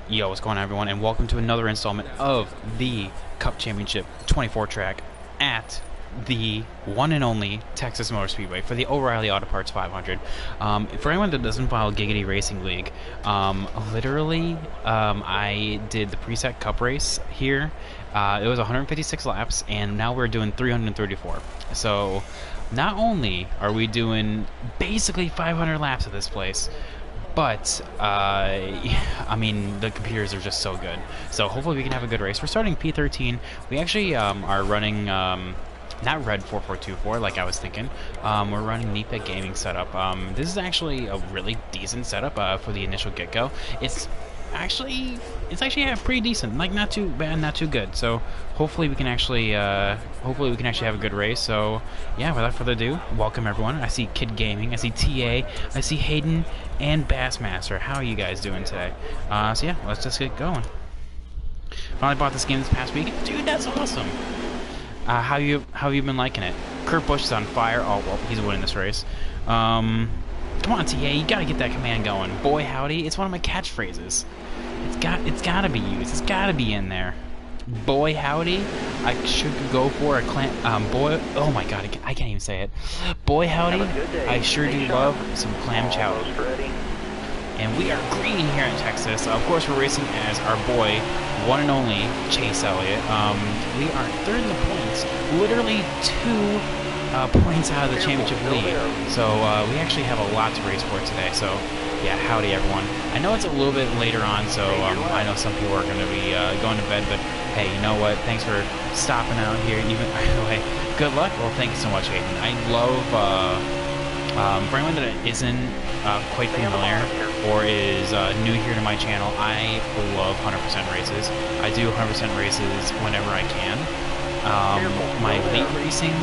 Yo, what's going on, everyone, and welcome to another installment of the Cup Championship 24 track at the one and only Texas Motor Speedway for the O'Reilly Auto Parts 500. For anyone that doesn't follow Giggity Racing League, I did the preset Cup race here. It was 156 laps, and now we're doing 334. So, not only are we doing basically 500 laps of this place, but, I mean, the computers are just so good. So hopefully we can have a good race. We're starting P13. We actually are running, not Red 4424 like I was thinking. We're running NEPA Gaming setup. This is actually a really decent setup for the initial get-go. It's actually yeah, pretty decent. Like, not too bad, not too good. So hopefully we can actually have a good race. So yeah, without further ado, welcome everyone. I see Kid Gaming, I see TA, I see Hayden and Bassmaster. How are you guys doing today? So yeah, let's just get going. Finally bought this game this past week. Dude, that's awesome. How have you been liking it? Kurt Busch is on fire. Oh well, he's winning this race. Come on, TA, you gotta get that command going. Boy howdy, it's one of my catchphrases. It's gotta be used. It's gotta be in there. Boy howdy, I should go for a boy. Oh my god, I can't even say it. Boy howdy, I sure do love some clam chowder. And we are green here in Texas. Of course, we're racing as our boy, one and only Chase Elliott. We are third in the points, literally 2 points out of the championship lead. So we actually have a lot to race for today. So yeah, howdy everyone. I know it's a little bit later on, so I know some people are going to be going to bed, but hey, you know what? Thanks for stopping out here. Even by the way, good luck. Well, thank you so much, Hayden. I love for anyone that isn't quite familiar or is new here to my channel, I love 100% races. I do 100% races whenever I can. My league racing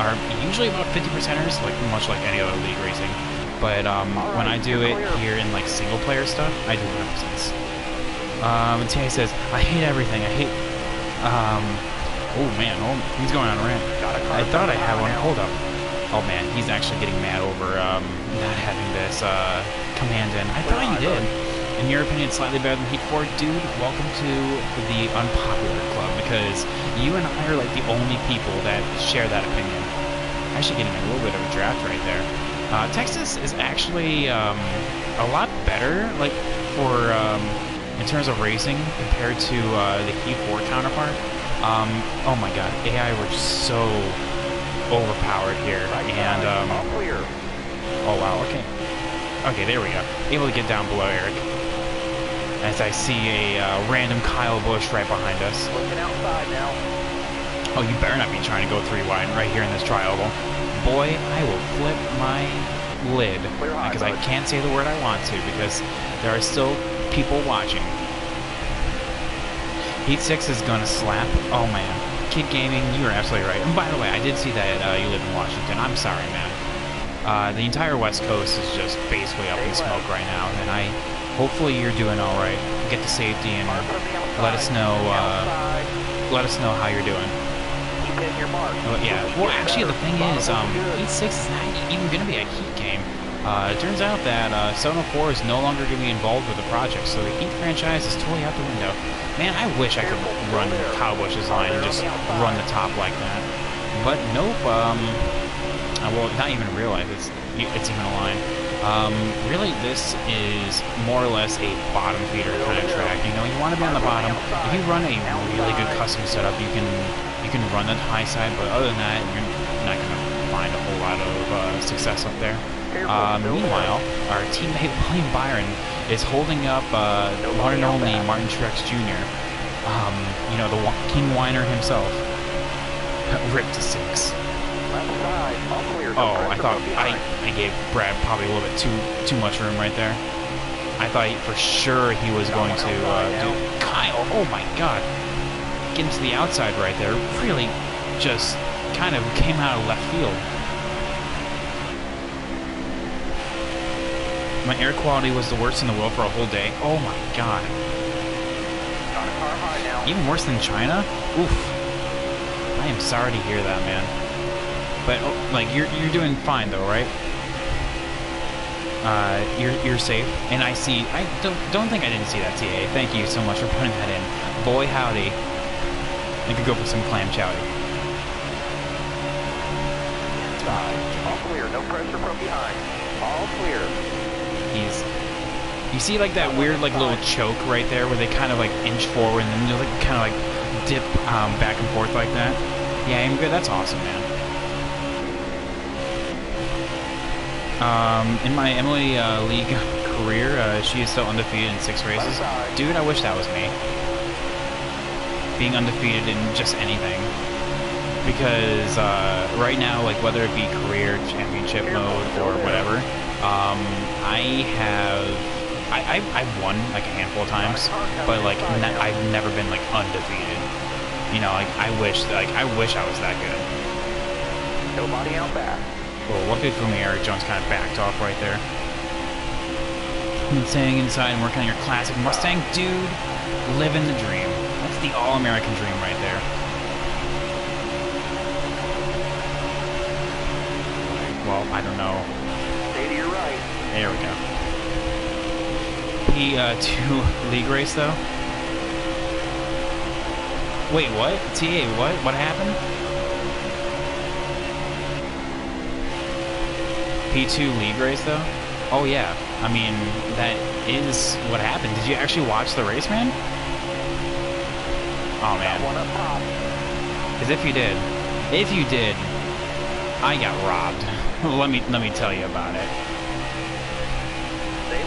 are usually about 50%ers, like much like any other league racing. But when I do it here in like single player stuff, I do 100%. And TA says, I hate everything. I hate. Oh man, he's going on a rant. I thought I had one. Hold up. Oh man, he's actually getting mad over not having this command in. I thought you did. In your opinion, slightly better than Heat 4? Dude, welcome to the unpopular club, because you and I are like the only people that share that opinion. Actually getting a little bit of a draft right there. Texas is actually a lot better, like, for in terms of racing compared to the Heat 4 counterpart. Oh my god, AI were just so overpowered here, and oh wow, okay, there we go. Able to get down below Eric. As I see a random Kyle Busch right behind us. Looking outside now. Oh, you better not be trying to go 3 wide right here in this tri-oval. Boy, I will flip my lid, because I can't say the word I want to, because there are still people watching. Heat 6 is gonna slap. Oh man, Kid Gaming, you are absolutely right. And by the way, I did see that you live in Washington. I'm sorry, man. The entire West Coast is just basically up in smoke right now, and hopefully you're doing all right. Get to safety and let us know how you're doing. Yeah, well, actually, the thing is, Heat 6 is not even going to be a Heat game. It turns out that 704 is no longer going to be involved with the project, so the Heat franchise is totally out the window. Man, I wish I could run Kyle Busch's line and just run the top like that. But nope, I will not even realize it's even a line. Really, this is more or less a bottom feeder kind of track. You know, you want to be on the bottom. If you run a really good custom setup, you can run the high side, but other than that, you're not going to find a whole lot of success up there. Meanwhile, our teammate William Byron is holding up the one and only Martin Truex Jr. You know, the King Whiner himself. Ripped to 6. Oh, I thought I gave Brad probably a little bit too much room right there. I thought for sure he was going to do Kyle. Oh my god. Getting to the outside right there really just kind of came out of left field. My air quality was the worst in the world for a whole day. Oh my god. Even worse than China? Oof. I am sorry to hear that, man. But, like, you're doing fine, though, right? you're safe. And I see. I don't think I didn't see that, TA. Thank you so much for putting that in. Boy howdy. I could go for some clam chowder. All clear. No pressure from behind. All clear. You see like that weird like little choke right there where they kind of like inch forward and then they like kind of like dip back and forth like that. Yeah, I'm good. That's awesome, man. In my Emily League career, she is still undefeated in 6 races. Dude, I wish that was me. Being undefeated in just anything. Because right now, like whether it be career, championship mode, or whatever, I've won like a handful of times, but like I've never been like undefeated. You know, like I wish I was that good. Nobody out back. Well, luckily for me, Eric Jones kind of backed off right there. And staying inside and working on your classic Mustang, dude, living the dream. That's the all-American dream right there. Well, I don't know. Stay to your right. There we go. P2 league race though. Wait, what? TA, what? What happened? P2 league race though? Oh yeah. I mean, that is what happened. Did you actually watch the race, man? Oh man. One up top. As if you did. If you did, I got robbed. let me tell you about it.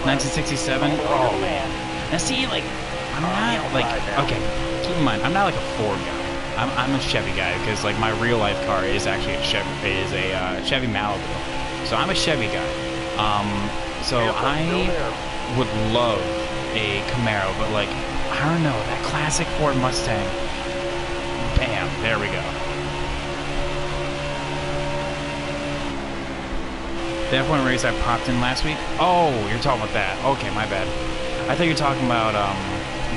1967. Oh man. Now see, like, I'm not like okay. Keep in mind, I'm not like a Ford guy. I'm a Chevy guy because like my real life car is actually a Chevy. It is a Chevy Malibu. So I'm a Chevy guy. So I would love a Camaro, but like I don't know, that classic Ford Mustang. Bam, there we go. The F1 race I popped in last week? Oh, you're talking about that. Okay, my bad. I thought you were talking about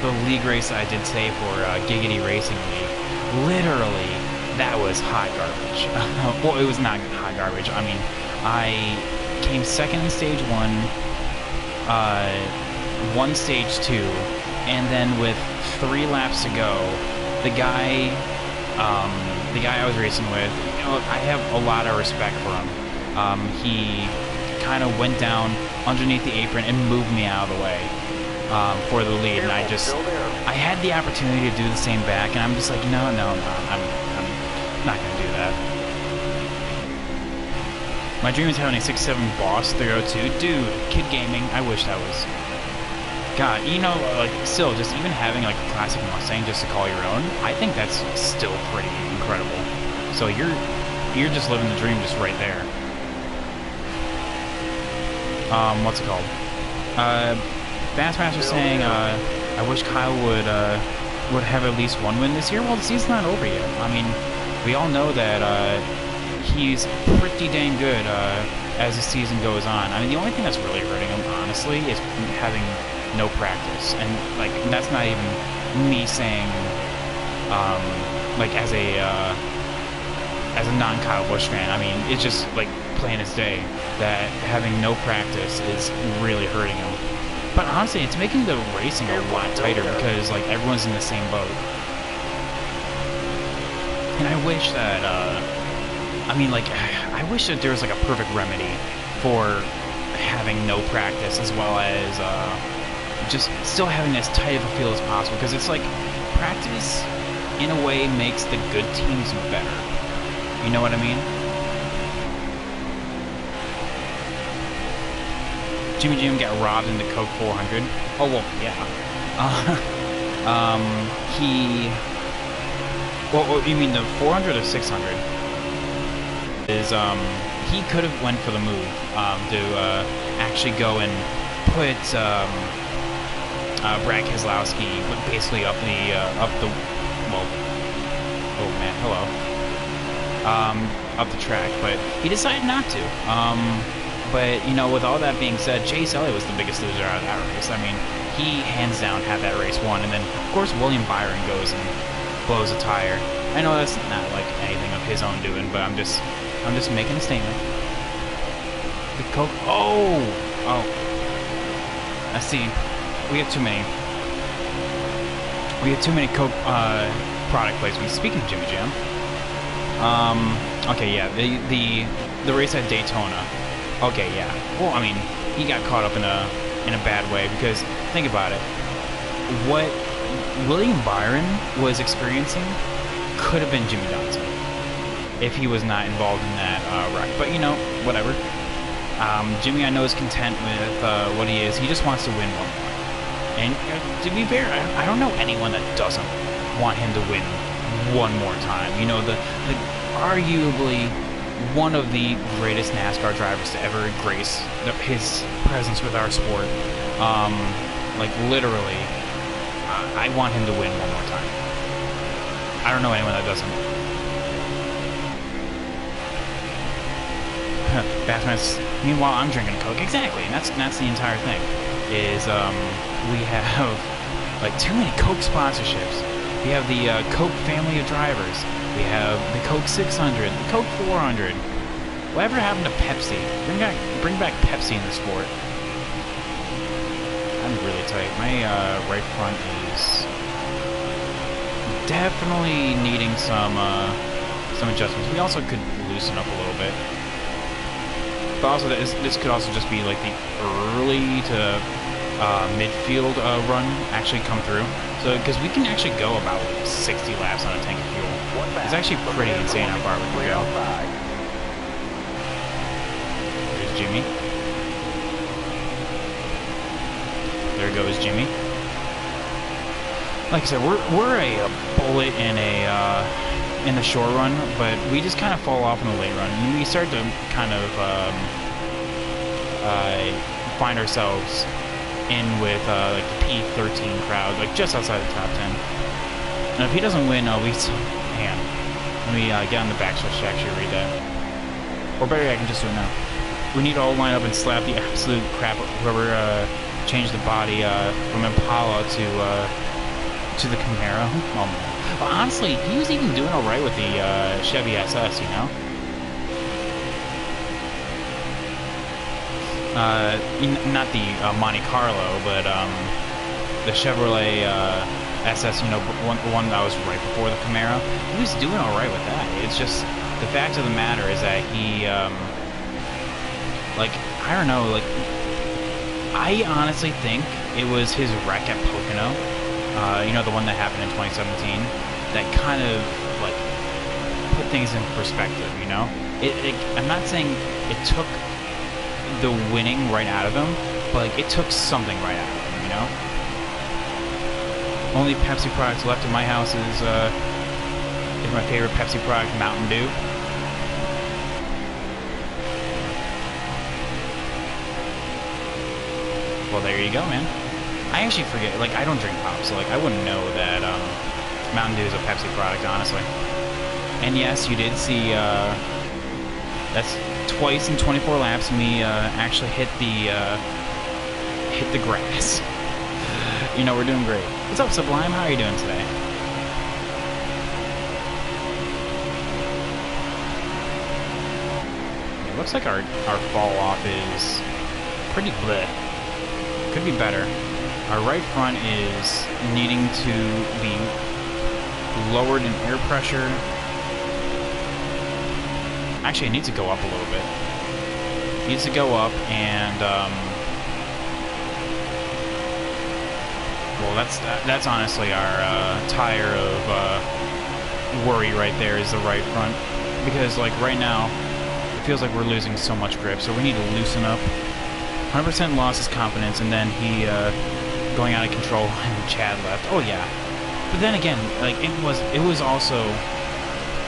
the league race I did today for Giggity Racing League. Literally, that was hot garbage. Well, it was not hot garbage. I mean, I came second in stage 1, won stage 2, and then with 3 laps to go, the guy I was racing with, you know, I have a lot of respect for him. He kind of went down underneath the apron and moved me out of the way for the lead, and I had the opportunity to do the same back, and I'm just like, no, I'm not gonna do that. My dream is having a 6.7 Boss 302. Dude, Kid Gaming, I wish that was... God, you know, like, still, just even having, like, a classic Mustang just to call your own, I think that's still pretty incredible. So you're just living the dream just right there. What's it called? Bassmaster saying, I wish Kyle would have at least 1 win this year. Well, the season's not over yet. I mean, we all know that, he's pretty dang good, as the season goes on. I mean, the only thing that's really hurting him, honestly, is having no practice. And, like, that's not even me saying, like, as a non-Kyle Busch fan. I mean, it's just, like, plain as day that having no practice is really hurting him. But honestly, it's making the racing a lot tighter because, like, everyone's in the same boat. And I wish that, I mean, like, I wish that there was, like, a perfect remedy for having no practice as well as, just still having as tight of a field as possible. Because it's like, practice, in a way, makes the good teams better. You know what I mean? Jimmy Jim got robbed in the Coke 400. Oh, well, yeah. Well, you mean the 400 or 600? Is, he could have went for the move, to, actually go and put, Brad Keselowski basically up the, well, oh man, hello. Up the track, but he decided not to. But, you know, with all that being said, Chase Elliott was the biggest loser out of that race. I mean, he hands down had that race won, and then, of course, William Byron goes and blows a tire. I know that's not, like, anything of his own doing, but I'm just making a statement. The Coke, oh! Oh, I see. We have too many. We have too many Coke product placements. Speaking of Jimmy Jam, okay, yeah, the race at Daytona. Okay, yeah. Well, I mean, he got caught up in a bad way because think about it. What William Byron was experiencing could have been Jimmy Johnson if he was not involved in that wreck. But you know, whatever. Jimmy, I know, is content with what he is. He just wants to win one more. And to be fair, I don't know anyone that doesn't want him to win one more time. You know, the arguably one of the greatest NASCAR drivers to ever grace his presence with our sport. Like literally, I want him to win one more time. I don't know anyone that doesn't. Bassman's. Meanwhile, I'm drinking Coke. Exactly, and that's the entire thing. Is we have like too many Coke sponsorships. We have the Coke family of drivers. We have the Coke 600, the Coke 400. Whatever happened to Pepsi? Bring back Pepsi in the sport. I'm really tight. My right front is definitely needing some adjustments. We also could loosen up a little bit. But also, this could also just be like the early to midfield run actually come through. So, because we can actually go about 60 laps on a tank of fuel. It's actually pretty insane how far we can go. There's Jimmy. There goes Jimmy. Like I said, we're a bullet in the short run, but we just kind of fall off in the late run. And we start to kind of find ourselves in with like the P13 crowd, like just outside the top 10. And if he doesn't win, man, let me get on the back switch to actually read that. Or better, I can just do it now. We need to all line up and slap the absolute crap whoever changed the body from Impala to the Camaro. Oh man. But honestly, he was even doing alright with the Chevy SS, you know? Not the Monte Carlo, but the Chevrolet SS, you know, one that was right before the Camaro. He was doing alright with that. It's just, the fact of the matter is that he, like, I don't know, like, I honestly think it was his wreck at Pocono, you know, the one that happened in 2017, that kind of, like, put things in perspective, you know? I'm not saying it took the winning right out of him, but, like, it took something right out of him, you know? Only Pepsi products left in my house is my favorite Pepsi product, Mountain Dew. Well, there you go, man. I actually forget, like, I don't drink pop, so, like, I wouldn't know that Mountain Dew is a Pepsi product, honestly. And yes, you did see, that's twice in 24 laps me actually hit the grass. You know, we're doing great. What's up, Sublime? How are you doing today? It looks like our fall off is pretty bleh. Could be better. Our right front is needing to be lowered in air pressure. Actually, it needs to go up a little bit. It needs to go up, and well, that's honestly our tire of worry right there, is the right front, because like right now it feels like we're losing so much grip, so we need to loosen up. 100% lost his confidence, and then he going out of control, and Chad left. Oh yeah, but then again, like it was also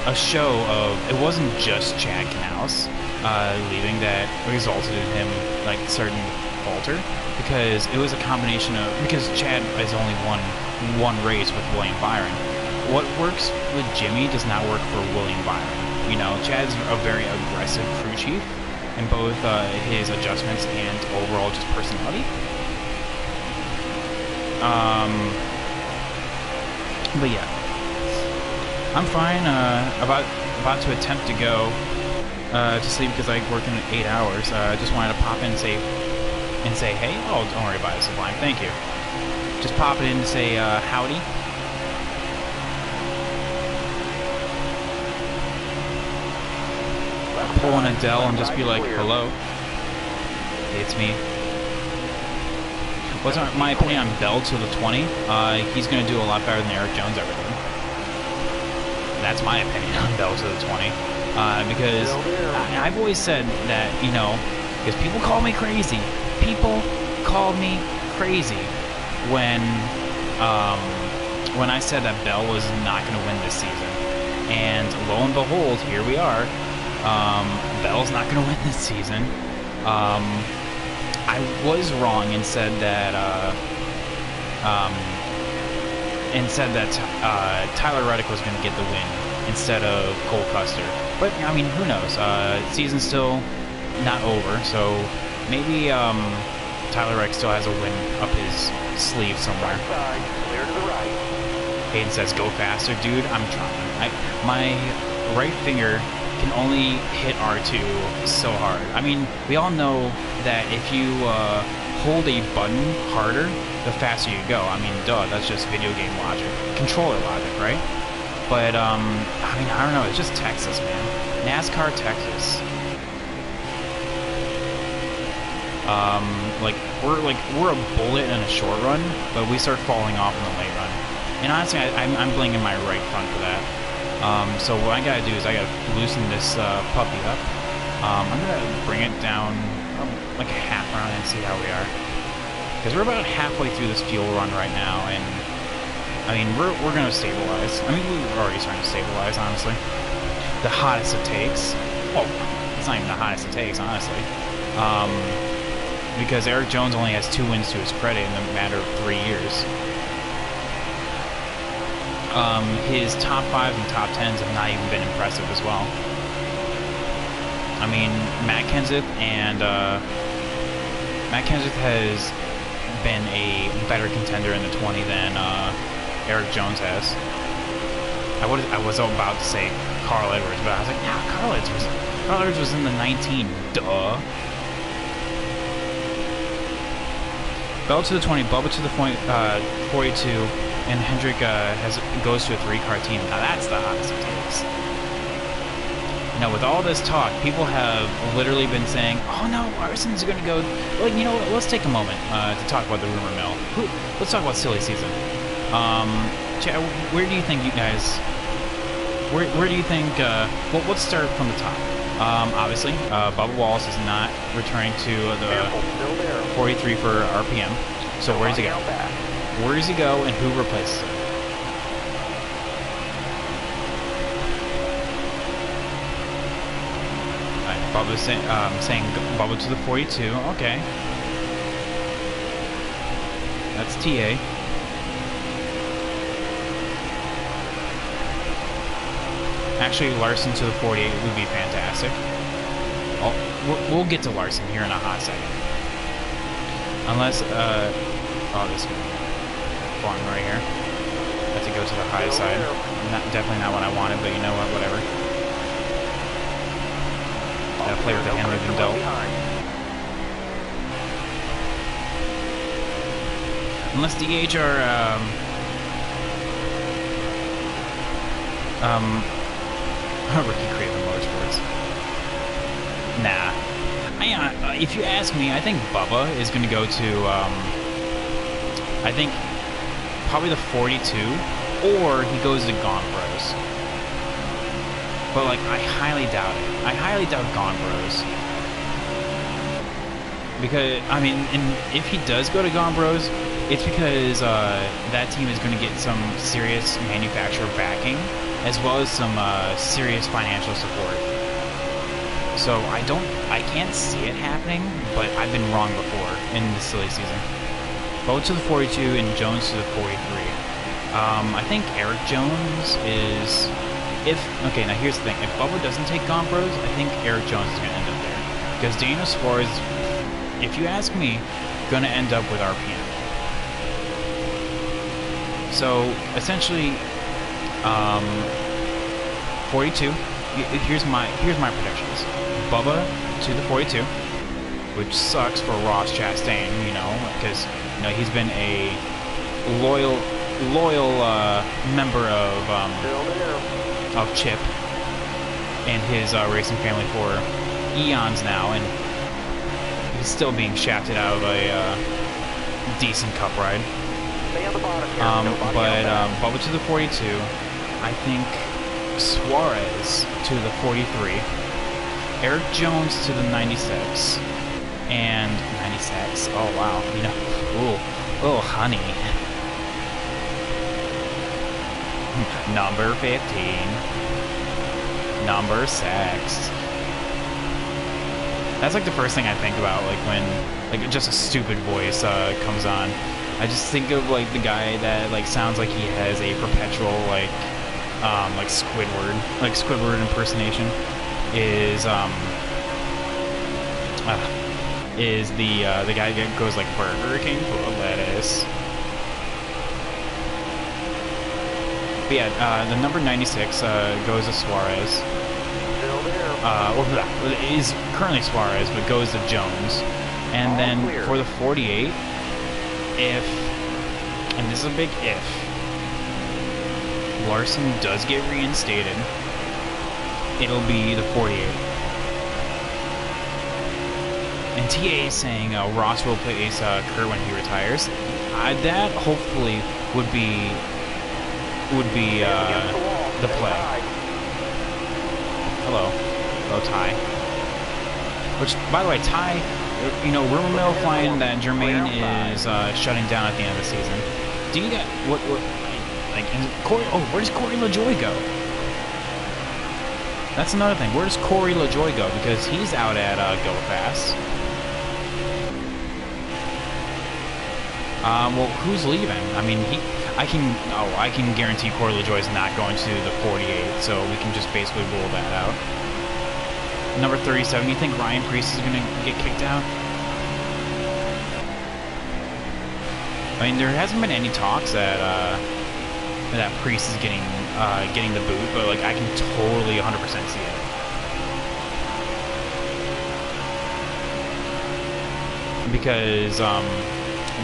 a show of, it wasn't just Chad Canales leaving that resulted in him like certain falter, because it was a combination of, because Chad has only won one race with William Byron. What works with Jimmy does not work for William Byron. You know, Chad's a very aggressive crew chief in both his adjustments and overall just personality. But yeah, I'm fine. About to attempt to go to sleep because I work in 8 hours. I just wanted to pop in and say and say, hey, oh, don't worry about it, Sublime, thank you. Just pop it in to say, howdy. Pull in a Dell and just be like, hello. It's me. What's my opinion on Bell to the 20? He's going to do a lot better than Eric Jones ever did. That's my opinion on Bell to the 20. Because I've always said that, you know, because people call me crazy. People called me crazy when I said that Bell was not going to win this season. And lo and behold, here we are. Bell's not going to win this season. I was wrong and said that Tyler Reddick was going to get the win instead of Cole Custer. But I mean, who knows? Season's still not over, so maybe Tyler Reddick still has a win up his sleeve somewhere. Clear to the right. Hayden says, "Go faster, dude." I'm trying. My right finger can only hit R2 so hard. I mean, we all know that if you hold a button harder, the faster you go. I mean, duh, that's just video game logic. Controller logic, right? But, I mean, I don't know, it's just Texas, man. NASCAR Texas. We're a bullet in a short run, but we start falling off in the late run. And honestly, I'm blaming my right front for that. So what I gotta do is I gotta loosen this puppy up. I'm gonna bring it down like a half round and see how we are. Because we're about halfway through this fuel run right now, and I mean we're gonna stabilize. I mean we're already starting to stabilize, honestly. The hottest it takes. Well, it's not even the hottest it takes, honestly. Because Eric Jones only has 2 wins to his credit in a matter of 3 years. His top 5s and top 10s have not even been impressive as well. I mean, Matt Kenseth has been a better contender in the 20 than Eric Jones has. I was about to say Carl Edwards, but I was like, nah, Carl Edwards was in the 19. Duh. Bell to the 20, Bubba to the 42. And Hendrick goes to a 3-car team. Now that's the hottest it takes. You know, with all this talk, people have literally been saying, "Oh no, Larson's going to go." Well, you know, let's take a moment to talk about the rumor mill. Let's talk about silly season. Where do you think you guys? Where do you think? Well, let's start from the top. Obviously, Bubba Wallace is not returning to the 43 for RPM. So where does he go? Where does he go, and who replaces him? Alright, Bubba's saying Bubba to the 42. Okay. That's TA. Actually, Larson to the 48 would be fantastic. Oh, we'll get to Larson here in a hot second. Unless, oh, this is fun right here. Have to go to the high side. Definitely not what I wanted, but you know what, whatever. Gotta play with the hand we've been dealt. Unless DH are, Ricky Craven Motorsports. Nah. If you ask me, I think Bubba is going to go to, I think, probably the 42, or he goes to Gone Bros. But, like, I highly doubt it. I highly doubt Gone Bros. Because, I mean, and if he does go to Gone Bros, it's because that team is going to get some serious manufacturer backing, as well as some serious financial support. So I can't see it happening, but I've been wrong before in the silly season. Both to the 42 and Jones to the 43. I think Eric Jones is, okay, now here's the thing. If Bubba doesn't take Gone Bros, I think Eric Jones is going to end up there. Because Daniel Suarez, if you ask me, going to end up with RPM. So essentially, 42. Here's my predictions. Bubba to the 42. which sucks for Ross Chastain, you know, because he's been a loyal member of Chip and his racing family for eons now, and he's still being shafted out of a decent cup ride. Bubba to the 42. I think Suarez to the 43. Eric Jones to the 96. And 96. Oh wow. Oh honey. Number 15. Number 6. That's like the first thing I think about, like when just a stupid voice comes on. I just think of like the guy that like sounds like he has a perpetual like Squidward impersonation is the guy that goes like Burger King full of lettuce. But yeah, the number 96 goes to Suarez. It is currently Suarez, but goes to Jones. And then for the 48, and this is a big if, Larson does get reinstated, it'll be the 48. And TA is saying Ross will replace Kurt when he retires. That hopefully would be the play. Hello, Ty. Which, by the way, Ty, rumor mill flying that Jermaine is shutting down at the end of the season. Do you get what Corey? Oh, where does Corey LaJoy go? That's another thing. Where does Corey LaJoy go? Because he's out at Go Fast. Well, who's leaving? I mean, I can guarantee Corey LaJoy is not going to the 48, so we can just basically rule that out. Number 37, you think Ryan Preece is going to get kicked out? I mean, there hasn't been any talks that Preece is getting the boot, but like I can totally 100% see it. Because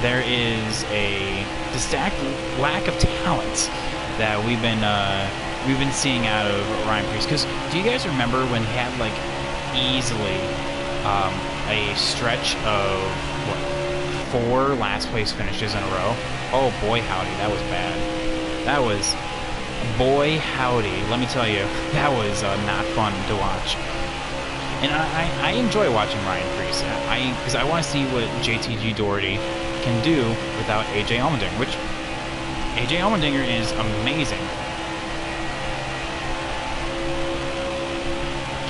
there is a stacked lack of talent that we've been seeing out of Ryan Preece. Because do you guys remember when he had like easily a stretch of 4 last place finishes in a row? Oh boy howdy, that was bad. That was, boy howdy, let me tell you, that was not fun to watch. And I enjoy watching Ryan Preece, because I want to see what JTG Doherty can do without AJ Allmendinger, which AJ Allmendinger is amazing.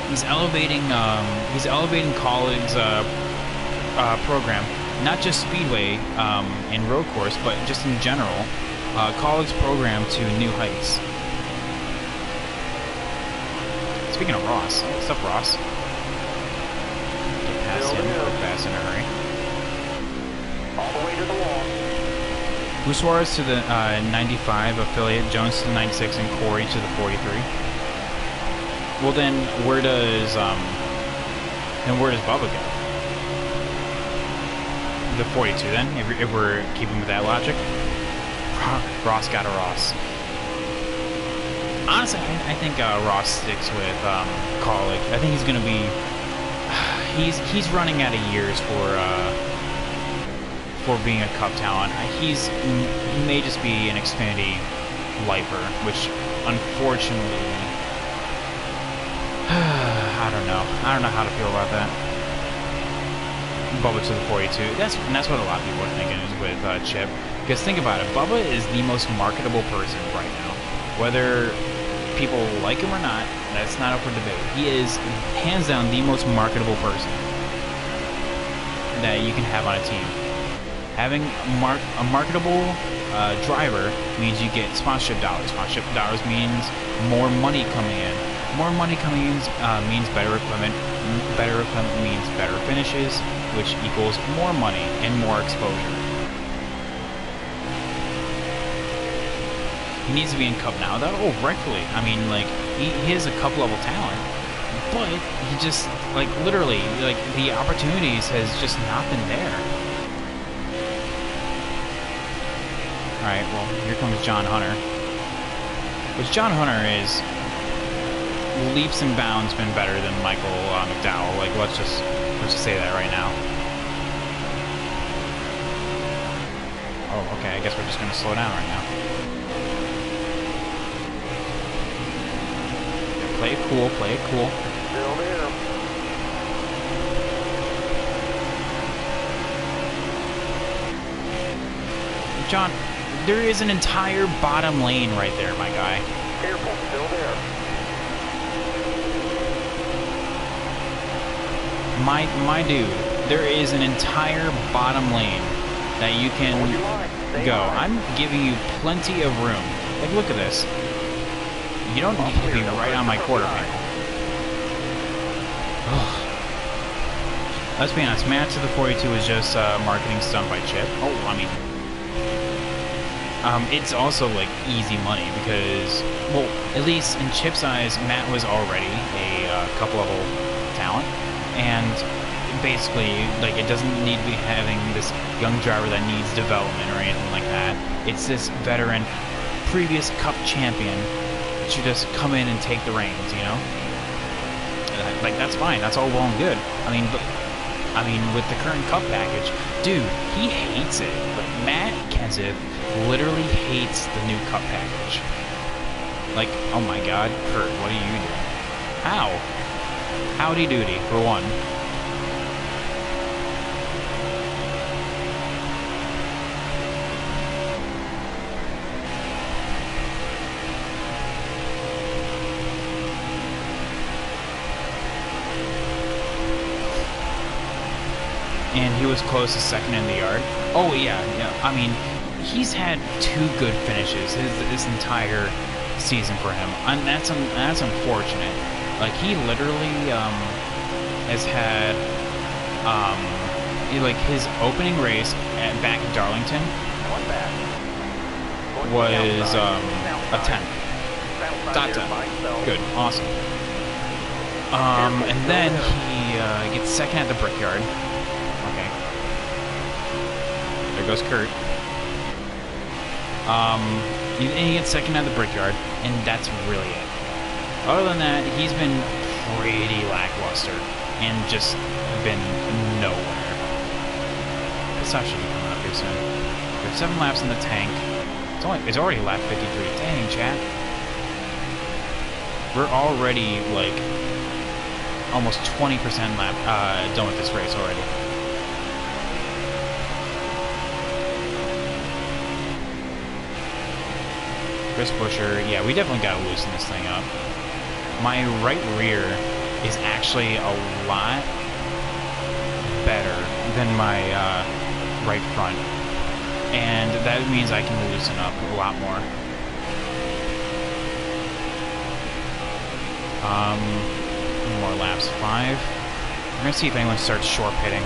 He's elevating Colleague's program, not just Speedway and road course, but just in general, Colleague's program to new heights. Speaking of Ross, what's up, Ross? Get past him real fast in a hurry. All the way to the wall. Luis Suarez to the 95 affiliate, Jones to the 96, and Corey to the 43. Well, then where does Bubba go? The 42 then, if we're keeping with that logic. Ross got a Ross. Honestly, I think Ross sticks with Colleague. I think he's gonna be. He's running out of years for being a Cup talent. He may just be an Xfinity lifer, which unfortunately, I don't know how to feel about that. Bubba to the 42. That's what a lot of people are thinking is with Chip. Because think about it, Bubba is the most marketable person right now. Whether people like him or not, that's not up for debate. He is hands down the most marketable person that you can have on a team. Having a marketable driver means you get sponsorship dollars. Sponsorship dollars means more money coming in. More money coming in means better equipment. Better equipment means better finishes, which equals more money and more exposure. He needs to be in Cup now. Rightfully. I mean, like, he is a Cup level talent. but he just, like, literally, like, the opportunities has just not been there. Alright, well, here comes John Hunter. Which John Hunter is leaps and bounds been better than Michael McDowell. Like, let's just say that right now. Oh, okay, I guess we're just gonna slow down right now. Yeah, play it cool, play it cool. Still there. John, there is an entire bottom lane right there, my guy. Careful, still there. My dude, there is an entire bottom lane that you can go. I'm giving you plenty of room. Like, look at this. You don't need to be right on my quarter panel. Let's be honest, match to the 42 was just a marketing stunt by Chip. Oh, I mean, it's also like easy money because, well, at least in Chip's eyes, Matt was already a couple level talent, and basically, like, it doesn't need to be having this young driver that needs development or anything like that. It's this veteran, previous Cup champion that should just come in and take the reins, you know? Like, that's fine. That's all well and good. I mean, with the current Cup package, dude, he hates it. But Matt Kenseth literally hates the new Cup package. Like, oh my God, Kurt, what are you doing? How? Howdy doody, for one. And he was close to second in the yard. Oh yeah. I mean, he's had 2 good finishes this entire season for him, and that's unfortunate. Like, he literally has had like his opening race back at Darlington was a 10. Dot 10. Good, awesome. And then he gets second at the Brickyard. There goes Kurt. And he gets second at the Brickyard, and that's really it. Other than that, he's been pretty lackluster and just been nowhere. This stuff should be coming up here soon. There's 7 laps in the tank. It's already lap 53. Dang, chat. We're already like almost 20% lap done with this race already. Chris Buescher, yeah, we definitely got to loosen this thing up. My right rear is actually a lot better than my right front, and that means I can loosen up a lot more. More laps, 5. We're gonna see if anyone starts short pitting,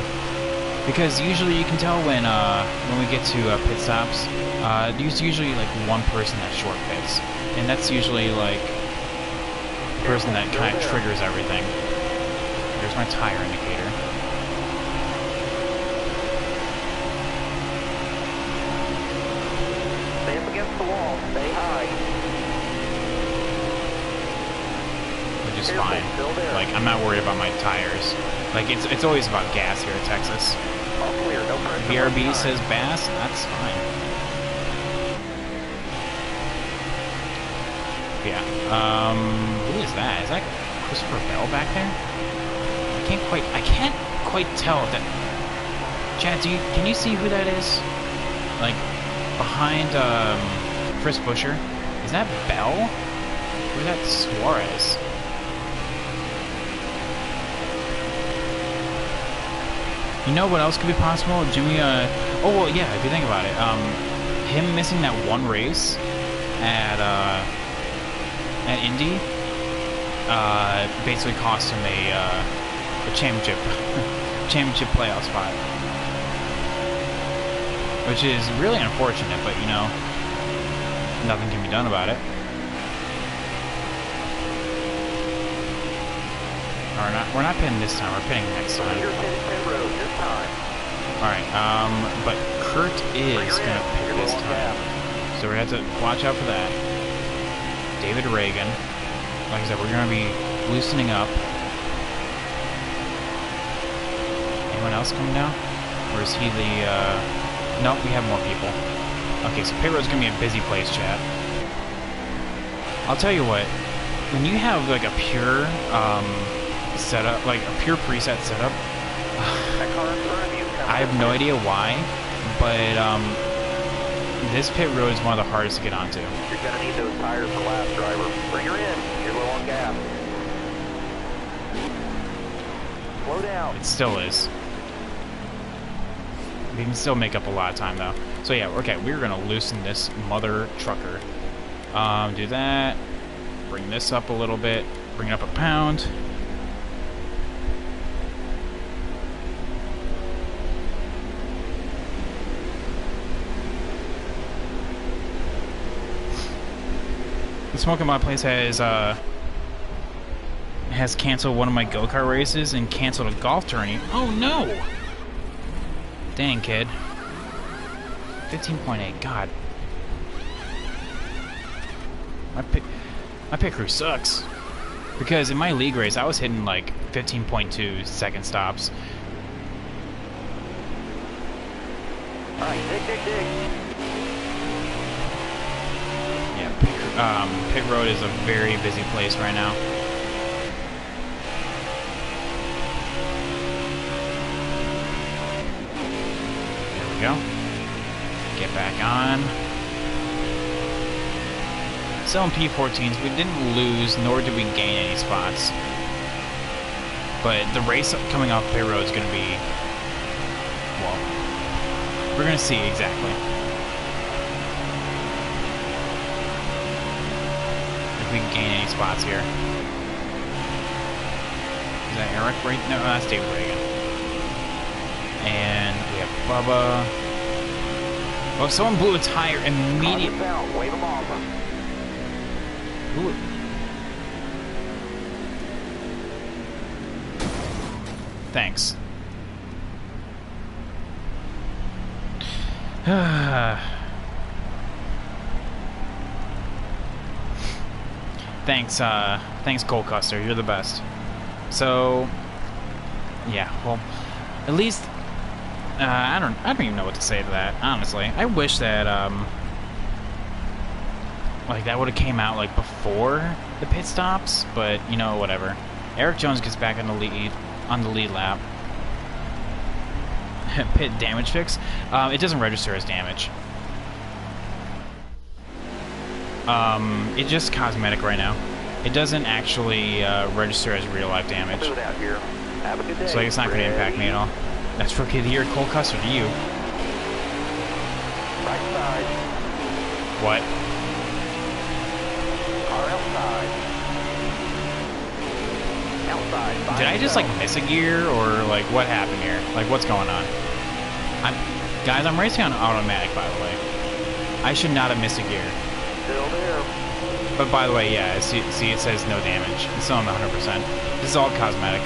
because usually you can tell when we get to pit stops. There's usually like one person that short pits, and that's usually like the person that kind of triggers everything. There's my tire indicator. Stay up against the wall. Stay high. Which is fine. Like, I'm not worried about my tires. Like, it's always about gas here in Texas. All clear. No pressure. BRB says Bass. That's fine. Yeah. Who is that? Is that Christopher Bell back there? I can't quite tell if that. Chad, can you see who that is? Like, behind Chris Buescher? Is that Bell? Or is that Suarez? You know what else could be possible? Jimmy, oh well, yeah, if you think about it, him missing that one race at Indy, basically cost him a championship playoff spot, which is really unfortunate. But you know, nothing can be done about it. Or not, we're not pitting this time, we're pitting next time. You're pitting pit road this time. Alright, but Kurt is gonna pit this time. So we're gonna have to watch out for that. David Reagan. Like I said, we're gonna be loosening up. Anyone else coming down? Or is he the, nope, we have more people. Okay, so pit road's gonna be a busy place, chat. I'll tell you what, when you have like a pure, setup, like a pure preset setup, I have no idea why, but this pit road is one of the hardest to get onto. You're gonna need those tires for last, driver. Bring her in. You're low on gas. Slow down. It still is. We can still make up a lot of time though. So yeah, okay, we're gonna loosen this mother trucker. Do that. Bring this up a little bit. Bring it up a pound. The smoke in my place has canceled one of my go-kart races and canceled a golf tourney. Oh no! Dang, kid. 15.8, God. My pit crew sucks. Because in my league race, I was hitting like 15.2 second stops. Alright, dig. Yeah, pit road is a very busy place right now. There we go. Get back on. Selling P14s, we didn't lose, nor did we gain any spots. But the race coming off pit road is going to be, well, we're going to see exactly. If we can gain any spots here. Is that Eric right? No, that's David Reagan. And we have Bubba. Oh, someone blew a tire immediately. Wave them off. Ooh. Thanks. Thanks, Colcuster. You're the best. So, yeah. Well, at least I don't even know what to say to that. Honestly, I wish that like that would have came out like before the pit stops, but you know, whatever. Eric Jones gets back on the lead lap. Pit damage fix. It doesn't register as damage. It's just cosmetic right now. It doesn't actually register as real life damage. Do it out here. Have a good day. So like, it's not going to impact me at all. That's Rookie of the Year, Cole Custer to you. Right side. What? Car outside. Outside. Did I just like miss a gear, or like what happened here? Like what's going on? Guys, I'm racing on automatic, by the way. I should not have missed a gear. Still there. But by the way, yeah, see it says no damage. It's still on the 100%. This is all cosmetic.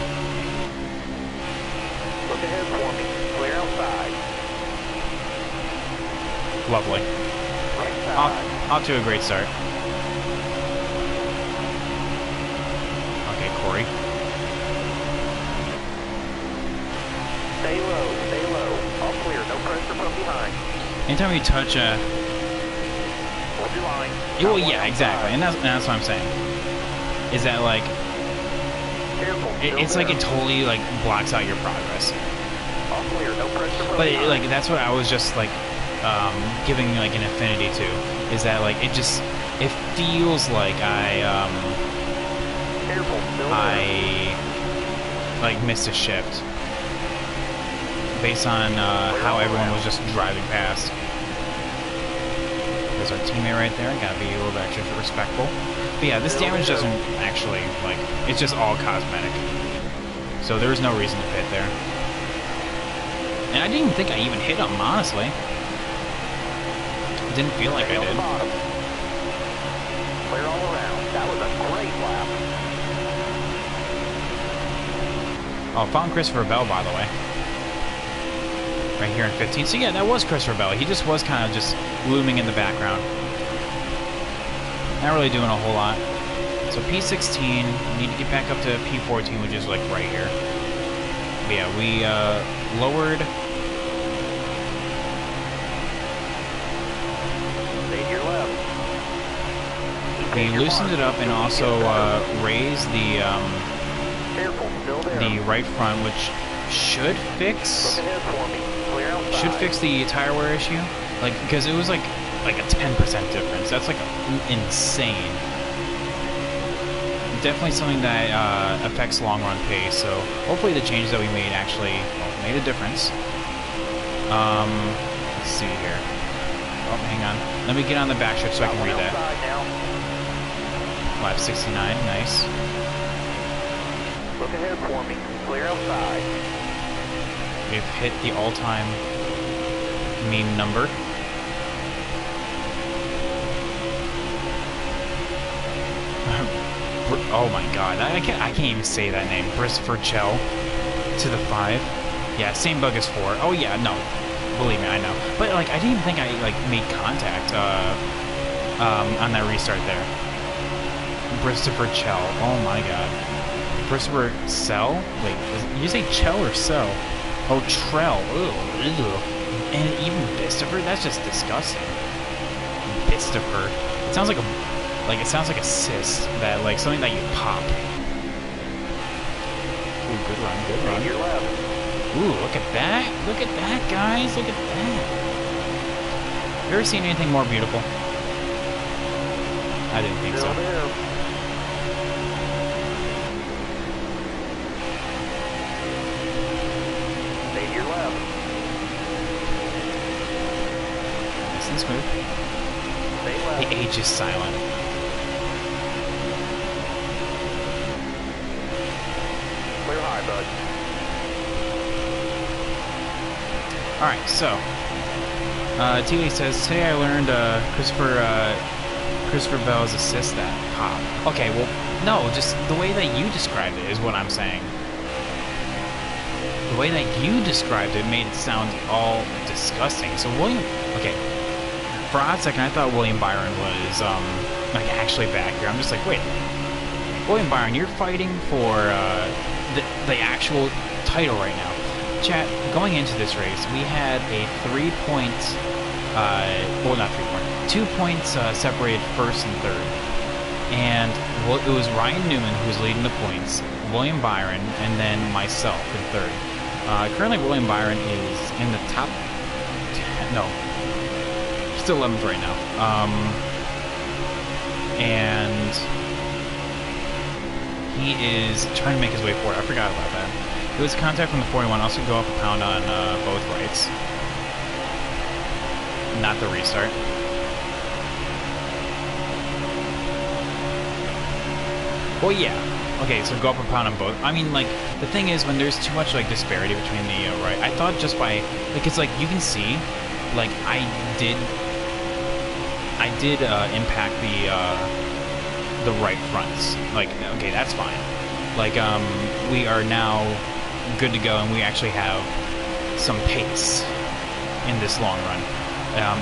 Look ahead for me. Clear outside. Lovely. Right side. Off to a great start. Okay, Corey. Stay low. Stay low. All clear. No pressure from behind. Anytime you touch a... Hold your line. Well, yeah, exactly. And that's what I'm saying. Is that like... Careful. It's like it totally like blocks out your progress. All clear. No pressure from But behind. like that's what I was just like giving like an affinity to, is that like it feels like Careful. Still there. I like missed a shift based on how everyone was just driving past. There's our teammate right there. Gotta be a little bit extra respectful. But yeah, this damage doesn't actually like, it's just all cosmetic. So there was no reason to pit there. And I didn't even think I even hit him, honestly. It didn't feel like I did. Clear all around. That was a great lap. Oh, found Christopher Bell, by the way. Right here in 15. So yeah, that was Christopher Bell. He just was kind of just looming in the background. Not really doing a whole lot. So P16, we need to get back up to P14, which is like right here. But yeah, we lowered. Stay to your left. We loosened it up and also raised the Careful, still there. the right front, which should fix Look ahead for me. Clear outside. the tire wear issue. Like, because it was like a 10% difference. That's like insane. Definitely something that affects long run pace. So hopefully the changes that we made actually made a difference. Let's see here. Oh, hang on. Let me get on the back stretch so I can read that. Lap 69, nice. Look ahead for me. Clear outside. We've hit the all-time mean number. Oh my god, I can't even say that name. Christopher Chell to the 5. Yeah, same bug as 4. Oh yeah, no. Believe me, I know. But like I didn't even think I like made contact on that restart there. Christopher Chell. Oh my god. Christopher Cell? Wait, did you say Chell or Cell? Oh, Trell. Ew. And even Christopher? That's just disgusting. Christopher. It sounds like a cyst that like something that you pop. Ooh, good run, good Stay run. to your left. Ooh, look at that. Look at that, guys. Look at that. You ever seen anything more beautiful? I didn't think Still so. there. Stay to your left. Nice and smooth. Stay The left. H is silent. Clear high, bud. Alright, so T-Lee says, today I learned Christopher Bell's assist that pop. Okay, well, no, just the way that you described it is what I'm saying. The way that you described it made it sound all disgusting. So William, okay, for a hot second I thought William Byron was like actually back here. I'm just like, wait, William Byron, you're fighting for the actual title right now. Chat, going into this race, we had a 3 point, well, not 3 point, 2 points separated first and third. And it was Ryan Newman who was leading the points, William Byron, and then myself in third. Currently, William Byron is in the top 10, no, still 11th right now. And he is trying to make his way forward. I forgot about that. It was contact from the 41. Also go up a pound on both rights. Not the restart. Well, yeah. Okay, so go up a pound on both. I mean, like, the thing is, when there's too much, like, disparity between the right, I thought just by, like, it's like, you can see, like, I did impact the right fronts. Like, okay, that's fine. Like, we are now good to go, and we actually have some pace in this long run.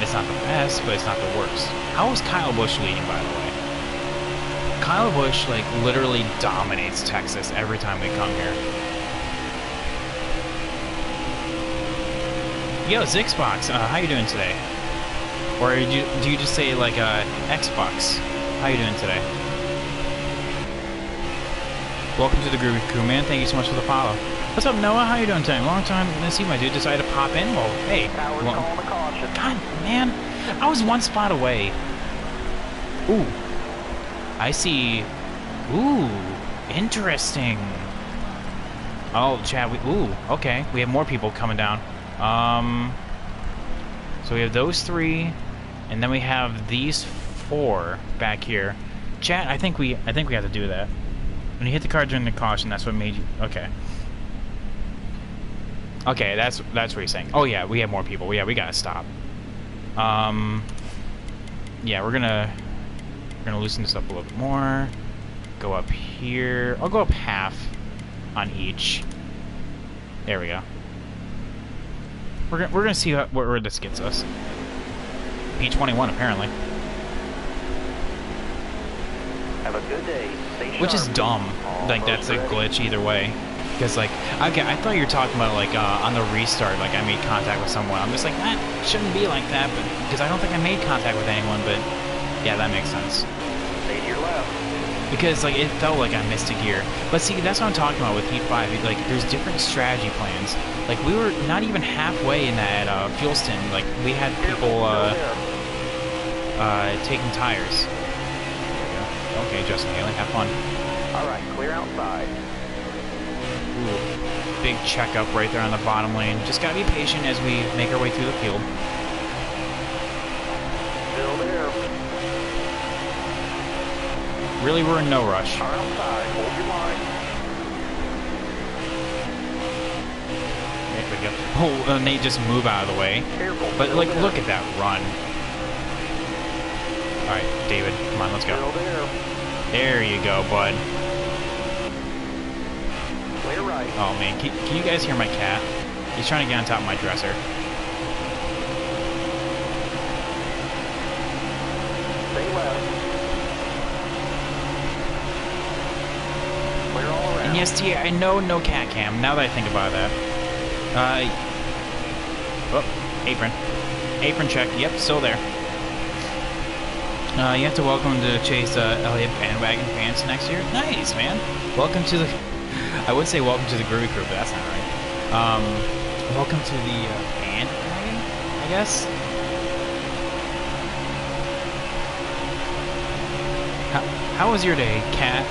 It's not the best, but it's not the worst. How is Kyle Busch leading, by the way? Kyle Busch, like, literally dominates Texas every time we come here. Yo, Zixbox, how you doing today? Or do you just say, like, Xbox? How you doing today? Welcome to the Groovy Crew, man. Thank you so much for the follow. What's up, Noah? How you doing today? Long time no see, my dude. Decided to pop in? Well, hey. Towers Well, calling the caution. God, man. I was one spot away. Ooh. I see. Ooh. Interesting. Oh, Chad. Ooh. Okay. We have more people coming down. So we have those 3, and then we have these 4 back here. Chat. I think we have to do that. When you hit the car during the caution, that's what made you... Okay. Okay, that's what he's saying. Oh, yeah, we have more people. Yeah, we gotta stop. Yeah, we're gonna loosen this up a little bit more. Go up here. I'll go up half on each. There we go. We're gonna see where this gets us. P21 apparently. Have a good day. Stay sharp. Which is dumb. Like that's a glitch either way. Because like, okay, I thought you were talking about like on the restart, like I made contact with someone. I'm just like, that shouldn't be like that, but because I don't think I made contact with anyone. But yeah, that makes sense. Stay to your left. Because like it felt like I missed a gear. But see, that's what I'm talking about with Heat 5. Like there's different strategy plans. Like we were not even halfway in that fuel stint. Like we had people taking tires. Okay, Justin Haley, have fun. All right, clear outside. Ooh, big checkup right there on the bottom lane. Just gotta be patient as we make our way through the field. Still there. Really, we're in no rush. Car outside. Hold your line. There we go. Oh, and they just move out of the way. Careful. But like, Still look there. at that run. All right, David, come on, let's go. Still there. There you go, bud. Clear right. Oh man, can you guys hear my cat? He's trying to get on top of my dresser. Stay left. Clear all around. And yes, T, I know no cat cam. Now that I think about that. Oh, apron check. Yep, still there. You have to welcome to Chase Elliott bandwagon fans next year. Nice, man. Welcome to the. I would say welcome to the Groovy Crew, but that's not right. Welcome to the bandwagon, I guess. How was your day, Cat?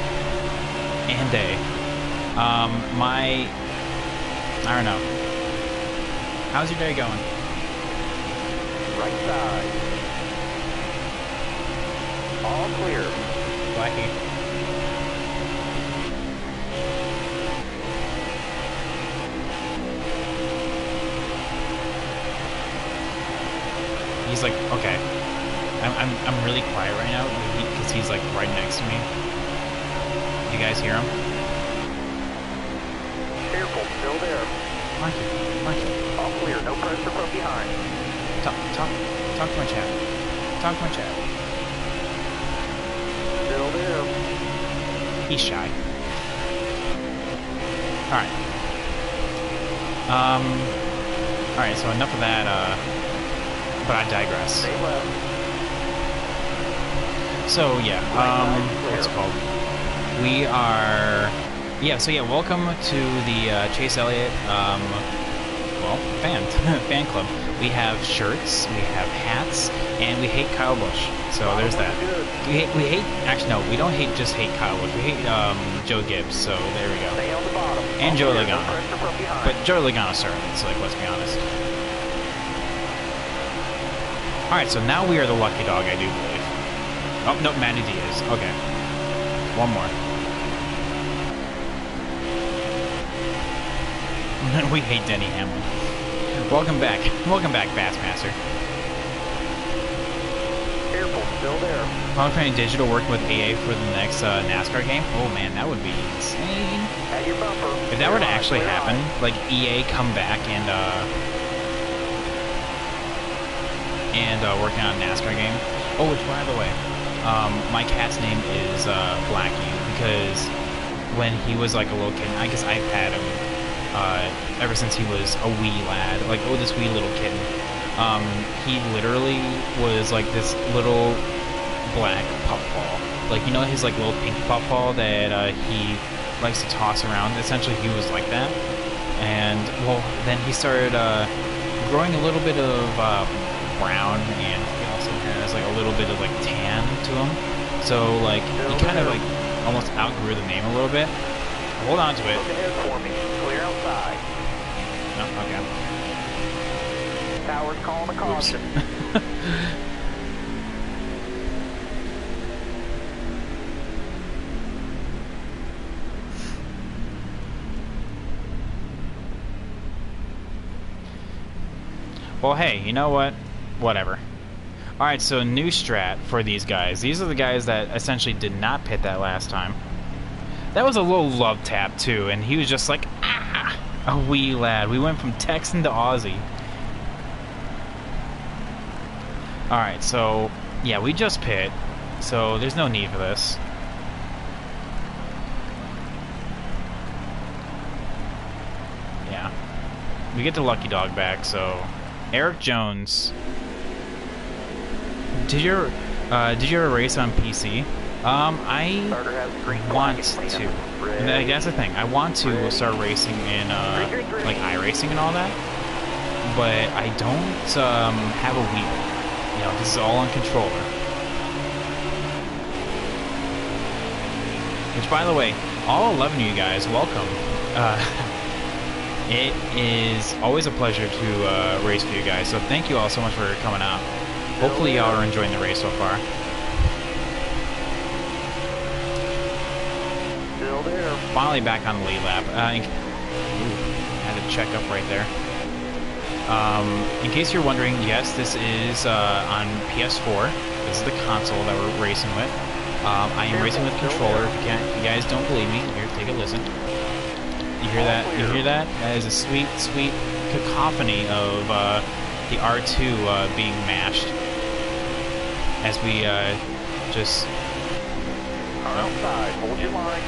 And day. I don't know. How's your day going? Right side. All clear. Blackie. He's like, okay. I'm really quiet right now because he's like right next to me. You guys hear him? Careful. Still there. Blackie. All clear. No pressure from behind. Talk to my chat. Talk to my chat. Still there. He's shy. Alright. Alright, so enough of that, but I digress. Stay left. So, yeah, what's it called? We are... Yeah, so yeah, welcome to the Chase Elliott, well, fan club. We have shirts, we have hats, and we hate Kyle Busch. So there's that. We hate, actually no, we don't just hate Kyle Busch. We hate Joe Gibbs. So there we go. Stay on the bottom. And Joe No Logano. pressure from behind. But Joe Logano started, so like, let's be honest. All right, so now we are the lucky dog, I do believe. Oh no, Manny Diaz. Okay, one more. We hate Denny Hamlin. Welcome back, Bassmaster. Careful, still there. Qualifying Digital working with AA for the next NASCAR game. Oh man, that would be insane. At your bumper. If that were to actually happen, like EA come back and working on a NASCAR game. Oh, which by the way, my cat's name is Blackie because when he was like a little kid, I guess I've had him ever since he was a wee lad, like this wee little kitten. He literally was like this little black puffball, like you know his like little pink puffball that he likes to toss around. Essentially, he was like that, and well, then he started growing a little bit of brown, and he also has like a little bit of like tan to him. So like he kind of like almost outgrew the name a little bit. Hold on to it. Look ahead for me. Clear outside. No, okay. Tower's calling a caution. Well, hey, you know what? Whatever. Alright, so new strat for these guys. These are the guys that essentially did not pit that last time. That was a little love tap, too, and he was just like, ah! A wee lad. We went from Texan to Aussie. Alright, so, yeah, we just pit, so there's no need for this. Yeah. We get the lucky dog back, so... Eric Jones. Did you ever race on PC? I want to. And that's the thing. I want to start racing in, like, iRacing and all that. But I don't, have a Wii. You know, this is all on controller. Which, by the way, all 11 of you guys, welcome. It is always a pleasure to race with you guys, so thank you all so much for coming out. Hopefully y'all are enjoying the race so far. Still there. Finally back on the lead lap. Had to check up right there. In case you're wondering, yes, this is on PS4. This is the console that we're racing with. I am racing with controller. If you guys don't believe me, here, take a listen. You hear that? You hear that? That is a sweet, sweet cacophony of the R2 being mashed as we just. Outside, hold your line.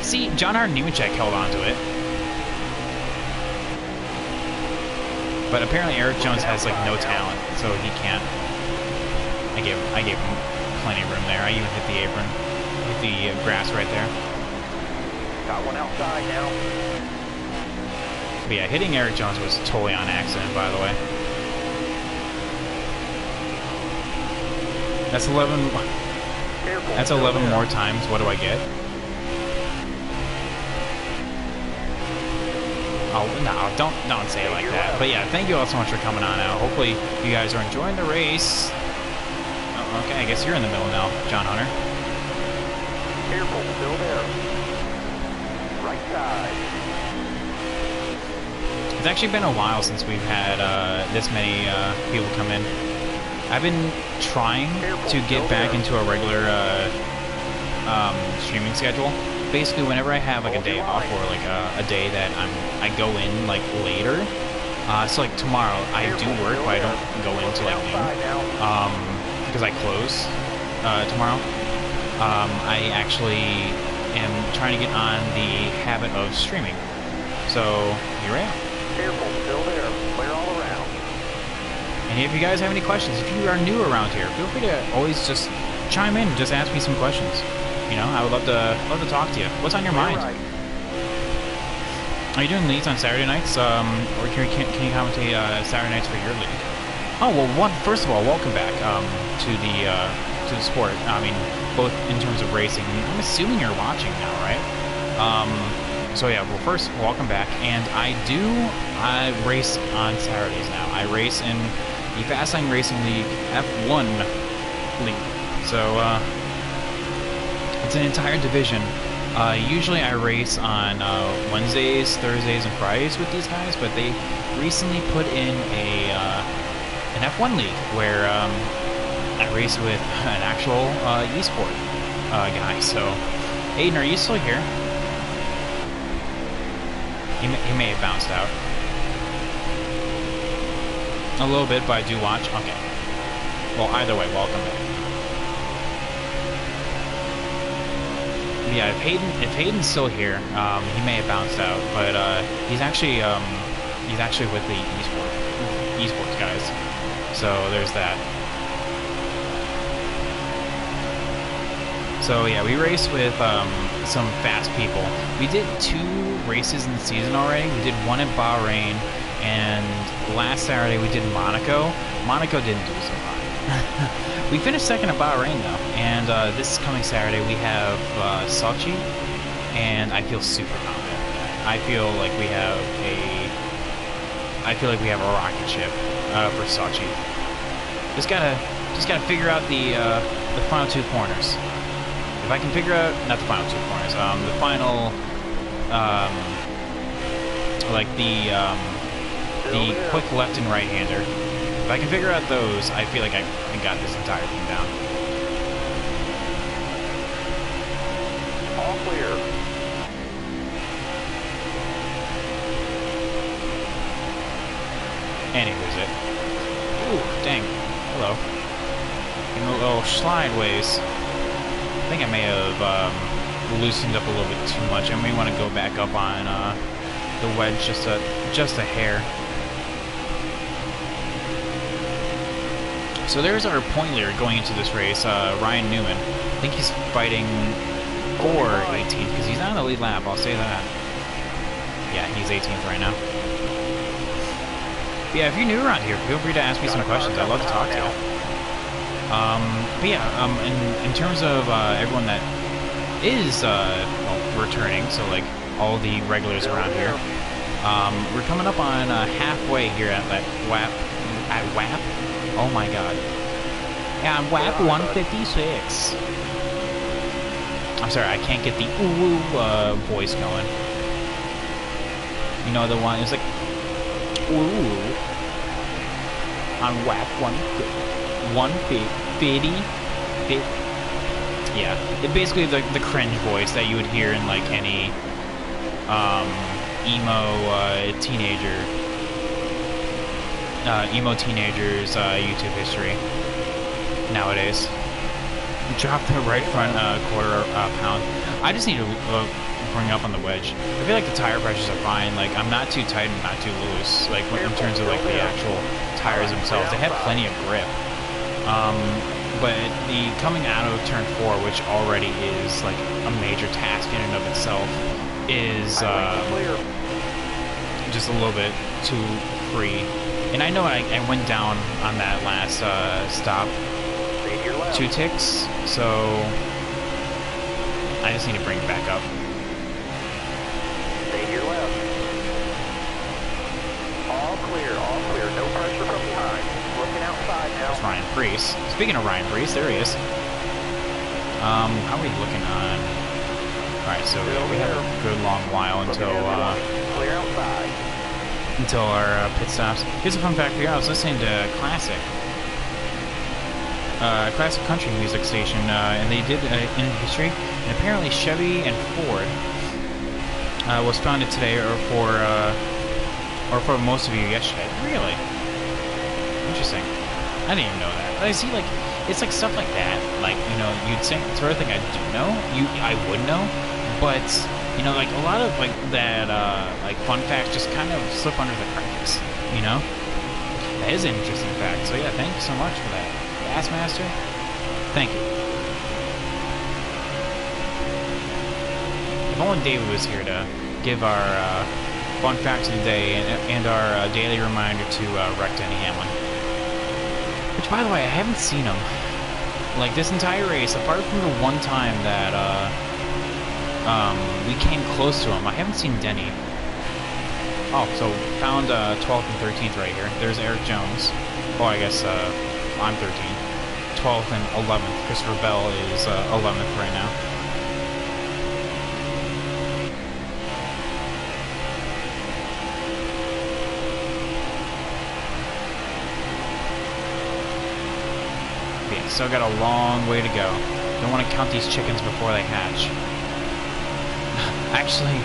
See, John Hart Nemechek held on to it, but apparently Eric Jones has like no talent, so he can't. I gave him plenty of room there. I even hit the apron, hit the grass right there. Got one outside now. But yeah, hitting Eric Jones was totally on accident, by the way. That's 11. Careful. That's 11 more times. What do I get? Oh no! Don't say it like that. But yeah, thank you all so much for coming on out. Hopefully you guys are enjoying the race. Oh, okay, I guess you're in the middle now, John Hunter. Careful, still there. Right side. It's actually been a while since we've had this many people come in. I've been trying to get back into a regular streaming schedule. Basically, whenever I have like a day off or like a day that I go in like later. So like tomorrow, I do work, but I don't go into like noon because I close tomorrow. I actually am trying to get on the habit of streaming. So here I am. Careful, still there. Clear all around. And if you guys have any questions, if you are new around here, feel free to always just chime in and just ask me some questions. You know, I would love to talk to you. What's on your mind? Right. Are you doing leagues on Saturday nights? Or can you commentate Saturday nights for your league? Oh well, first of all, welcome back to the sport. I mean, both in terms of racing. I'm assuming you're watching now, right? So yeah, well, first, welcome back. And I race on Saturdays now. I race in the Fast Lane Racing League F1 League. So it's an entire division. Usually I race on Wednesdays, Thursdays, and Fridays with these guys, but they recently put in an F1 league where I race with an actual esport guy. So, Aiden, are you still here? He may have bounced out. A little bit, but I do watch. Okay. Well, either way, welcome back. Yeah, if Hayden's still here, he may have bounced out, but he's actually with the esports guys. So there's that. So yeah, we race with some fast people. We did 2 races in the season already. We did one at Bahrain, and last Saturday we did Monaco. Monaco didn't do so hot. We finished second at Bahrain though, and this coming Saturday we have Sochi, and I feel super confident. I feel like we have a rocket ship for Sochi. Just gotta figure out the final 2 corners. If I can figure out, not the final 2 corners, the final, like the quick left and right hander. If I can figure out those, I feel like I got this entire thing down. All clear. is it? Ooh, dang. Hello. In a little slideways. I think I may have loosened up a little bit too much. I may want to go back up on the wedge just a hair. So there's our point leader going into this race, Ryan Newman. I think he's fighting for 18th because he's not in the lead lap, I'll say that. Yeah, he's 18th right now. But yeah, if you're new around here, feel free to ask me some questions. I'd love to talk to you. But yeah, in terms of everyone that is well, returning, so like all the regulars around here, we're coming up on halfway here at that WAP. At WAP? Oh my god. Yeah, I'm WAP 156. I'm sorry, I can't get the ooh voice going. You know the one, it's like, ooh. On WAP 150. Yeah, it's basically the cringe voice that you would hear in like any emo teenagers YouTube history nowadays. Drop the right front quarter pound. I just need to bring up on the wedge. I feel like the tire pressures are fine. Like I'm not too tight and not too loose. Like in terms of like the actual tires themselves, they have plenty of grip. But the coming out of turn 4, which already is like a major task in and of itself, is just a little bit too free. And I know I went down on that last stop 2 ticks, so I just need to bring it back up. Stay to your left. All clear, no pressure from behind. Looking outside now. There's Ryan Priest. Speaking of Ryan Priest, there he is. How are we looking on? Alright, so we have a good long while until clear outside. Until our pit stops. Here's a fun fact for you. I was listening to classic country music station, and they did in history, and apparently Chevy and Ford was founded today, or for most of you yesterday. Really interesting. I didn't even know that. But I see, like, it's like stuff like that. Like, you know, you'd say sort of thing I do know. I would know, but you know, like a lot of like that, like fun facts just kind of slip under the cracks. You know, that is an interesting fact. So yeah, thank you so much for that. Bassmaster, thank you. If only David was here to give our fun facts of the day and our daily reminder to wreck Denny Hamlin. Which, by the way, I haven't seen him like this entire race, apart from the one time that we came close to him. I haven't seen Denny. Oh, so found 12th and 13th right here. There's Eric Jones. Oh, I guess I'm 13th. 12th and 11th. Christopher Bell is 11th right now. Okay, still got a long way to go. Don't want to count these chickens before they hatch. Actually,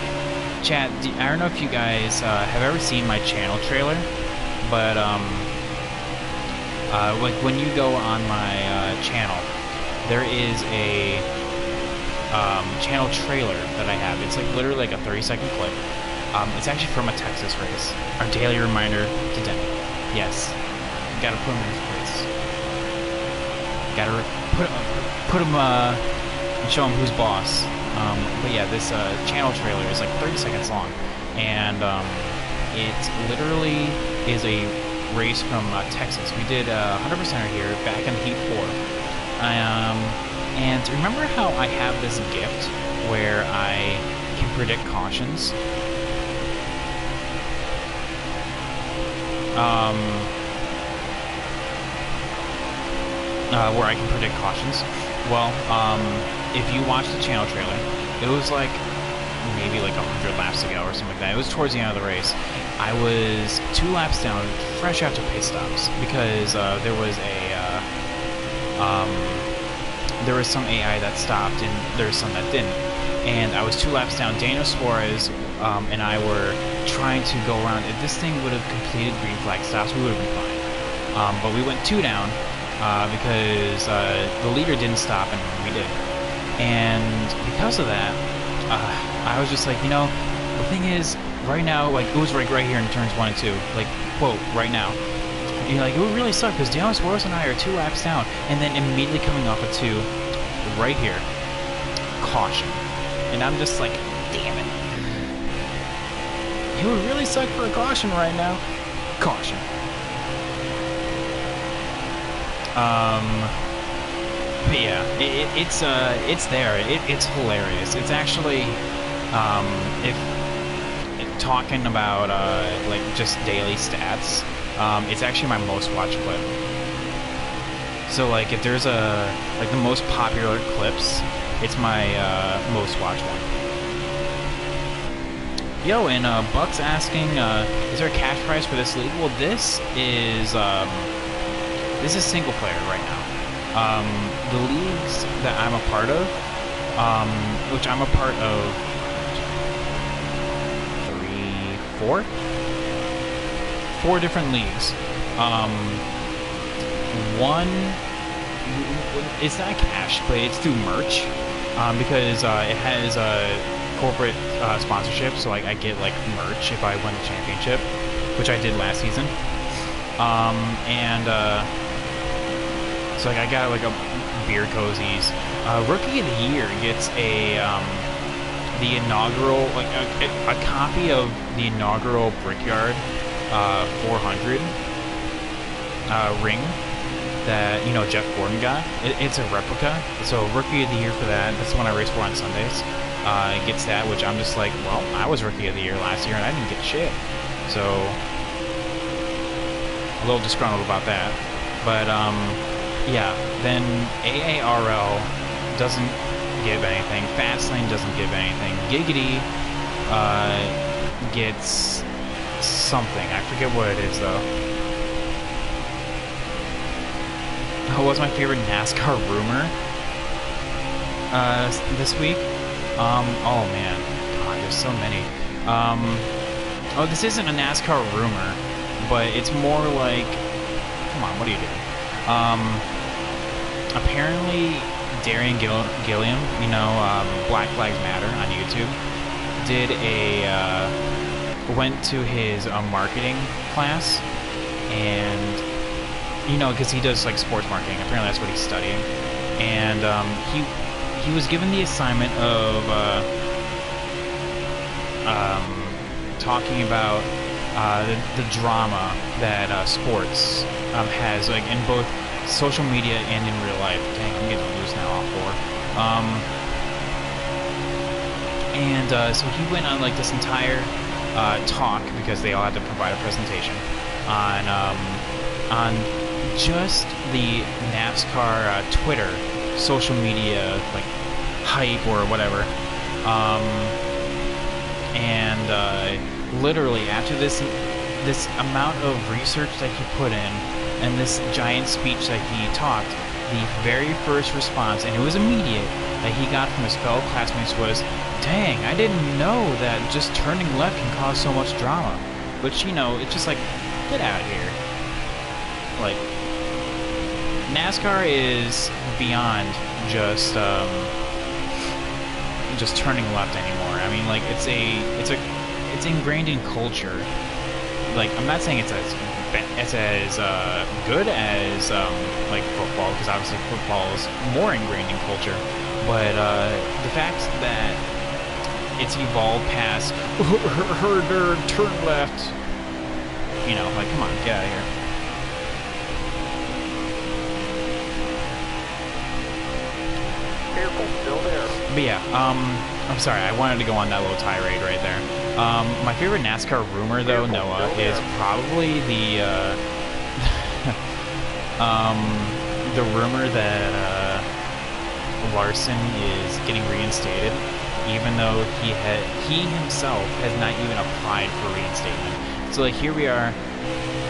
chat, I don't know if you guys have ever seen my channel trailer, but like when you go on my channel, there is a channel trailer that I have. It's like literally like a 30-second clip. It's actually from a Texas race. Our daily reminder to Denny. Yes, gotta put him in his place. Gotta put him and show him who's boss. But yeah, this channel trailer is like 30 seconds long, and it literally is a race from Texas. We did 100% here back in Heat 4. And remember how I have this gift where I can predict cautions? Where I can predict cautions. Well, if you watch the channel trailer, it was like maybe like 100 laps ago or something like that. It was towards the end of the race. I was 2 laps down, fresh out to pit stops, because there was some AI that stopped and there was some that didn't. and I was 2 laps down. Daniel Suarez and I were trying to go around. If this thing would have completed green flag stops, we would have been fine. But we went 2 down because the leader didn't stop and we did. And because of that, I was just like, you know, the thing is, right now, like, it was right here in turns 1 and 2, like, quote, right now. You know, like, it would really suck because Daniel Suarez and I are 2 laps down, and then immediately coming off of 2, right here, caution. And I'm just like, damn it. It would really suck for a caution right now. Caution. But yeah, it's there. It's hilarious. It's actually, if talking about like just daily stats, it's actually my most watched clip. So like if there's like the most popular clips, it's my most watched one. Yo, and Buck's asking, is there a cash prize for this league? Well, this is single player right now. The leagues that I'm a part of, which I'm a part of 4 different leagues. One, it's not cash, but it's through merch, because it has corporate sponsorship, so like I get like merch if I win the championship, which I did last season. So like I got like a beer cozies. Rookie of the Year gets the inaugural, like a copy of the inaugural Brickyard 400 ring that, you know, Jeff Gordon got. It's a replica, so Rookie of the Year for that. That's the one I race for on Sundays. Gets that, which I'm just like, well, I was Rookie of the Year last year and I didn't get shit, so a little disgruntled about that. But yeah, then AARL doesn't give anything. Fastlane doesn't give anything. Giggity gets something. I forget what it is though. What's my favorite NASCAR rumor this week? Oh man, God, there's so many. Oh, this isn't a NASCAR rumor, but it's more like, come on, what are you doing? Apparently Darian Gilliam, you know, Black Lives Matter on YouTube, did went to his marketing class, and, you know, because he does like sports marketing, apparently that's what he's studying, and he was given the assignment of talking about the drama that sports has, like, in both social media and in real life. Dang, I'm getting loose now off 4. And so he went on like this entire talk, because they all had to provide a presentation on just the NASCAR Twitter social media like hype or whatever, and literally after this amount of research that he put in and this giant speech that he talked, the very first response, and it was immediate, that he got from his fellow classmates was, dang, I didn't know that just turning left can cause so much drama. Which, you know, it's just like, get out of here. Like, NASCAR is beyond just turning left anymore. I mean, like, it's ingrained in culture. Like, I'm not saying it's as good as like football, because obviously football is more ingrained in culture. But the fact that it's evolved past turn left, you know, like, come on, get out of here. Careful, still there. But yeah, I'm sorry, I wanted to go on that little tirade right there. My favorite NASCAR rumor, though, Noah, is probably the rumor that Larson is getting reinstated, even though he himself has not even applied for reinstatement. So like, here we are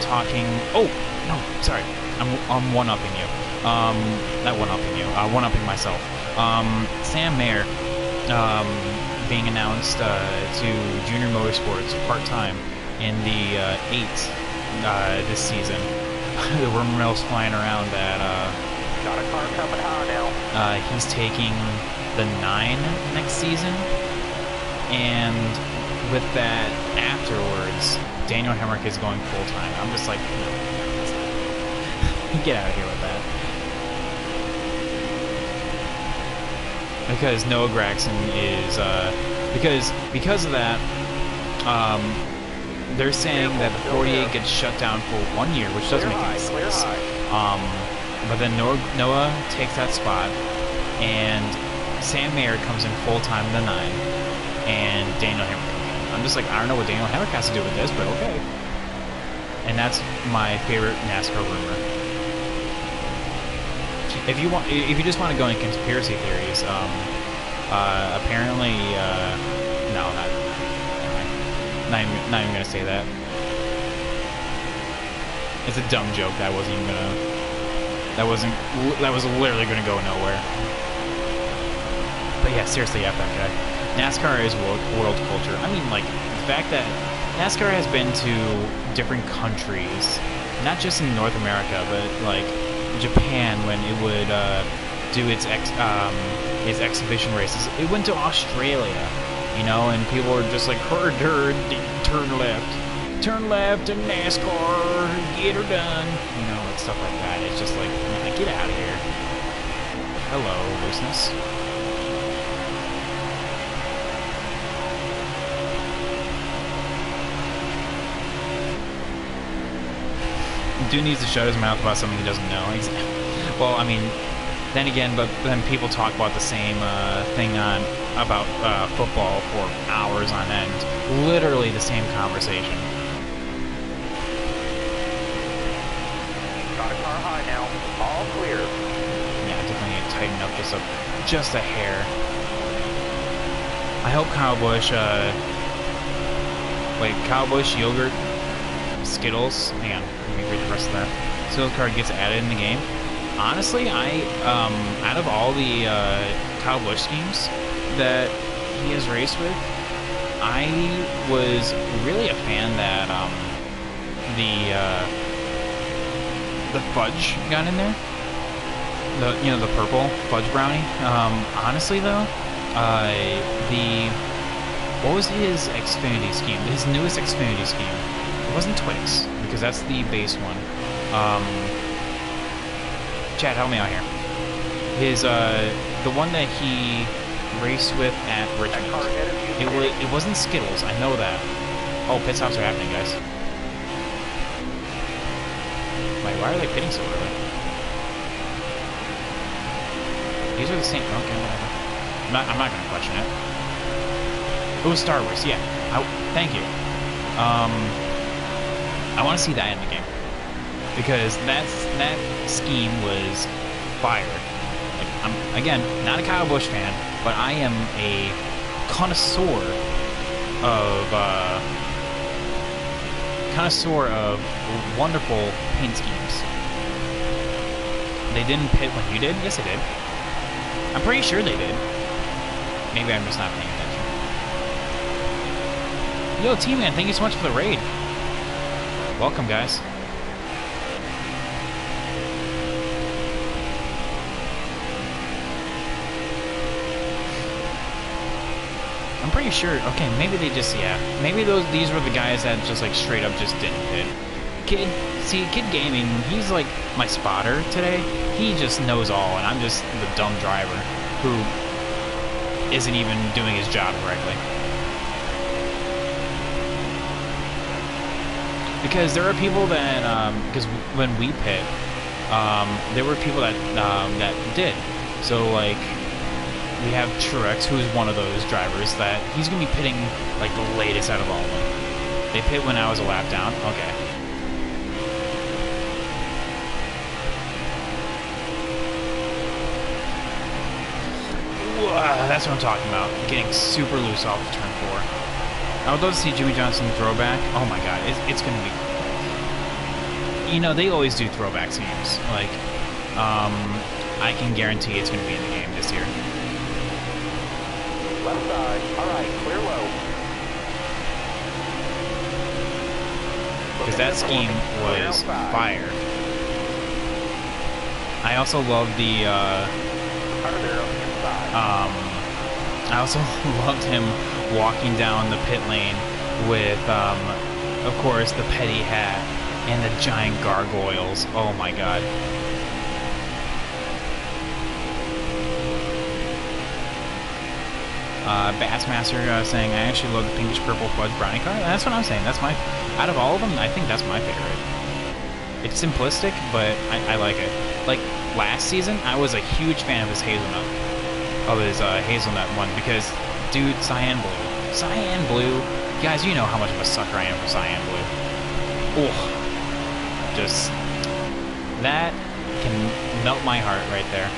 talking. Oh no, sorry, I'm one-upping you. Not one-upping you. One-upping myself. Sam Mayer um, being announced to Junior Motorsports part-time in the 8 this season. The rumor mill's flying around that Got a car coming high now. he's taking the 9 next season, and with that afterwards, Daniel Hemrick is going full-time. I'm just like, no, get out of here with that. Because Noah Gragson is because of that, they're saying that the 48 gets shut down for 1 year, which doesn't make any sense. But then Noah takes that spot, and Sam Mayer comes in full time in the 9, and Daniel Hemrick comes in. I'm just like, I don't know what Daniel Hemrick has to do with this, but okay. And that's my favorite NASCAR rumor. If you just want to go into conspiracy theories, apparently, no, not even gonna say that. It's a dumb joke that wasn't even gonna. That was literally gonna go nowhere. But yeah, seriously, F that guy. NASCAR is world culture. I mean, like the fact that NASCAR has been to different countries, not just in North America, but like Japan when it would do its exhibition races. It went to Australia, you know, and people were just like, turn left in NASCAR, get her done, you know, and stuff like that. It's just like, man, get out of here. Hello, looseness. Dude needs to shut his mouth about something he doesn't know. Well, I mean, then again, but then people talk about the same thing about football for hours on end. Literally the same conversation. Got a car high now. All clear. Yeah, definitely need to tighten up just a hair. I hope Kyle Busch, Kyle Busch, yogurt, Skittles. Hang on, let me read the rest of that. Skittles card gets added in the game. Honestly, out of all the Kyle Busch schemes that he has raced with, I was really a fan that the fudge got in there. The purple fudge brownie. Honestly though, what was his Xfinity scheme? His newest Xfinity scheme. It wasn't Twix, because that's the base one. Chad, help me out here. His the one that he raced with at Richmond. It wasn't Skittles. I know that. Oh, pit stops are happening, guys. Wait, why are they pitting so early? These are the same. Okay, whatever. I'm not gonna question it. It was Star Wars. Yeah. Thank you. I want to see that in the game, because that scheme was fire. Like, I'm again not a Kyle Busch fan, but I am a connoisseur of wonderful paint schemes. They didn't pit when you did. Yes, they did. I'm pretty sure they did. Maybe I'm just not paying attention. Yo, T-Man, thank you so much for the raid. Welcome, guys. I'm pretty sure. Okay, maybe they just, yeah. Maybe these were the guys that just like straight up just didn't pit. Kid Gaming, he's like my spotter today. He just knows all, and I'm just the dumb driver who isn't even doing his job correctly. Because there are people that, because when we pit, there were people that that did. So like, we have Truex, who's one of those drivers that he's gonna be pitting like the latest out of all of them. They pit when I was a lap down. Okay. That's what I'm talking about. Getting super loose off of turn 4. I would love to see Jimmy Johnson throwback. Oh my god, it's gonna be... You know, they always do throwback schemes. Like, I can guarantee it's gonna be in the game this year. that scheme was fire. I also love the, I also loved him walking down the pit lane with, of course, the petty hat and the giant gargoyles. Oh my god. Bassmaster saying, I actually love the pinkish purple fudge brownie car. That's what I'm saying. That's my, out of all of them, I think that's my favorite. It's simplistic, but I like it. Like, last season, I was a huge fan of his hazelnut. Of his hazelnut one, because, dude, cyan blue. Cyan blue. Guys, you know how much of a sucker I am for cyan blue. Oh. Just, that can melt my heart right there.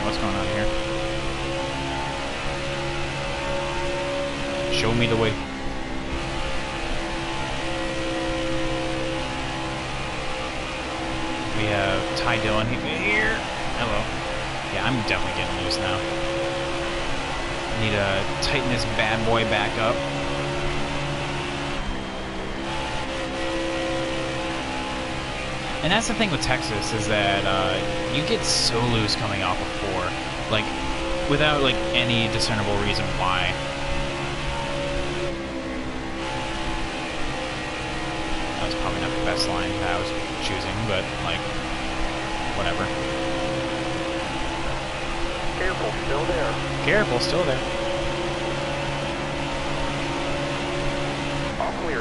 What's going on here? Show me the way. We have Ty Dillon here. Hello. Yeah, I'm definitely getting loose now. Need to tighten this bad boy back up. And that's the thing with Texas, is that you get so loose coming off of 4, like, without, like, any discernible reason why. That's probably not the best line that I was choosing, but, like, whatever. Careful, still there. Careful, still there.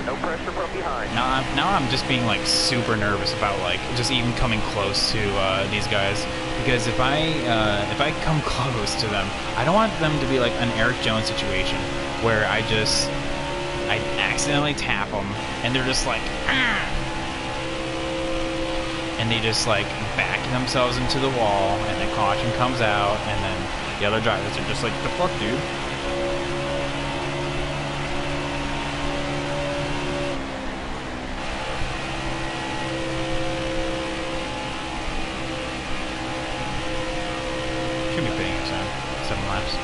No pressure from behind. Now I'm just being like super nervous about like just even coming close to these guys, because if I come close to them, I don't want them to be like an Eric Jones situation where I accidentally tap them and they're just like, ah! And they just like back themselves into the wall, and then caution comes out, and then the other drivers are just like, the fuck, dude. Should be fitting it soon. 7 laps.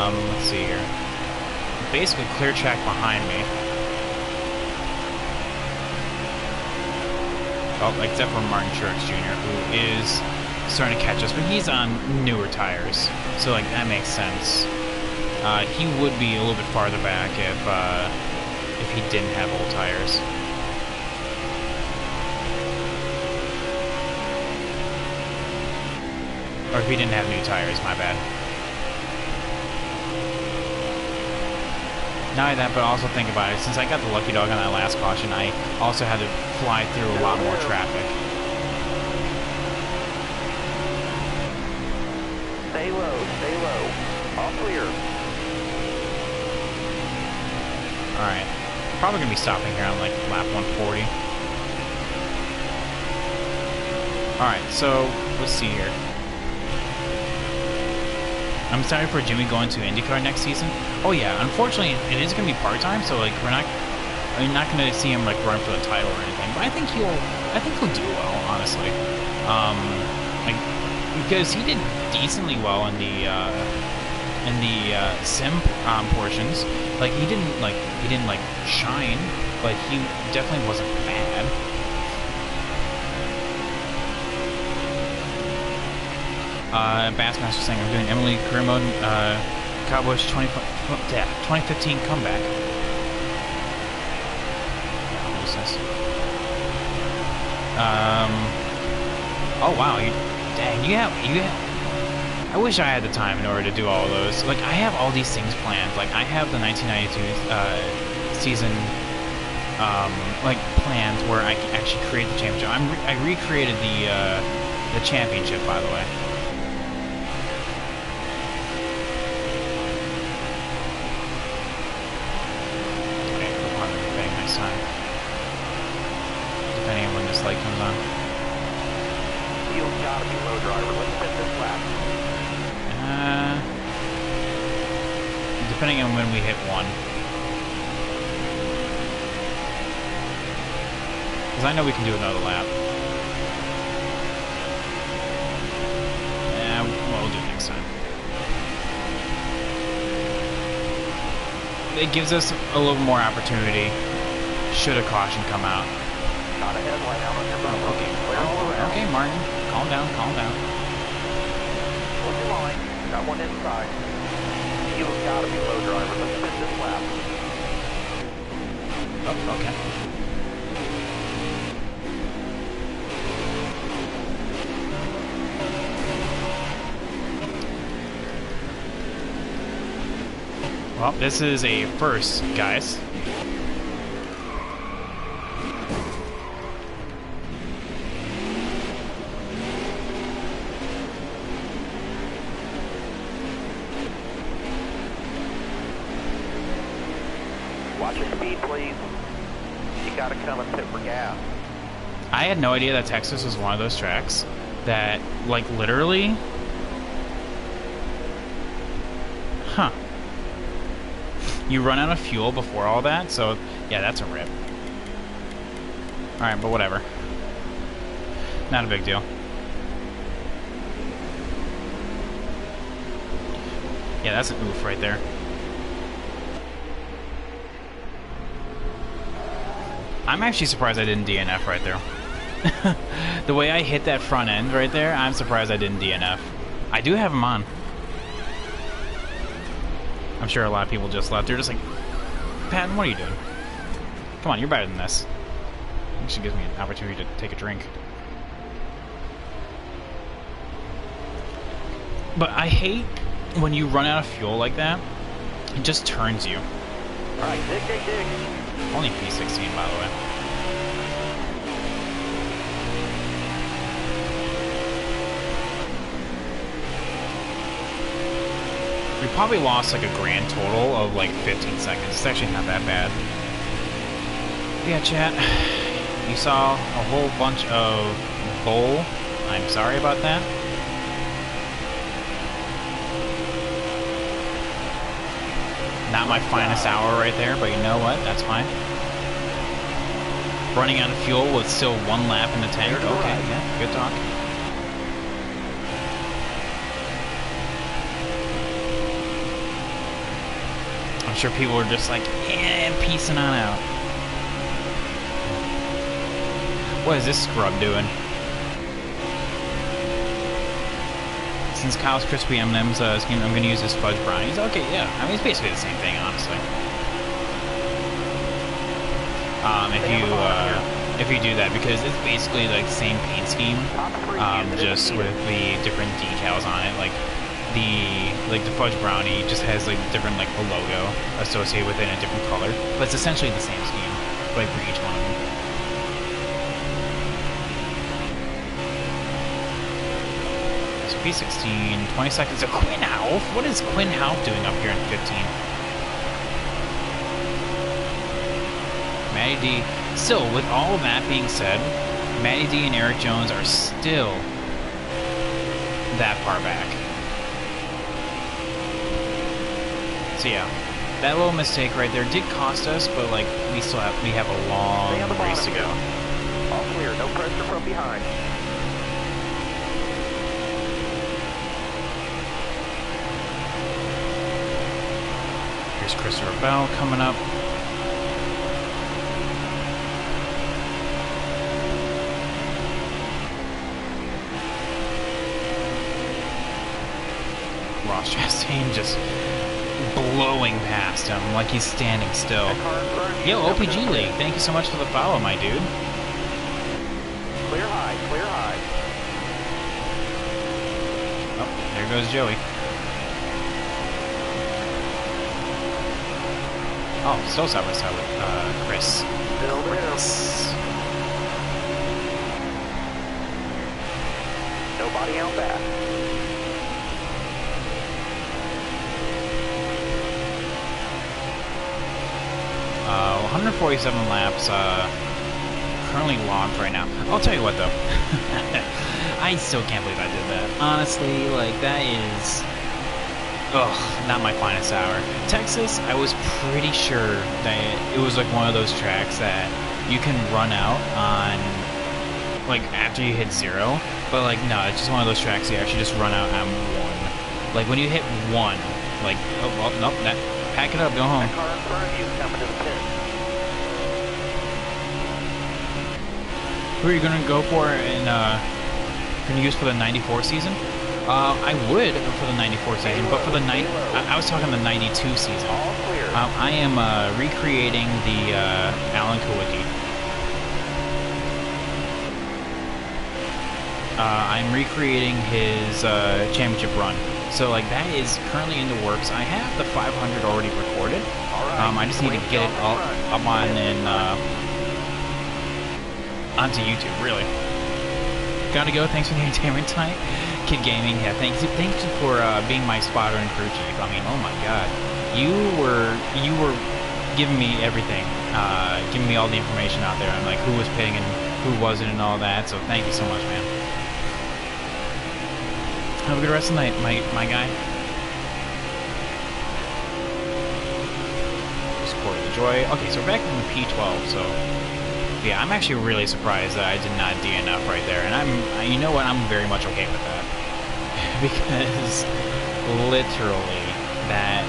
Let's see here. Basically clear track behind me. Oh, except for Martin Truex Jr., who is starting to catch us, but he's on newer tires, so like that makes sense. He would be a little bit farther back if he didn't have old tires. Or if he didn't have new tires, my bad. Not only that, but also think about it, since I got the lucky dog on that last caution, I also had to fly through a lot more traffic. Stay low, stay low. All clear. Alright. Probably going to be stopping here on like lap 140. Alright, so let's see here. I'm excited for Jimmy going to IndyCar next season. Oh yeah, unfortunately it is going to be part-time, so like I'm not going to see him like run for the title or anything. But I think he'll do well, honestly. Like, because he did decently well in the sim portions. Like he didn't shine, but he definitely wasn't bad. Bassmaster saying I'm doing Emily career mode, Cowboys 2015 comeback. Oh wow, you have. I wish I had the time in order to do all of those. Like I have all these things planned. Like I have the 1992 season, like planned where I can actually create the championship. I recreated the championship, by the way. Time. Depending on when this light comes on. Field's gotta be low, driver. Let's spin this lap. Depending on when we hit 1. Because I know we can do another lap. we'll do it next time. It gives us a little more opportunity should a caution come out. Got a headlight out on your bumper. Okay, Clear all around. okay, Martin, calm down, calm down. Hold your line. Got one inside. You've got to be low driver. Let's spin this lap. Oh, okay. Well, this is a first, guys. Watch your speed, please. You got to come and pit for gas. I had no idea that Texas was one of those tracks that, like, literally... Huh. You run out of fuel before all that, so yeah, that's a rip. Alright, but whatever. Not a big deal. Yeah, that's an oof right there. I'm actually surprised I didn't DNF right there. The way I hit that front end right there, I'm surprised I didn't DNF. I do have them on. I'm sure a lot of people just left. They're just like, Patton, what are you doing? Come on, you're better than this. Actually gives me an opportunity to take a drink. But I hate when you run out of fuel like that. It just turns you. Alright, dig. Only P16, by the way. We probably lost like a grand total of like 15 seconds. It's actually not that bad. Yeah, chat. You saw a whole bunch of bull. I'm sorry about that. Not my finest hour right there, but you know what? That's fine. Running out of fuel with still one lap in the tank. Okay, yeah, good talk. I'm sure people are just like, yeah, piecing on out. What is this scrub doing? Since Kyle's Crispy M&M's scheme, I'm going to use his fudge brownies. Okay, yeah. I mean, it's basically the same thing, honestly. If you do that, because it's basically like the same paint scheme, just with the different decals on it. Like the fudge brownie just has like different like a logo associated with it in a different color, but it's essentially the same scheme, like for each one of them. So P16, 20 seconds. So Quinn Half? What is Quinn Half doing up here in 15? Matty D. Still, with all of that being said, Matty D and Eric Jones are still that far back. So yeah, that little mistake right there did cost us, but like we have a long race to go. All clear, no pressure from behind. Here's Christopher Bell coming up. Ross Chastain just blowing past him like he's standing still. Yo, OPG League, thank you so much for the follow, my dude. Clear high, clear high. Oh, there goes Joey. Oh, still side by side with Chris. Chris. Nobody out back. 147 laps currently logged right now. I'll tell you what though, I still can't believe I did that. Honestly, like that is, not my finest hour. Texas, I was pretty sure that it was like one of those tracks that you can run out on, like after you hit 0, but like no, it's just one of those tracks you actually just run out on 1. Like when you hit one, like, oh, well, nope, pack it up, go home. That car in front of you is coming to the pit. Who are you gonna go for in, gonna use for the 94 season? I would for the 94 season, but for the I was talking the 92 season. All clear. I am recreating the Alan Kawicki. I'm recreating his championship run. So like that is currently in the works. I have the 500 already recorded. I just need to get it up on and onto YouTube. Really. Gotta go. Thanks for the entertainment tonight. Kid Gaming, yeah, thank you for being my spotter and crew chief. I mean, oh my god, you were giving me everything, giving me all the information out there. I'm like, who was pitting and who wasn't and all that. So thank you so much, man. Have a good rest of the night, my guy. Support the joy. Okay, so we're back in the P12. So yeah, I'm actually really surprised that I did not DNF right there, and you know what, I'm very much okay with that. Because literally that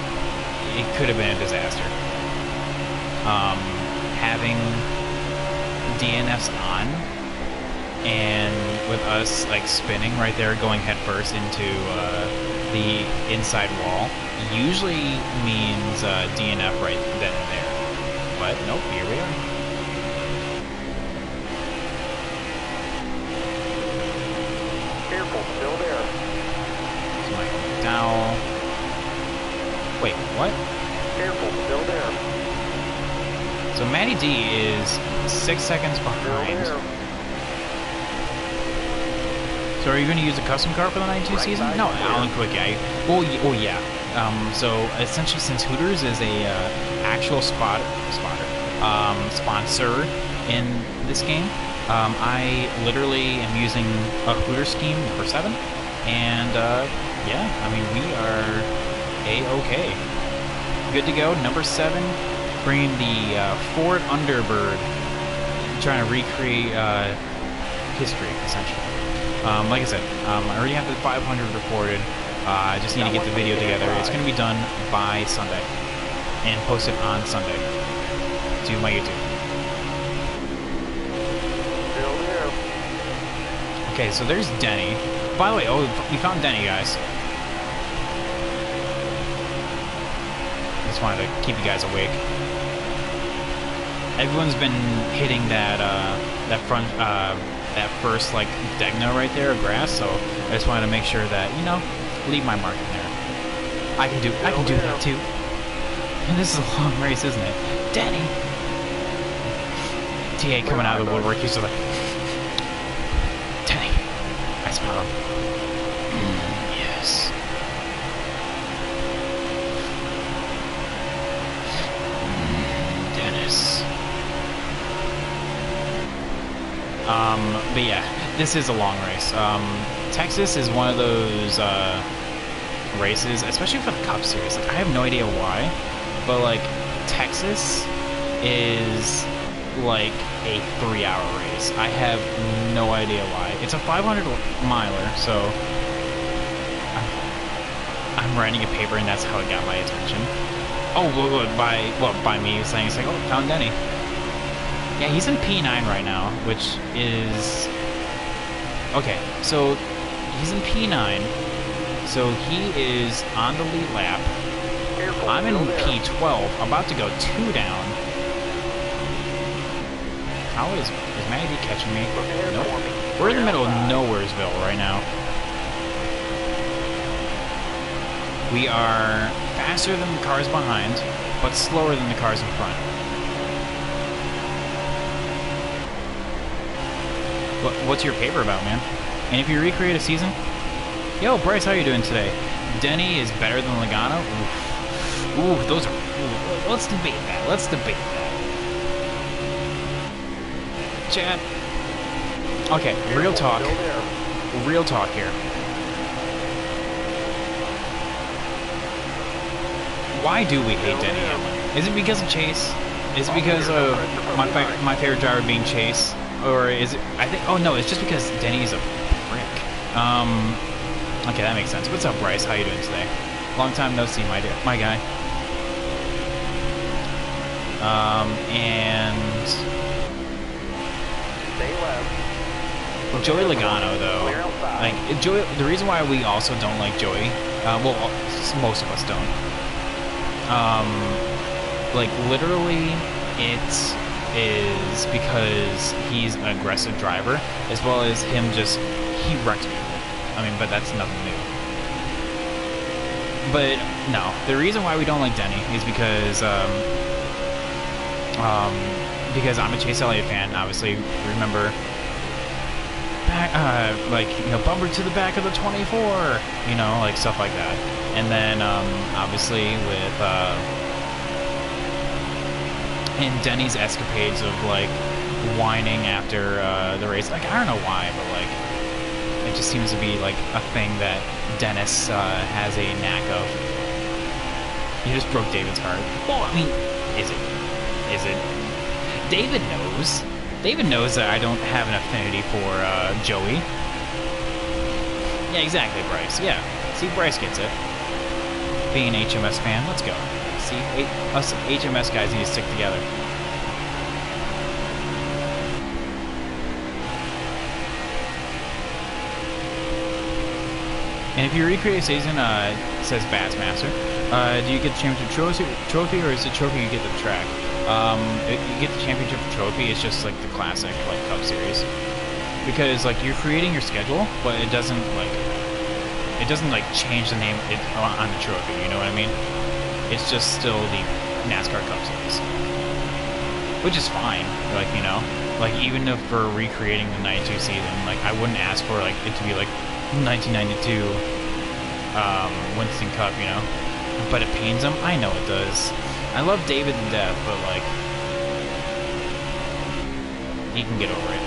it could have been a disaster. Having DNFs on and with us like spinning right there, going headfirst into the inside wall usually means DNF right then and there. But nope, here we are. Careful, still there. Now, wait, what? Careful, still there. So Matty D is 6 seconds Still behind. there. So are you going to use a custom car for the 92 season? No, Alan Kawicki. Well, yeah. So essentially, since Hooters is a actual sponsor in this game, I literally am using a Hooters scheme number 7, and yeah, I mean, we are A-okay. Good to go. Number 7, bringing the Ford Underbird, trying to recreate history, essentially. Like I said, I already have the 500 recorded. I just need to get the video together. It's going to be done by Sunday and posted on Sunday to my YouTube. Still there. Okay, so there's Denny. By the way, oh, we found Denny, guys. Just wanted to keep you guys awake. Everyone's been hitting that that first like degna right there, grass. So I just wanted to make sure that, you know, leave my mark in there. I can do that too. And this is a long race, isn't it? Denny. TA coming out of the woodwork. He's just like, Denny. I smell him. Yes. Dennis. But yeah, this is a long race. Texas is one of those races, especially for the Cup Series. Like, I have no idea why, but like Texas is like a 3-hour race. I have no idea why. It's a 500 miler, so I'm writing a paper, and that's how it got my attention. Oh, by me saying, it's like, oh, found Denny. Yeah, he's in P9 right now, which is... Okay, so he's in P9, so he is on the lead lap. Careful, I'm in still there. P12, about to go 2 down. How is Matty D catching me? Look ahead Nope. for me. We're in the Clear middle of outside. Nowheresville right now. We are faster than the cars behind, but slower than the cars in front. What's your paper about, man? And if you recreate a season? Yo, Bryce, how you doing today? Denny is better than Logano? Oof. Ooh, those are... Ooh, let's debate that. Let's debate that. Chat. Okay, real talk. Still there. Real talk here. Why do we hate Denny Hamlin? Is it because of Chase? Is it because of my favorite driver being Chase? Or is it, I think, oh no, it's just because Denny's a prick. Okay, that makes sense. What's up, Bryce? How you doing today? Long time no see, my guy. And Stay left. Joey Logano, though, Clear outside. like Joey. The reason why we also don't like Joey, well, most of us don't. Like literally, it is because he's an aggressive driver, as well as him just he wrecks people. I mean, but that's nothing new. But no, the reason why we don't like Denny is because I'm a Chase Elliott fan. Obviously, remember, like, you know, bumper to the back of the 24, you know, like stuff like that. And then obviously with in Denny's escapades of like whining after the race, like I don't know why, but like it just seems to be like a thing that Dennis has a knack of. You just broke David's heart. Well, I mean, is it? Is it? David knows. David knows that I don't have an affinity for Joey. Yeah, exactly, Bryce. Yeah. See, Bryce gets it. Being an HMS fan, let's go. See, us HMS guys need to stick together. And if you recreate a season, says Bassmaster, do you get the championship trophy, or is the trophy you get the track? You get the championship trophy. It's just like the classic, like Cup Series, because like you're creating your schedule, but it doesn't like change the name on the trophy. You know what I mean? It's just still the NASCAR Cup Series, which is fine. Like, you know, like even if we're recreating the '92 season, like I wouldn't ask for like it to be like 1992 Winston Cup, you know, but it pains him. I know it does. I love David to death, but like he can get over it.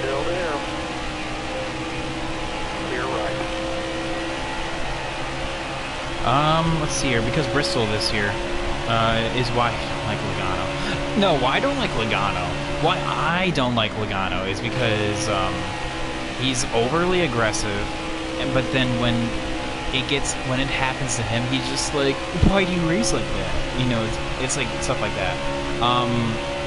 Still there. Clear right. Let's see here, because Bristol this year is why I don't like Logano. No, why I don't like Logano. Why I don't like Logano is because he's overly aggressive, but then when it happens to him, he's just like, why do you race like that? You know, it's like stuff like that.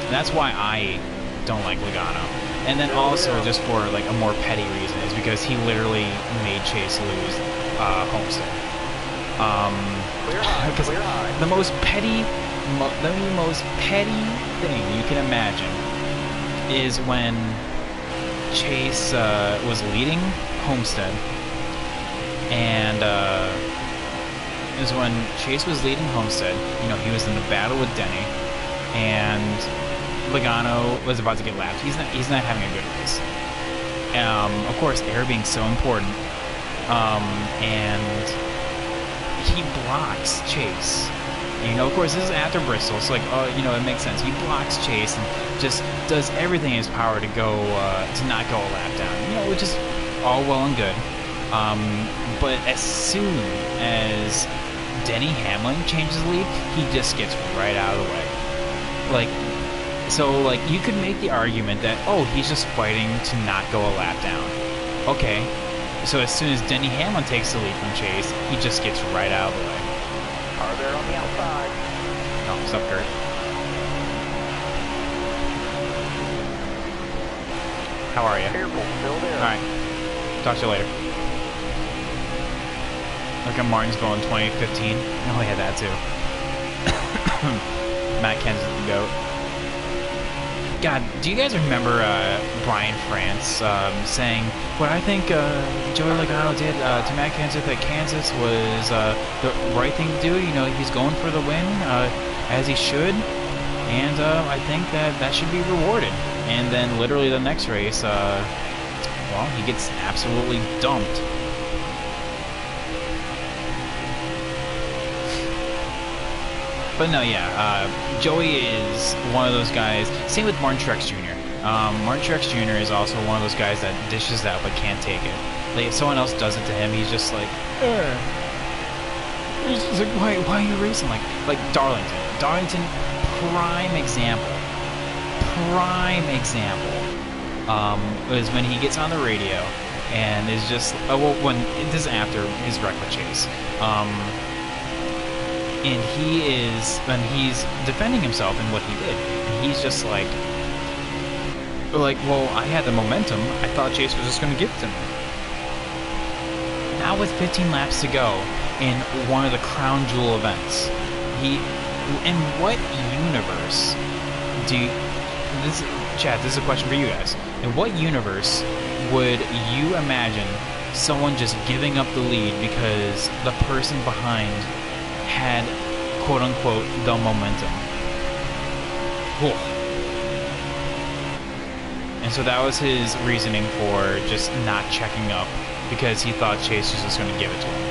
That's why I don't like Logano. And then also just for like a more petty reason is because he literally made Chase lose Homestead. Because the most petty thing you can imagine is when Chase was leading Homestead, and is when Chase was leading Homestead. You know, he was in the battle with Denny, and Logano was about to get lapped. He's not having a good race. Of course, air being so important, and he blocks Chase. And, you know, of course, this is after Bristol, so like, you know, it makes sense. He blocks Chase and just does everything in his power to go to not go a lap down. You know, which is all well and good. But as soon as Denny Hamlin changes lead, he just gets right out of the way. Like, so like you could make the argument that, oh, he's just fighting to not go a lap down. Okay, so as soon as Denny Hamlin takes the lead from Chase, he just gets right out of the way. Car there on the outside. Oh, what's up, Kurt? How are you? Careful, still there. Alright. Talk to you later. Look at Martin's going 2015. Oh, yeah, that too. Matt Kenseth the GOAT. God, do you guys remember Brian France saying, what I think Joey Logano did to Matt Kenseth at Kansas was the right thing to do? You know, he's going for the win, as he should, and I think that should be rewarded. And then literally the next race, well, he gets absolutely dumped. But no, yeah, Joey is one of those guys. Same with Martin Truex Jr. Martin Truex Jr. is also one of those guys that dishes out but can't take it. Like, if someone else does it to him, he's just like, he's just like, why are you racing? Like Darlington. Darlington, prime example. Prime example. Was when he gets on the radio and is just well, when this is after his wreck with Chase, and he's defending himself in what he did, and he's just like, well, I had the momentum. I thought Chase was just going to give it to me. Now with 15 laps to go in one of the crown jewel events, in what universe Chad, this is a question for you guys. In what universe would you imagine someone just giving up the lead because the person behind had, quote unquote, the momentum? Whoa. And so that was his reasoning for just not checking up, because he thought Chase was just going to give it to him.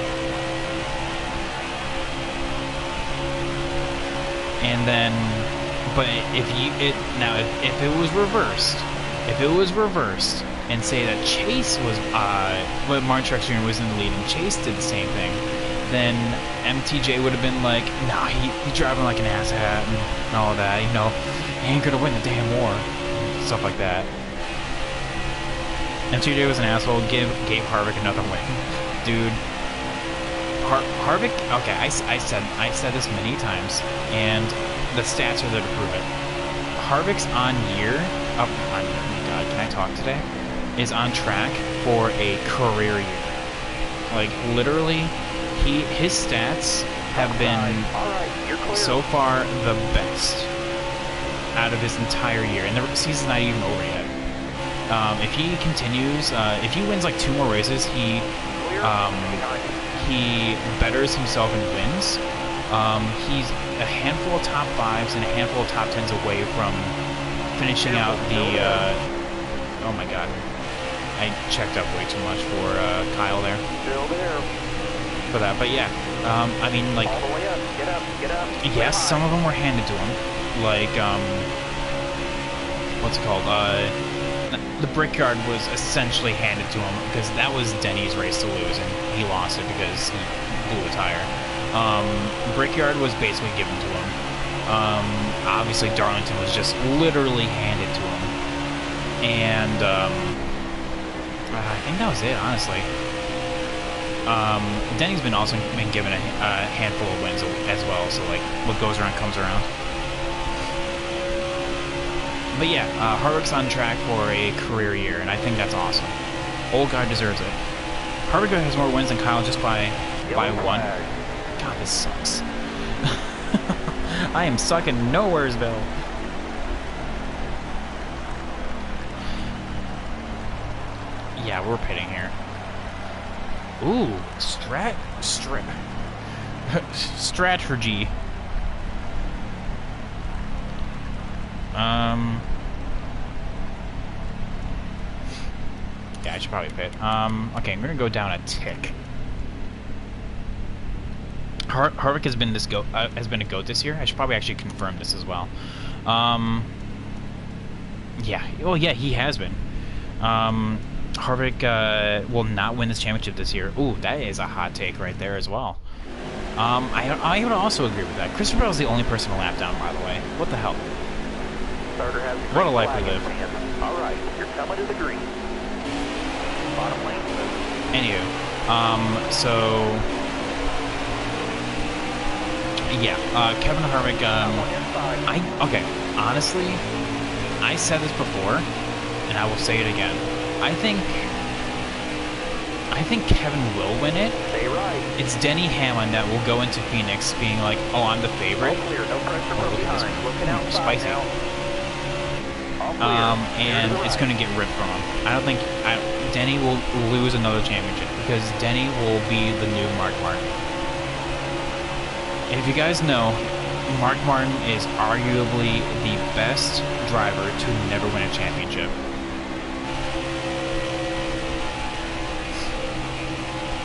And then, but if it was reversed, and say that Chase was, Martin Truex Jr. was in the lead and Chase did the same thing, then MTJ would have been like, nah, he's driving like an asshat and all that, you know, he ain't gonna win the damn war, and stuff like that. MTJ was an asshole, gave Harvick another win. Dude, Harvick, okay, I said this many times, and the stats are there to prove it. Harvick's oh my god, can I talk today? Is on track for a career year. Like, literally, his stats have been so far the best out of his entire year, and the season's not even over yet. If he continues, if he wins like 2 more races, he betters himself and wins. He's a handful of top 5s and a handful of top 10s away from finishing out the, oh my god, I checked up way too much for Kyle there. Still there. For that, but yeah, I mean, like, All the way up. Get up. yes, some of them were handed to him, like, what's it called, the Brickyard was essentially handed to him, because that was Denny's race to lose, and he lost it because he blew a tire. Brickyard was basically given to him. Obviously Darlington was just literally handed to him, and I think that was it, honestly. Denny's been given a handful of wins as well, so like, what goes around comes around. But yeah, Harvick's on track for a career year, and I think that's awesome. Old guy deserves it. Harvick has more wins than Kyle just by 1. God, this sucks. I am sucking Nowheresville. Yeah, we're pitting here. Ooh, strategy. Yeah, I should probably pit. Okay, I'm gonna go down a tick. Harvick has been a GOAT this year. I should probably actually confirm this as well. Yeah, well, yeah, he has been. Harvick will not win this championship this year. Ooh, that is a hot take right there as well. I would also agree with that. Christopher Bell is the only person a lap down, by the way. What the hell? What a life we live. All right, you're coming to the green. Bottom lane. Anywho, so yeah, Kevin Harvick. Okay, honestly, I said this before, and I will say it again. I think Kevin will win it. Stay right. It's Denny Hamlin that will go into Phoenix being like, oh, I'm the favorite. All clear, no pressure Oh, from look at this. behind. Looking outside Spicy. now. All clear. And Clear to it's right. going to get ripped from him. I don't think Denny will lose another championship, because Denny will be the new Mark Martin. If you guys know, Mark Martin is arguably the best driver to never win a championship.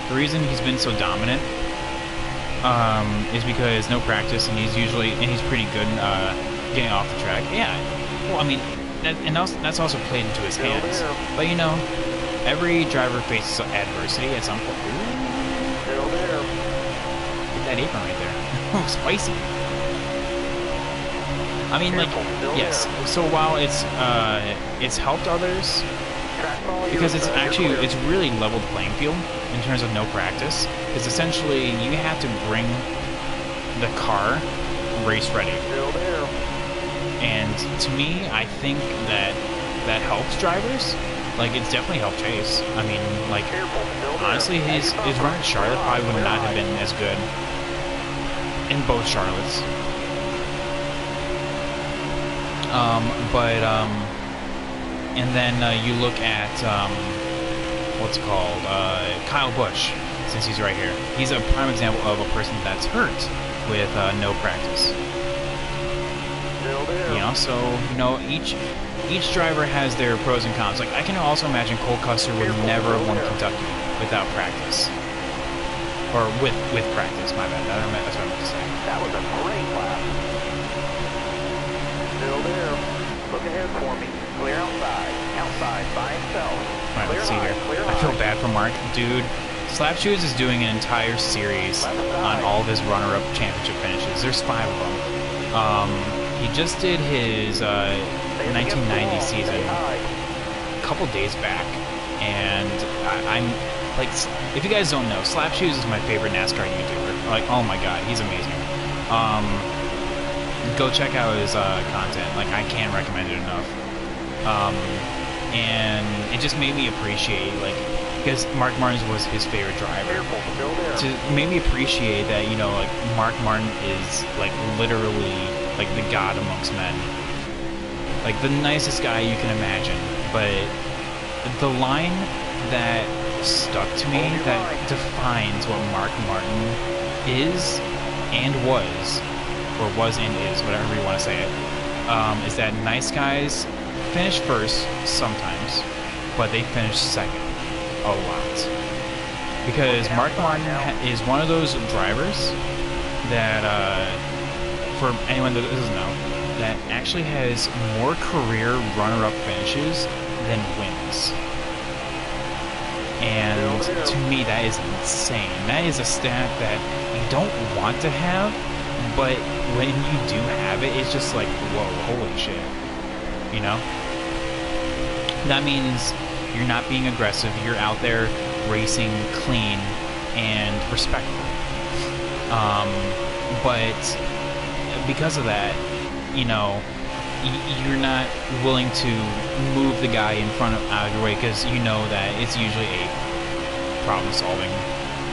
The reason he's been so dominant is because no practice, and he's pretty good getting off the track. Yeah, well, I mean, that's also played into his hands. But you know, every driver faces adversity at some point. Still there. Get that apron right there. Oh, spicy. I mean, like, Careful, still yes. So while it's helped others, because it's really leveled playing field in terms of no practice. Because essentially you have to bring the car race ready. Still there. And to me, I think that helps drivers. Like, it's definitely helped Chase. I mean, like, Careful. Still there. honestly, his run at Charlotte probably would not have been as good in both Charlottes. And then you look at what's it called Kyle Busch, since he's right here. He's a prime example of a person that's hurt with no practice. Still there. You know, so you know each driver has their pros and cons. Like, I can also imagine Cole Custer would never have won Kentucky without practice, or with practice. My bad. That's what I meant to say. That was a great lap. Still there. Look ahead for me. Clear outside. Outside by himself. All right, Clear let's see high, here. clear I feel high. bad for Mark, dude. Slap Shoes is doing an entire series on all of his runner-up championship finishes. There's 5 of them. He just did his 1990 season a couple days back, and I'm like, if you guys don't know, Slap Shoes is my favorite NASCAR YouTuber. Like, oh my god, he's amazing. Go check out his content. Like, I can't recommend it enough. And it just made me appreciate, like, because Mark Martin was his favorite driver. Careful. Still there. To made me appreciate that, you know, like, Mark Martin is like literally like the god amongst men. Like, the nicest guy you can imagine. But the line that stuck to me, that defines what Mark Martin is and was, or was and is, whatever you want to say it, is that nice guys finish first sometimes, but they finish second a lot. Because Mark Martin is one of those drivers that, for anyone that doesn't know, that actually has more career runner-up finishes than wins. And to me, that is insane. That is a stat that you don't want to have, but when you do have it, it's just like, whoa, holy shit. You know? That means you're not being aggressive, you're out there racing clean and respectful. But because of that, you know, you're not willing to move the guy in front of out of your way, because you know that it's usually a problem-solving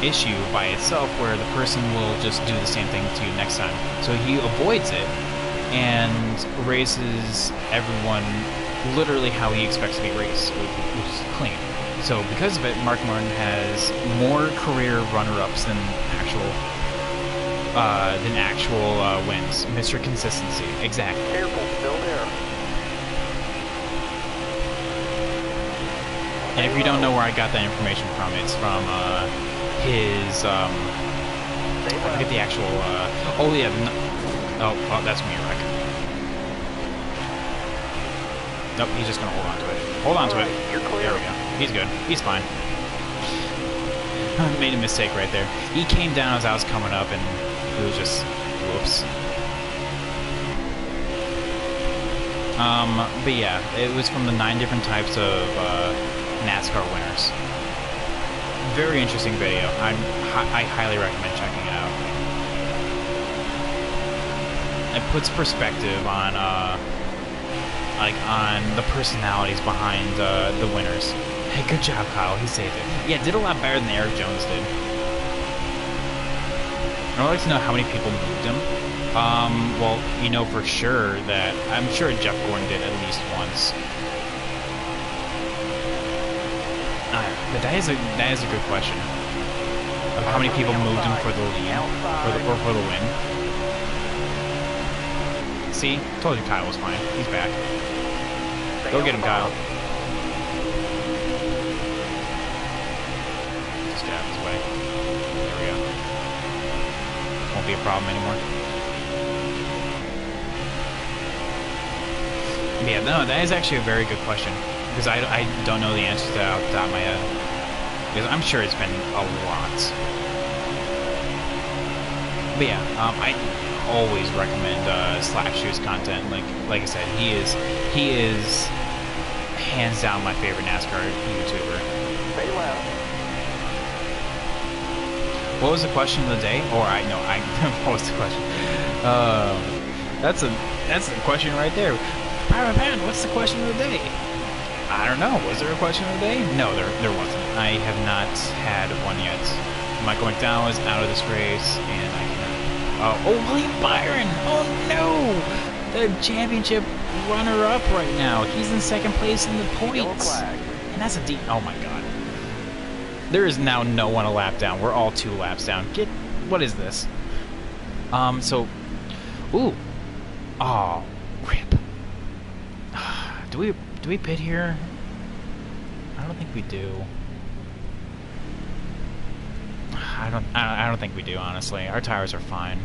issue by itself, where the person will just do the same thing to you next time. So he avoids it and races everyone literally how he expects to be raced, which is clean. So because of it, Mark Martin has more career runner-ups than actual wins. Mr. Consistency, exactly. Careful. Still there. And if you don't know where I got that information from, it's from his I forget the actual oh yeah, oh that's me, Rick. Nope, he's just gonna hold on to it. Hold on to it. You're clear. There we go. He's good. He's fine. I made a mistake right there. He came down as I was coming up, and it was just whoops. But yeah, it was from the 9 different types of NASCAR winners. Very interesting video. I highly recommend checking it out. It puts perspective on like on the personalities behind the winners. Hey, good job, Kyle. He saved it. Yeah, did a lot better than Eric Jones did. I'd like to know how many people moved him. Well, you know for sure that I'm sure Jeff Gordon did at least once. But that is a good question. Of how many people moved him for the lead, for the win. See, told you Kyle was fine. He's back. Go get him, Kyle. Just get out of his way. There we go. Won't be a problem anymore. Yeah, no, that is actually a very good question, because I don't know the answer to that off the top of my head. Because I'm sure it's been a lot. But yeah, I always recommend Slap Shoes content. Like I said, hands down my favorite NASCAR YouTuber. Stay left. What was the question of the day? Or what was the question? That's the question right there. Private Pan, what's the question of the day? I don't know. Was there a question of the day? No, there wasn't. I have not had one yet. Michael McDowell is out of this race, and I cannot. Oh, William Byron! Oh no! The championship runner-up right now. He's in second place in the points, and that's a deep. Oh my God! There is now no one a lap down. We're all 2 laps down. What is this? So, ooh, oh, rip. Do we pit here? I don't think we do. I don't think we do, honestly. Our tires are fine.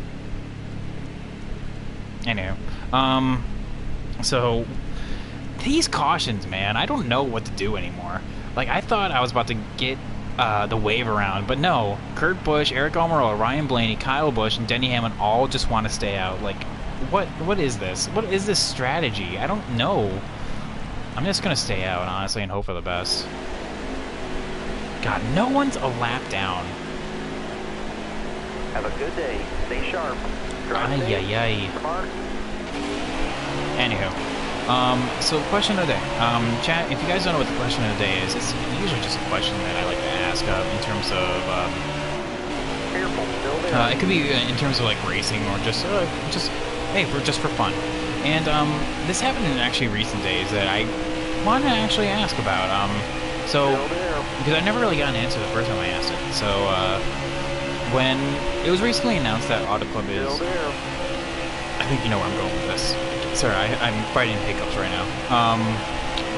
Anyway, so these cautions, man, I don't know what to do anymore. Like, I thought I was about to get the wave around, but no. Kurt Busch, Eric Almirola, Ryan Blaney, Kyle Busch, and Denny Hamlin all just want to stay out. Like, what is this? What is this strategy? I don't know. I'm just gonna stay out, honestly, and hope for the best. God, no one's a lap down. Have a good day. Stay sharp. Ay. Smart. Anywho, so question of the day. Chat, if you guys don't know what the question of the day is, it's usually just a question that I like to ask in terms of, Careful, still there. it could be in terms of like racing or just hey, for fun. And this happened in actually recent days that I want to actually ask about. So because I never really got an answer the first time I asked it. So when it was recently announced that Auto Club is, I think you know where I'm going with this. Sorry, I'm fighting hiccups right now. I'm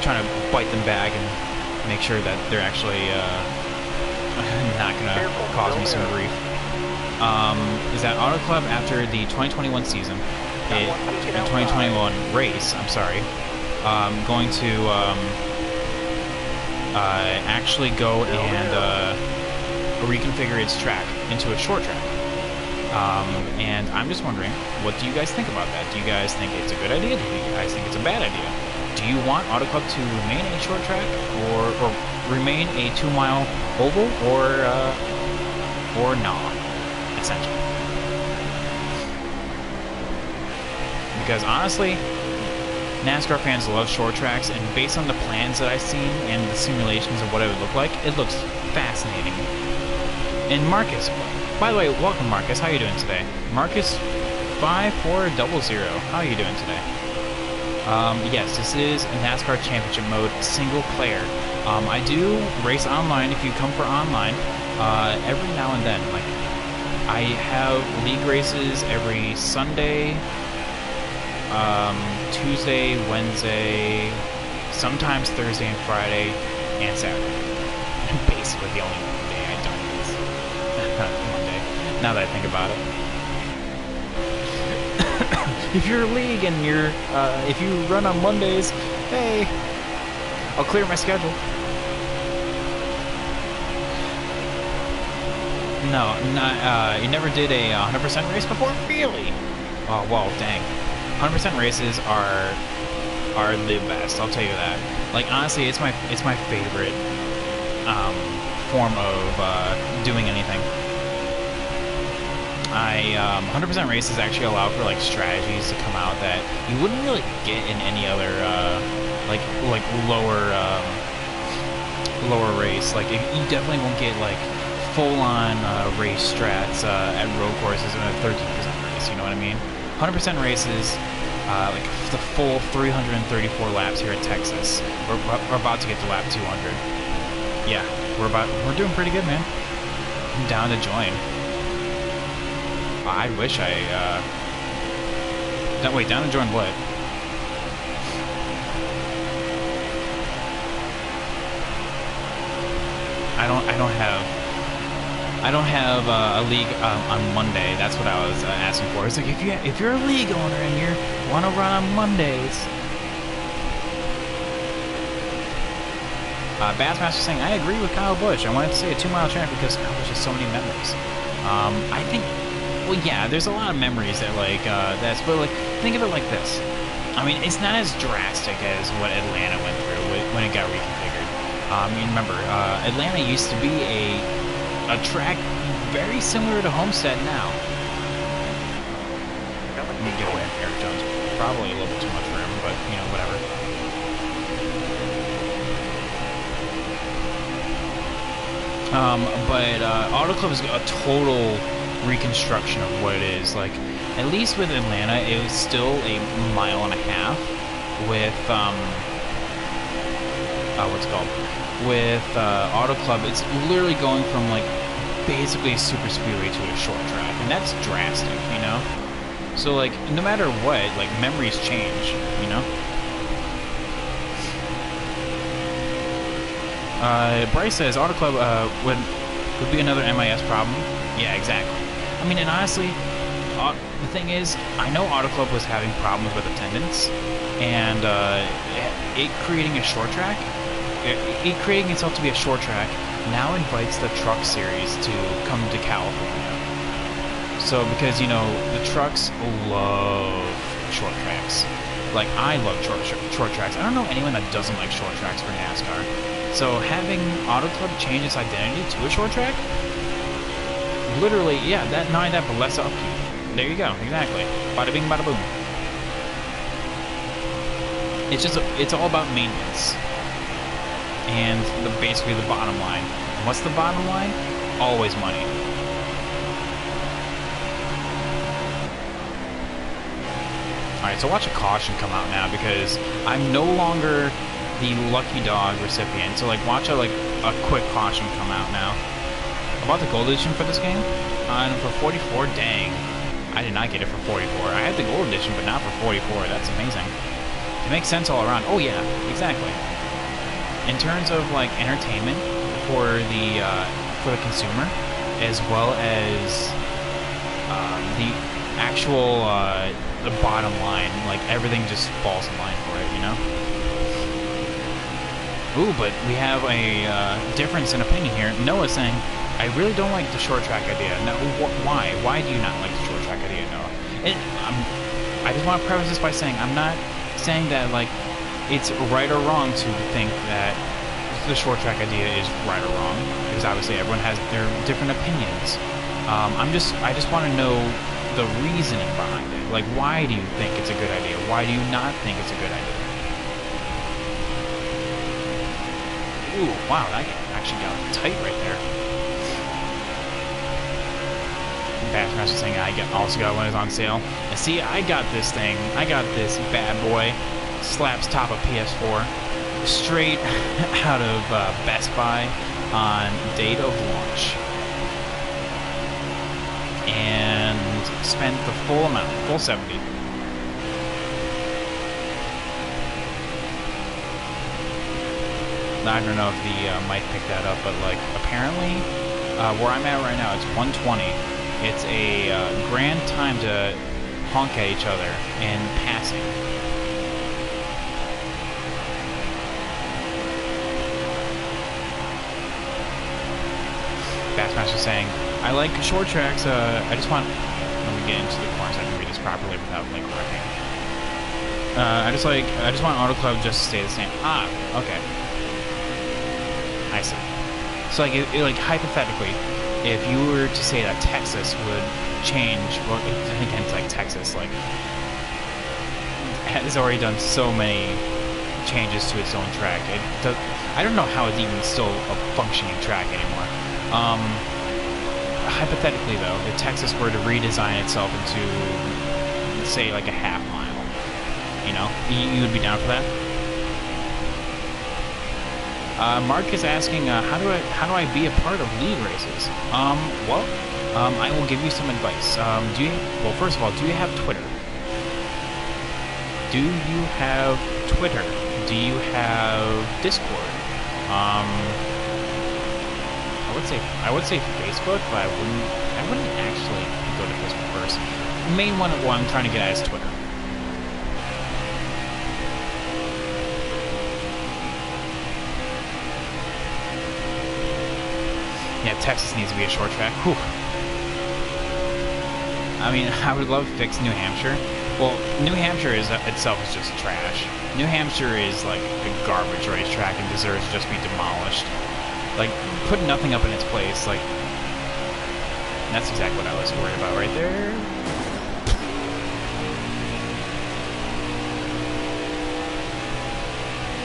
trying to bite them back and make sure that they're actually not gonna cause me some grief. Is that Auto Club after the 2021 season, the 2021 race, I'm sorry, going to actually go and reconfigure its track into a short track. And I'm just wondering, what do you guys think about that? Do you guys think it's a good idea? Do you guys think it's a bad idea? Do you want Auto Club to remain a short track, or remain a 2-mile oval, or not, essentially? Because honestly, NASCAR fans love short tracks, and based on the plans that I've seen and the simulations of what it would look like, it looks fascinating. And Marcus, by the way, welcome Marcus. How are you doing today? Marcus 5400. How are you doing today? Yes, this is a NASCAR Championship mode single player. I do race online if you come for online. Every now and then, like I have league races every Sunday, Tuesday, Wednesday, sometimes Thursday and Friday, and Saturday. Basically the only day I don't race. Monday, now that I think about it. If you're a league and you're, if you run on Mondays, hey, I'll clear my schedule. No, not, you never did a 100% race before? Really? Oh, well, dang. 100% races are the best, I'll tell you that. Like, honestly, it's my favorite, form of, doing anything. 100% races actually allow for like strategies to come out that you wouldn't really get in any other like lower race. Like you definitely won't get like full-on race strats at road courses in a 13% race. You know what I mean? 100% races, like the full 334 laps here in Texas. We're about to get to lap 200. Yeah, we're doing pretty good, man. I'm down to join. I wish I, wait, down to join what? I don't have a league on Monday. That's what I was asking for. It's like if you're a league owner and you want to run on Mondays. Bassmaster saying, I agree with Kyle Busch. I wanted to say a 2-mile track because Kyle Busch has so many memories. I think. Well, yeah, there's a lot of memories that, like, but, like, think of it like this. I mean, it's not as drastic as what Atlanta went through when it got reconfigured. You remember, Atlanta used to be a track very similar to Homestead now. Let me get away from Eric Jones. Probably a little bit too much for him, but, you know, whatever. But Auto Club is a total reconstruction of what it is. Like, at least with Atlanta, it was still a mile and a half with, what's it called? With Auto Club, it's literally going from, like, basically a super speedway to a short track, and that's drastic, you know? So, like, no matter what, like, memories change, you know? Bryce says Auto Club would be another MIS problem. Yeah, exactly. I mean, and honestly, the thing is, I know Auto Club was having problems with attendance, and it creating a short track, it creating itself to be a short track, now invites the truck series to come to California. So, because, you know, the trucks love short tracks. Like, I love short tracks. I don't know anyone that doesn't like short tracks for NASCAR. So having Auto Club change its identity to a short track, literally, yeah, that not that, but less upkeep. There you go, exactly. Bada bing, bada boom. It's just, it's all about maintenance, and basically the bottom line. And what's the bottom line? Always money. All right, so watch a caution come out now because I'm no longer the lucky dog recipient. So like watch a quick caution come out now. About the gold edition for this game, and for 44, dang, I did not get it for 44. I had the gold edition, but not for 44. That's amazing. It makes sense all around. Oh yeah, exactly. In terms of like entertainment for the consumer, as well as the actual the bottom line, like everything just falls in line for it, you know. Ooh, but we have a difference in opinion here. Noah's saying, I really don't like the short track idea. Now, why? Why do you not like the short track idea, Noah? I just want to preface this by saying, I'm not saying that, like, it's right or wrong to think that the short track idea is right or wrong, because obviously everyone has their different opinions. I just want to know the reasoning behind it. Like, why do you think it's a good idea? Why do you not think it's a good idea? Ooh, wow, that actually got tight right there. Bassmaster saying I also got one is on sale. And see, I got this thing. I got this bad boy. Slaps top of PS4. Straight out of Best Buy on date of launch. And spent the full amount, full 70. I don't know if the mic picked that up, but like apparently where I'm at right now, it's 120. It's a grand time to honk at each other in passing. Bassmaster saying, I like short tracks. I just want. Let me get into the corner so I can read this properly without like wrecking. I just want Auto Club just to stay the same. Ah, okay. I see. So like, like hypothetically, if you were to say that Texas would change, well, again, it's like Texas, like has already done so many changes to its own track. I don't know how it's even still a functioning track anymore. Hypothetically, though, if Texas were to redesign itself into, say, like a half mile, you know, you would be down for that? Mark is asking, how do I be a part of league races? Well, I will give you some advice. Well, first of all, do you have Twitter? Do you have Twitter? Do you have Discord? I would say Facebook, but I wouldn't actually go to Facebook first. The main one what I'm trying to get at is Twitter. Yeah, Texas needs to be a short track. Whew. I mean, I would love to fix New Hampshire, Well, New Hampshire itself is just trash. New Hampshire is like a garbage racetrack and deserves to just be demolished. Like, put nothing up in its place. Like, that's exactly what I was worried about right there.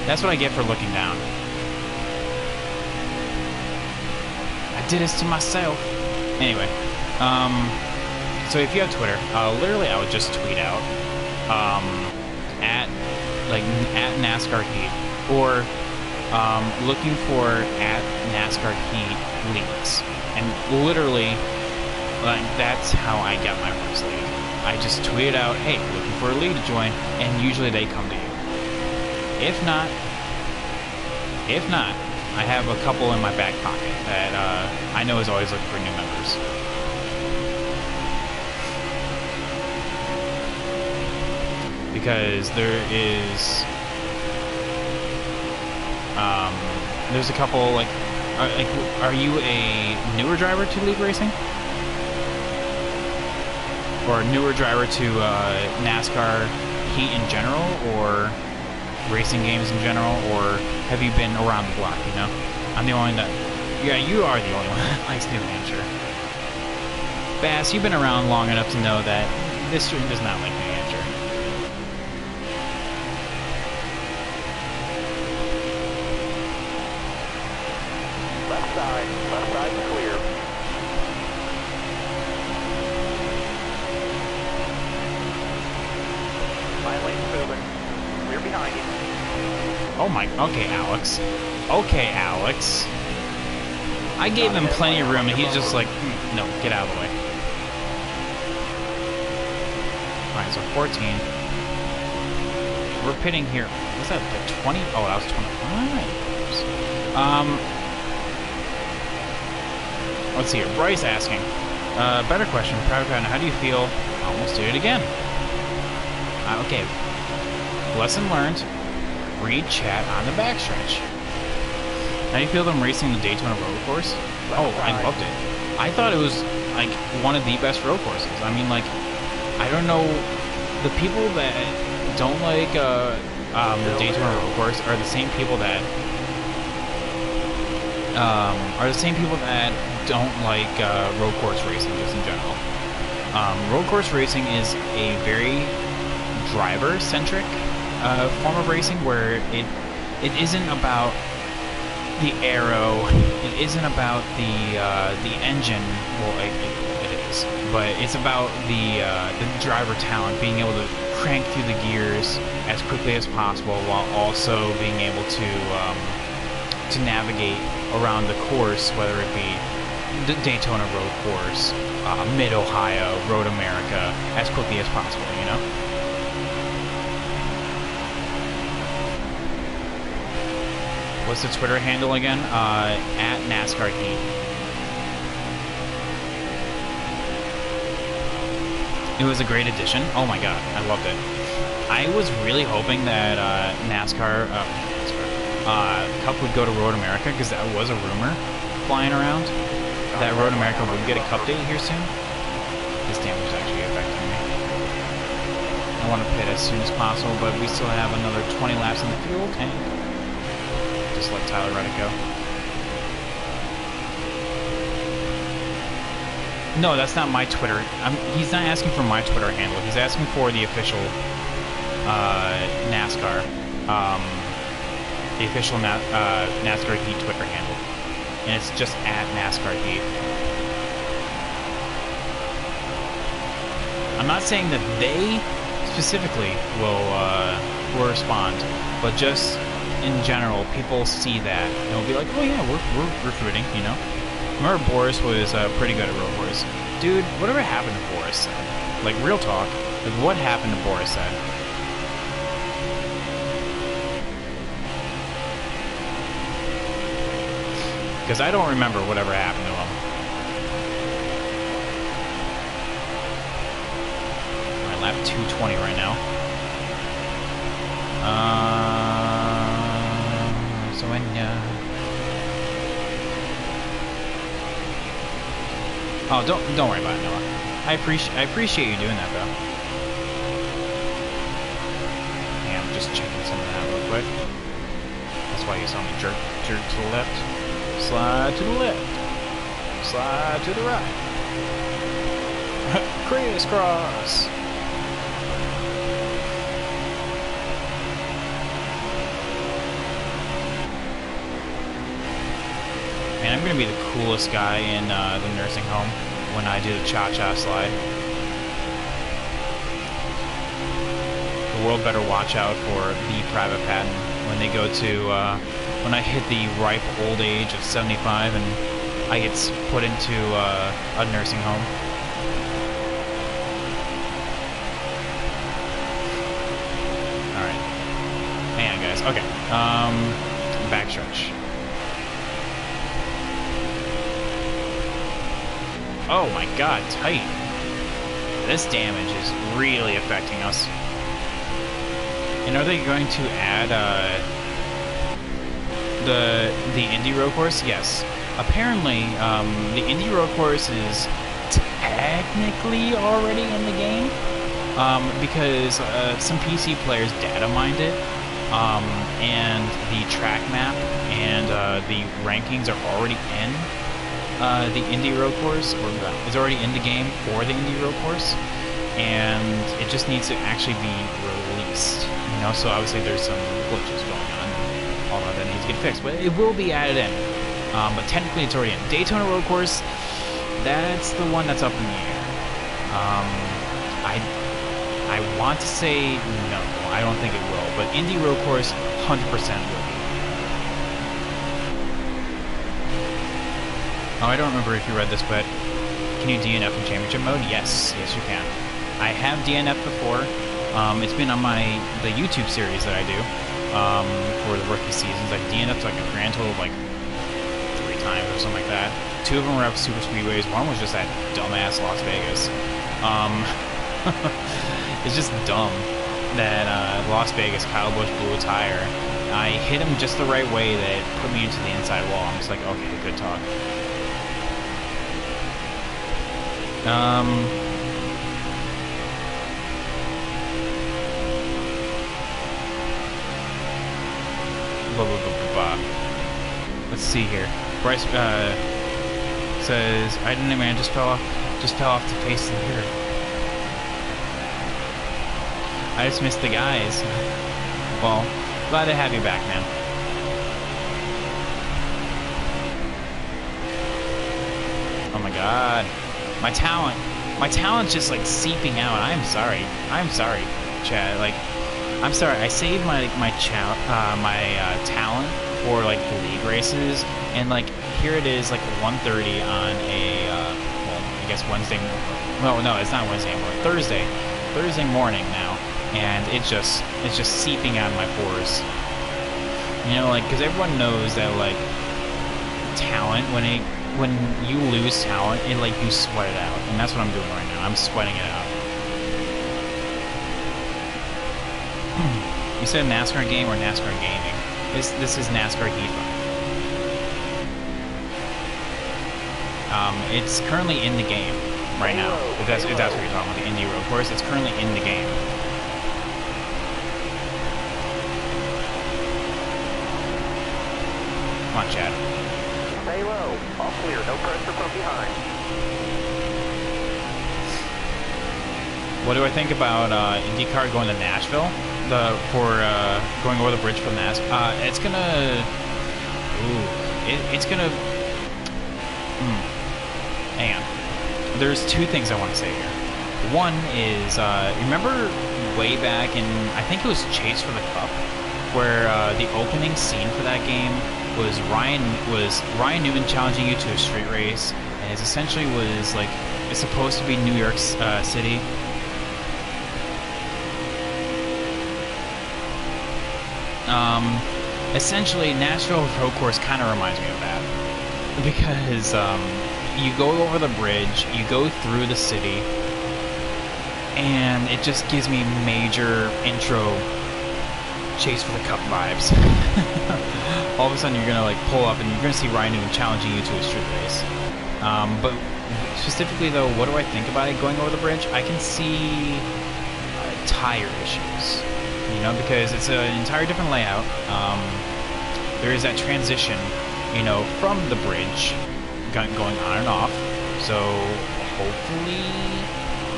That's what I get for looking down. I did this to myself. Anyway, so if you have Twitter, literally I would just tweet out at NASCAR Heat, or looking for at NASCAR Heat leagues, and literally like that's how I got my first league. I just tweeted out, hey, looking for a league to join, and usually they come to you. If not, I have a couple in my back pocket that I know is always looking for new members. Because there's a couple, like, are you a newer driver to league racing? Or a newer driver to NASCAR Heat in general, or racing games in general, or have you been around the block, you know? I'm the only one that... Yeah, you are the only one that likes New Hampshire. Bass, you've been around long enough to know that this stream does not like New Hampshire. Left side clear. My lane's moving. We're behind you. Oh my... Okay, Alex. Okay, Alex. I gave him plenty of room, and he's just like, no, get out of the way. Alright, so 14. We're pitting here. Was that the 20? Oh, that was 25. Let's see here. Bryce asking. Better question. Private Crown, how do you feel? Almost did it again. Okay. Lesson learned. Read chat on the backstretch. How do you feel them racing the Daytona road course? Oh, I loved it. I thought it was like one of the best road courses. I mean, like, I don't know, the people that don't like the Daytona road course are the same people that don't like road course racing just in general. Road course racing is a very driver-centric form of racing where it isn't about the aero, it isn't about the engine. Well, it is, but it's about the driver talent, being able to crank through the gears as quickly as possible while also being able to navigate around the course, whether it be the Daytona road course, Mid-Ohio, Road America, as quickly as possible, you know? What's the Twitter handle again? At NASCAR Heat. It was a great addition. Oh my god, I loved it. I was really hoping that NASCAR Cup would go to Road America, because that was a rumor flying around that Road America would get a Cup date here soon. This damage is actually affecting me. I want to pit as soon as possible, but we still have another 20 laps in the fuel tank. Just let Tyler let it go. No, that's not my Twitter. He's not asking for my Twitter handle. He's asking for the official NASCAR, NASCAR Heat Twitter handle, and it's just at NASCAR Heat. I'm not saying that they specifically will respond, but just in general, people see that and will be like, oh yeah, we're recruiting, you know? Remember Boris was pretty good at road course. Dude, whatever happened to Boris said? Like, real talk, like, what happened to Boris said? Because I don't remember whatever happened to him. Alright, lap 220 right now. So when oh, don't worry about it, Noah. I appreciate you doing that, though. just checking some of that real quick. That's why you saw me jerk to the left, slide to the left, slide to the right, crisscross. Man, I'm gonna be the coolest guy in the nursing home when I do the cha-cha slide. The world better watch out for the private patent when they go to, when I hit the ripe old age of 75 and I get put into a nursing home. Alright. Hang on, guys. Okay. Backstretch. Oh my god, tight. This damage is really affecting us. And are they going to add the indie road course? Yes. Apparently, the indie road course is technically already in the game because some PC players data mined it, and the track map and the rankings are already in the indie road course, or is already in the game for the indie road course, and it just needs to actually be released. You know, so obviously there's some glitches going on, all of that needs to get fixed, but it will be added in. But technically it's already in. Daytona road course, that's the one that's up in the air. I want to say no, I don't think it will, but indie road course 100% will be. Oh, I don't remember if you read this, but can you DNF in championship mode? Yes, yes you can. I have DNF before. It's been on the YouTube series that I do for the rookie seasons. I've DNF'd like a grand total of like 3 times or something like that. 2 of them were up super speedways. One was just at dumbass Las Vegas. It's just dumb that Las Vegas Kyle Busch blew a tire. I hit him just the right way that it put me into the inside wall. I'm just like, okay, good talk. Blah, blah, blah, blah, blah. Let's see here. Bryce says, I don't know, man, just fell off the face of the earth. I just missed the guys. Well, glad to have you back, man. Oh my god. My talent's just like seeping out. I'm sorry, Chad. Like, I'm sorry. I saved my talent for like the league races, and like here it is, like 1:30 on a well, I guess Wednesday. No, it's not Wednesday anymore. Thursday morning now, and it's just seeping out of my pores. You know, like, because everyone knows that like talent when you lose talent, it like you sweat it out, and that's what I'm doing right now. I'm sweating it out. You said NASCAR game or NASCAR gaming? This is NASCAR Heat 5. It's currently in the game right now. If that's what you're talking about, the Indy Road Course, it's currently in the game. Come on, Chad. Stay low. All clear. No pressure from behind. What do I think about IndyCar going to Nashville? Going over the bridge from NASCAR? It's gonna. Ooh, it's gonna. Hang on. There's 2 things I want to say here. One is, remember way back in, I think it was Chase for the Cup, where the opening scene for that game was Ryan Newman challenging you to a street race, and it essentially was like, it's supposed to be New York City. Essentially, Nashville Road Course kind of reminds me of that, because you go over the bridge, you go through the city, and it just gives me major intro Chase for the Cup vibes. All of a sudden, you're gonna like pull up, and you're gonna see Ryan Newman challenging you to a street race. But specifically, though, what do I think about it going over the bridge? I can see tire issues, you know, because it's an entire different layout. There is that transition, you know, from the bridge going on and off. So hopefully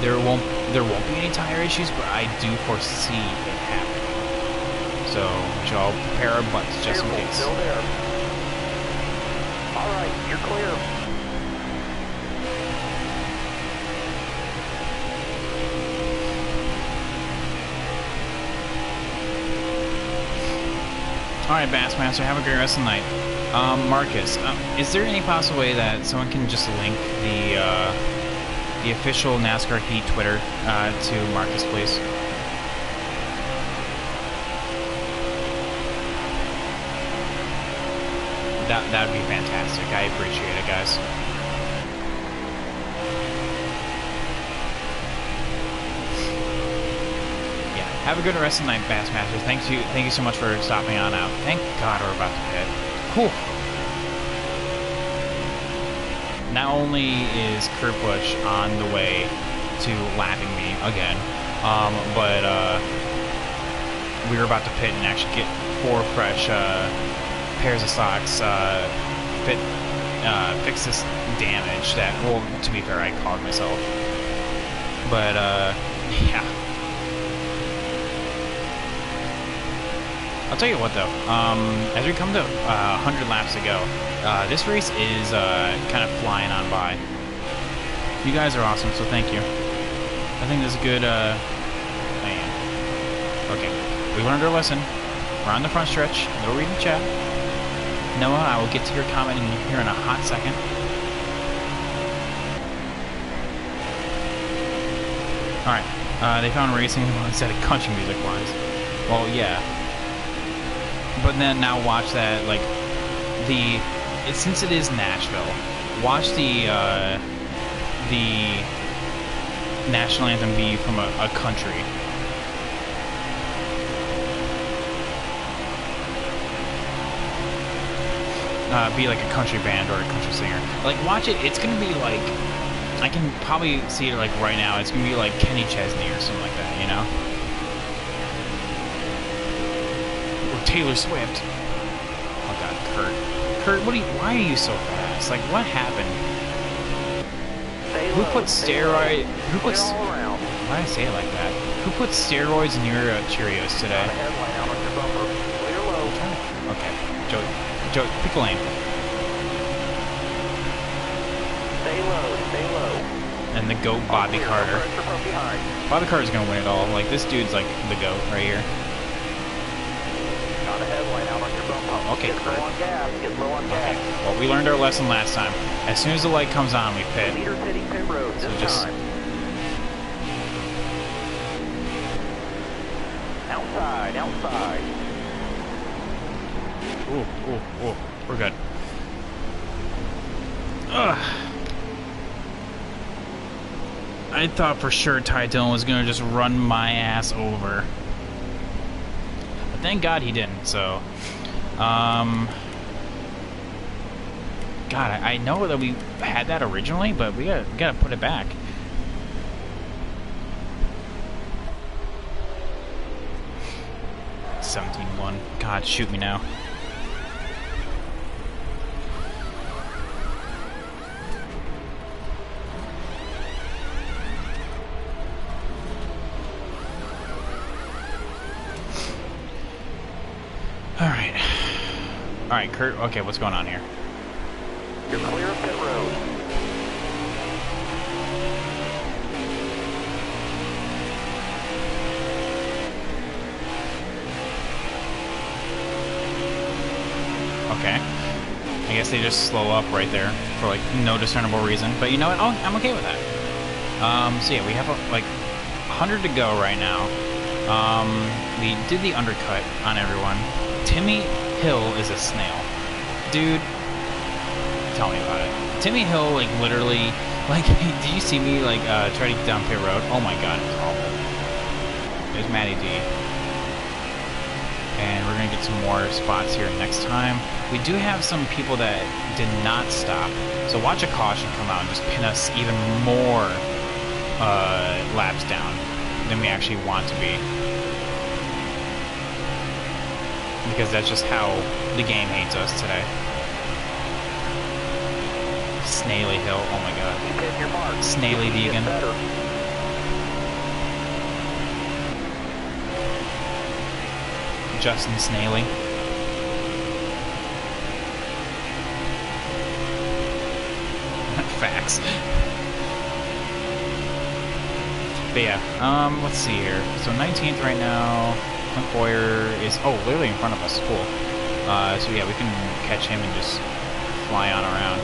there won't be any tire issues, but I do foresee it happening. So we should all prepare our butts just in case. Still there. All right, you're clear. Alright, Bassmaster, have a great rest of the night. Marcus, is there any possible way that someone can just link the official NASCAR Heat Twitter to Marcus, please? That would be fantastic. I appreciate it, guys. Have a good rest of the night, Bassmaster. Thank you so much for stopping on out. Thank God we're about to pit. Whew. Not only is Kurt Busch on the way to lapping me again, but we were about to pit and actually get 4 fresh pairs of socks, fix this damage that, well, to be fair, I caused myself. But, yeah. I'll tell you what though, as we come to 100 laps to go, this race is kind of flying on by. You guys are awesome, so thank you. I think this is good, man. Okay, we learned our lesson. We're on the front stretch, no reading chat. Noah, I will get to your comment here in a hot second. Alright, they found racing instead of country music wise. Well, yeah. But then now watch that, like, since it is Nashville, watch the national anthem be from a country. Be like a country band or a country singer. Like, watch it, it's gonna be like, I can probably see it like right now, it's gonna be like Kenny Chesney or something like that, you know? Taylor Swift. Oh god, Kurt, why are you so fast? Like, what happened? Who put steroid? Why did I say it like that? Who put steroids in your Cheerios today? Okay, Joey, pick a lane. Stay low. And the GOAT, Bobby Carter. Bobby Carter's gonna win it all. Like, this dude's like the GOAT right here. Okay, Kurt. Okay. Well, we learned our lesson last time. As soon as the light comes on, we pit. So just outside. Ooh. We're good. Ugh. I thought for sure Ty Dillon was gonna just run my ass over. But thank God he didn't, so God, I know that we had that originally, but we gotta put it back. $17-1. God, shoot me now. Alright, Kurt, okay, what's going on here? You're clear of pit road. Okay. I guess they just slow up right there for like no discernible reason. But you know what? I'm okay with that. So yeah, we have like 100 to go right now. We did the undercut on everyone. Timmy Hill is a snail. Dude, tell me about it. Timmy Hill, like, literally, like, did you see me, like, try to get down pit road? Oh my god, it was awful. There's Matty D. And we're gonna get some more spots here next time. We do have some people that did not stop. So watch a caution come out and just pin us even more laps down. than we actually want to be. Because that's just how the game hates us today. Snaily Hill, oh my god. Keep hitting your mark. Snaily Get vegan. better. Justin Snaily. Facts. But yeah, let's see here. So 19th right now. Clint Boyer is, oh, literally in front of us. Cool. So yeah, we can catch him and just fly on around.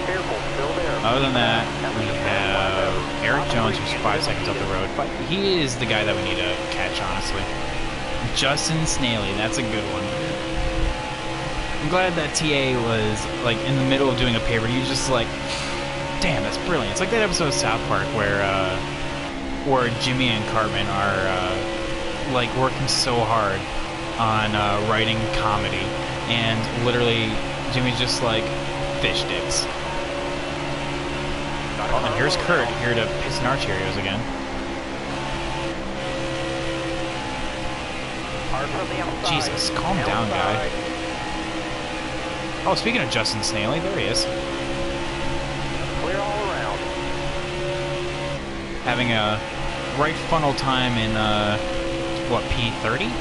Careful, still there. Other than that, we have Eric Jones, who's 5 seconds up the road, but he is the guy that we need to catch, honestly. Justin Snaily, that's a good one. I'm glad that TA was like in the middle of doing a paper. He was just like, damn, that's brilliant. It's like that episode of South Park where Jimmy and Cartman are like working so hard on writing comedy, and literally Jimmy's just like fish sticks. Oh, and here's Kurt here to piss in our Cheerios again. Hard from the outside. Jesus, calm down, guy. Oh, speaking of Justin Snaily, there he is. Clear all around. Having a right funnel time in, what, P30?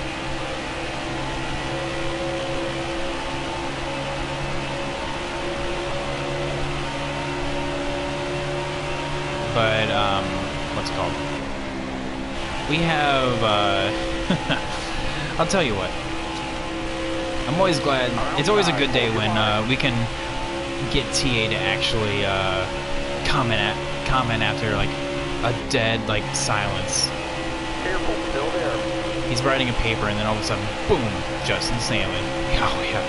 But, what's it called? We have, I'll tell you what. I'm always glad. It's always a good day when we can get TA to actually comment after like a dead like silence. Careful, still there. He's writing a paper and then all of a sudden, boom, Justin Snaily. Oh yeah.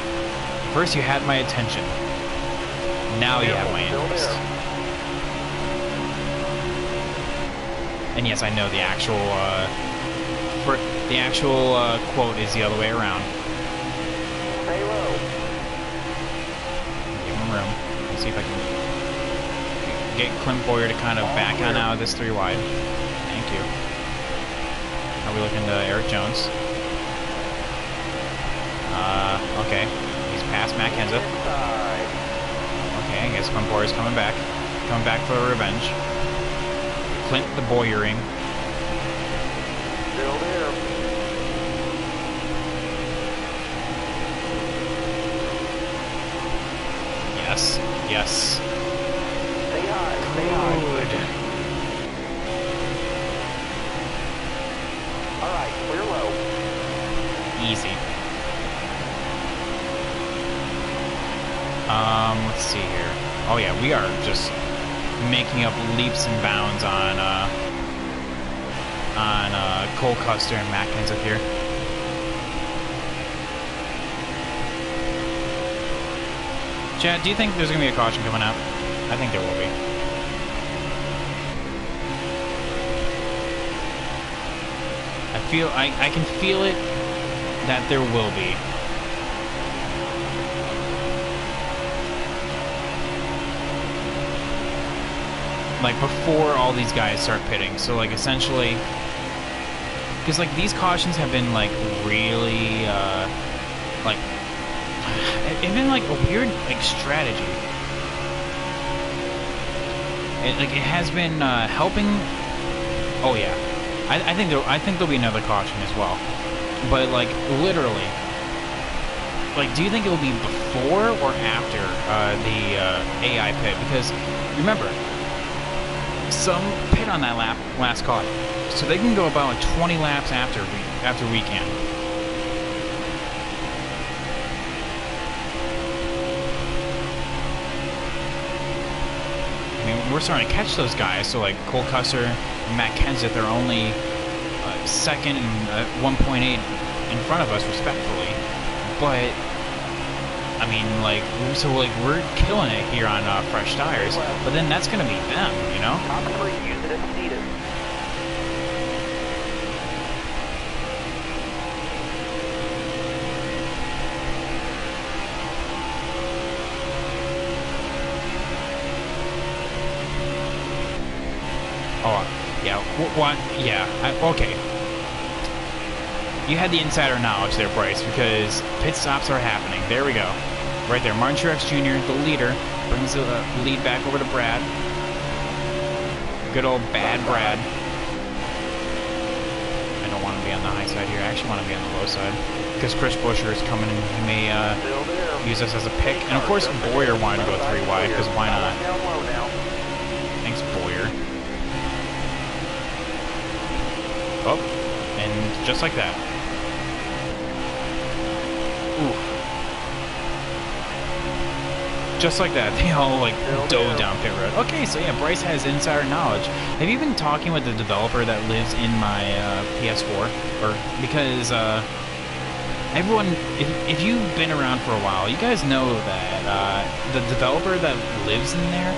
First you had my attention. Now you have my interest. And yes, I know the actual quote is the other way around. Stay low. Give him room. Let's see if I can get Clint Boyer to kind of back on out of this 3 wide. Thank you. Are we looking to Eric Jones? Okay. He's past Matt Kenseth. Okay, I guess Clint Boyer's coming back. Coming back for revenge. Clint the Boyering. Still there. Yes. Yes. Stay high, stay high. Good. Alright, clear low. Easy. Let's see here. Oh yeah, we are just making up leaps and bounds on Cole Custer and Matt Kenseth here. Chad, do you think there's gonna be a caution coming out? I think there will be. I can feel it that there will be. Like before all these guys start pitting. So like essentially, because like these cautions have been like really like it's been like a weird like strategy. It has been helping. Oh yeah, I think there'll be another caution as well. But like literally, like do you think it will be before or after the AI pit? Because remember, some pit on that lap last caught, so they can go about like 20 laps after we can. I mean, we're starting to catch those guys. So like Cole Custer and Matt Kenseth are only second and 1.8 in front of us, respectfully. But I mean, like, so like we're killing it here on fresh tires, but then that's gonna be them, you know? Top 3, use it if needed. Oh, yeah. What? Yeah. Okay. You had the insider knowledge there, Bryce, because pit stops are happening. There we go. Right there. Martin Truex Jr., the leader, brings the lead back over to Brad. Good old bad Brad. I don't want to be on the high side here. I actually want to be on the low side. Because Chris Buescher is coming and he may use us as a pick. And of course, Boyer wanted to go 3 wide, because why not? Thanks, Boyer. Oh, and just like that. Ooh. Just like that, they all like dove down pit road. Okay, so yeah, Bryce has insider knowledge. Have you been talking with the developer that lives in my PS4? Or because everyone, if you've been around for a while, you guys know that the developer that lives in there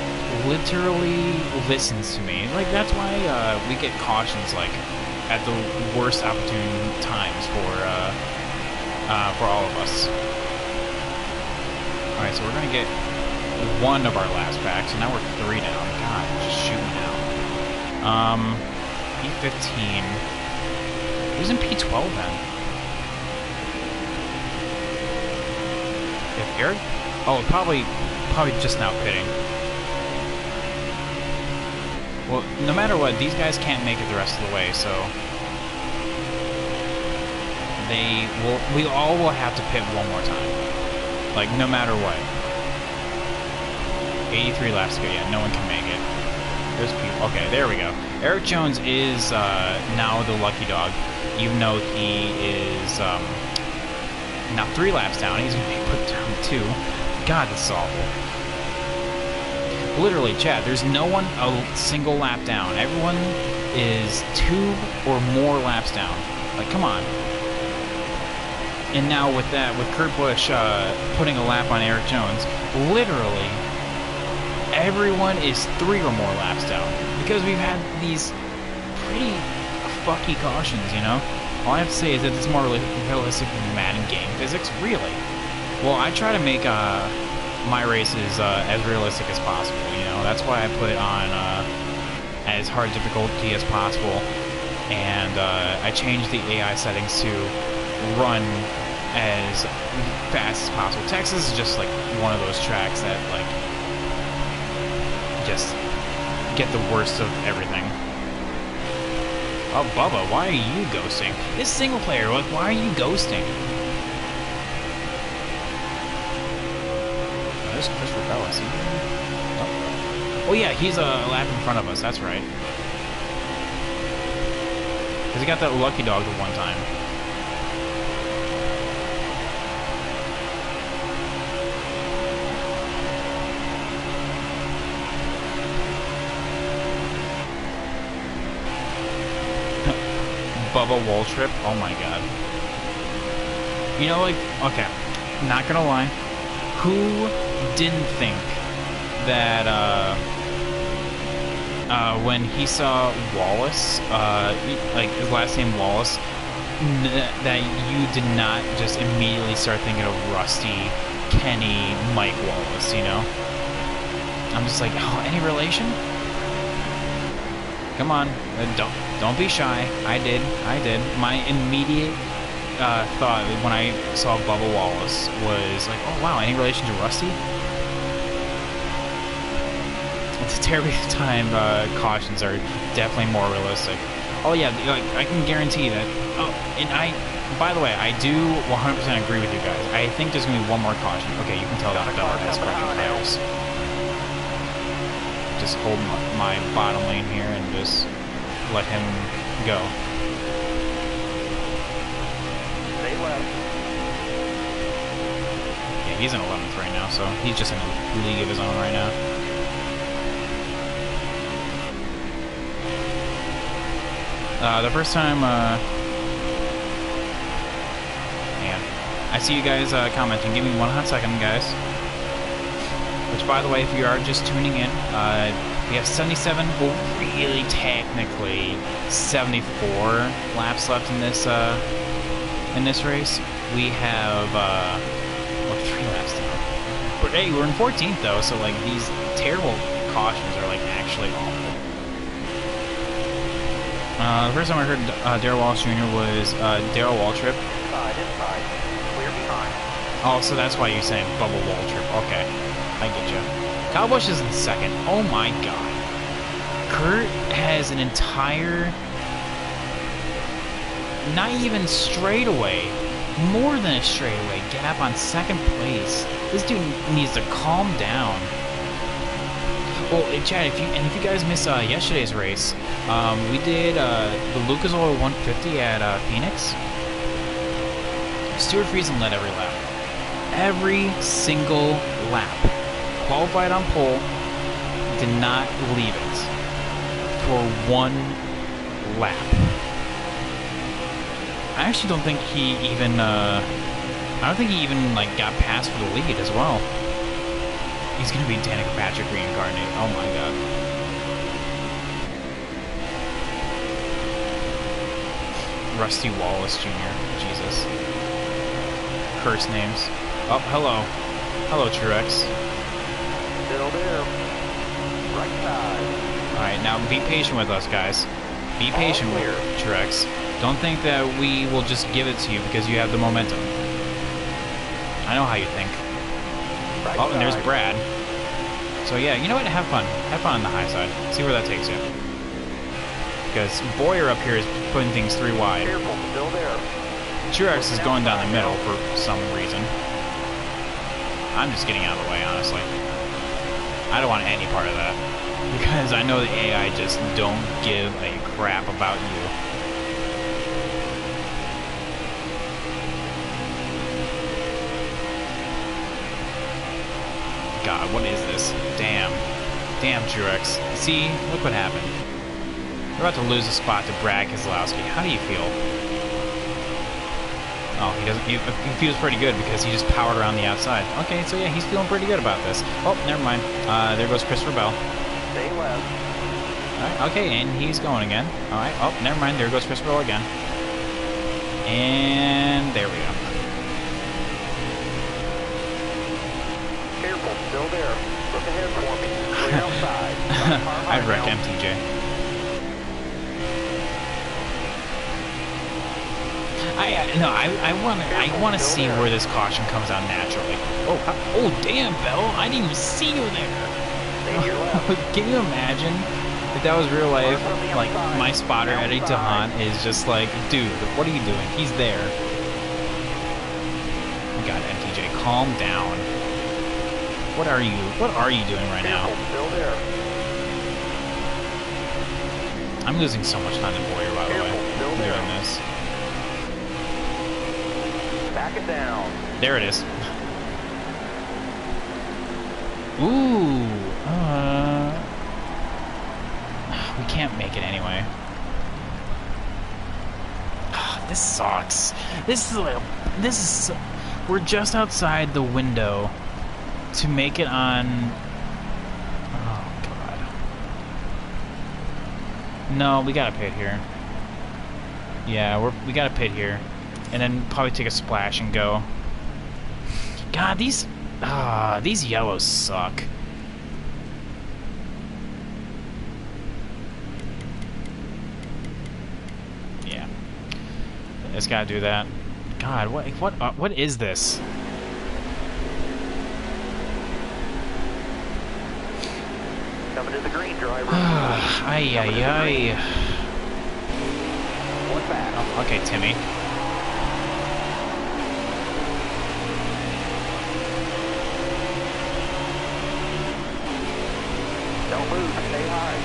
literally listens to me. Like that's why we get cautions like at the worst opportune times for all of us. All right, so we're gonna get one of our last packs, so now we're 3 down. God, we're just shooting now. P15. Who's in P12 then? If Eric? Oh, probably just now pitting. Well, no matter what, these guys can't make it the rest of the way, so we all will have to pit one more time. Like, no matter what. 83 laps to go. Yeah, no one can make it. There's people. Okay, there we go. Eric Jones is now the lucky dog, even though he is now 3 laps down. He's going to be put down 2. God, this is awful. Literally, Chad, there's no one a single lap down. Everyone is 2 or more laps down. Like, come on. And now with that, with Kurt Busch putting a lap on Eric Jones, literally everyone is 3 or more laps down because we've had these pretty fucky cautions, you know? All I have to say is that it's more realistic than Madden game physics, really. Well, I try to make my races as realistic as possible, you know? That's why I put it on as hard difficulty as possible, and I changed the AI settings to run as fast as possible. Texas is just like one of those tracks that like just get the worst of everything. Oh, Bubba, why are you ghosting? It's single player, like why are you ghosting? Oh, there's Christopher Bell, see? Oh yeah, he's a lap in front of us, that's right. Because he got that lucky dog the one time. Bubba Waltrip, oh my god. You know, like, okay, not gonna lie, who didn't think that, when he saw Wallace, like, his last name Wallace, that you did not just immediately start thinking of Rusty, Kenny, Mike Wallace, you know? I'm just like, oh, any relation? Come on, don't be shy. I did. My immediate thought when I saw Bubba Wallace was like, oh wow, any relation to Rusty? It's a terrible time. Cautions are definitely more realistic. Oh yeah, like I can guarantee that. Oh, and by the way, I do 100% agree with you guys. I think there's gonna be one more caution. Okay, you can tell that Bubba has fucking tires. Just hold my bottom lane here and just let him go. Stay left. Yeah, he's in 11th right now, so he's just in a league of his own right now. The first time, yeah, I see you guys commenting. Give me 1 hot second, guys. Which, by the way, if you are just tuning in, we have 77, well, really technically 74 laps left in this race. We have, well, 3 laps down. But hey, we're in 14th though, so like these terrible cautions are like actually awful. The first time I heard Darrell Walsh Jr. was Darrell Waltrip. Inside. Clear behind. Oh, so that's why you're saying Bubba Waltrip. Okay, I get you. Kyle Busch is in second. Oh my god. Kurt has an entire, not even straightaway, more than a straightaway gap on second place. This dude needs to calm down. Well, Chad, if you guys missed yesterday's race, we did the Lucas Oil 150 at Phoenix. Stuart Friesen led every lap. Every single lap. Qualified on pole, did not leave it for one lap. I actually don't think he even, like got passed for the lead as well. He's gonna be Danica Patrick reincarnate. Oh my god. Rusty Wallace Jr. Jesus. Curse names. Oh, hello. Hello, Truex. Still there. Right side. Alright, now be patient with us, guys. Be patient with Truex. Don't think that we will just give it to you because you have the momentum. I know how you think. Right Oh, and there's side. Brad. So yeah, you know what? Have fun. Have fun on the high side. See where that takes you. Because Boyer up here is putting things 3 wide. Careful, still there. Truex is going down the middle for some reason. I'm just getting out of the way, honestly. I don't want any part of that. Because I know the AI just don't give a crap about you. God, what is this? Damn. Damn, Truex. See? Look what happened. We're about to lose a spot to Brad Keselowski. How do you feel? Oh, he doesn't. He feels pretty good because he just powered around the outside. Okay, so yeah, he's feeling pretty good about this. Oh, never mind. There goes Christopher Bell. Stay left. Alright, okay, and he's going again. Alright, oh, never mind. There goes Christopher Bell again. And there we go. Careful, still there. Look ahead for me. Clear outside. I'd wreck MTJ. I want to see where this caution comes out naturally. Oh, damn, Bell! I didn't even see you there. Can you imagine if that was real life? Like my spotter Eddie Tahan is just like, dude, what are you doing? He's there. God, MTJ, calm down. What are you doing right now? Still there. I'm losing so much time to Boyer, by the way. I'm doing this. Back it down. There it is. Ooh. We can't make it anyway. This sucks. This is. We're just outside the window to make it on. Oh god. No, we gotta pit here. Yeah, we gotta pit here. And then probably take a splash and go. God, these yellows suck. Yeah, it's gotta do that. God, what is this? Coming to the green, driver. Ay ay ay. One back. Oh, okay, Timmy. Don't move, stay high.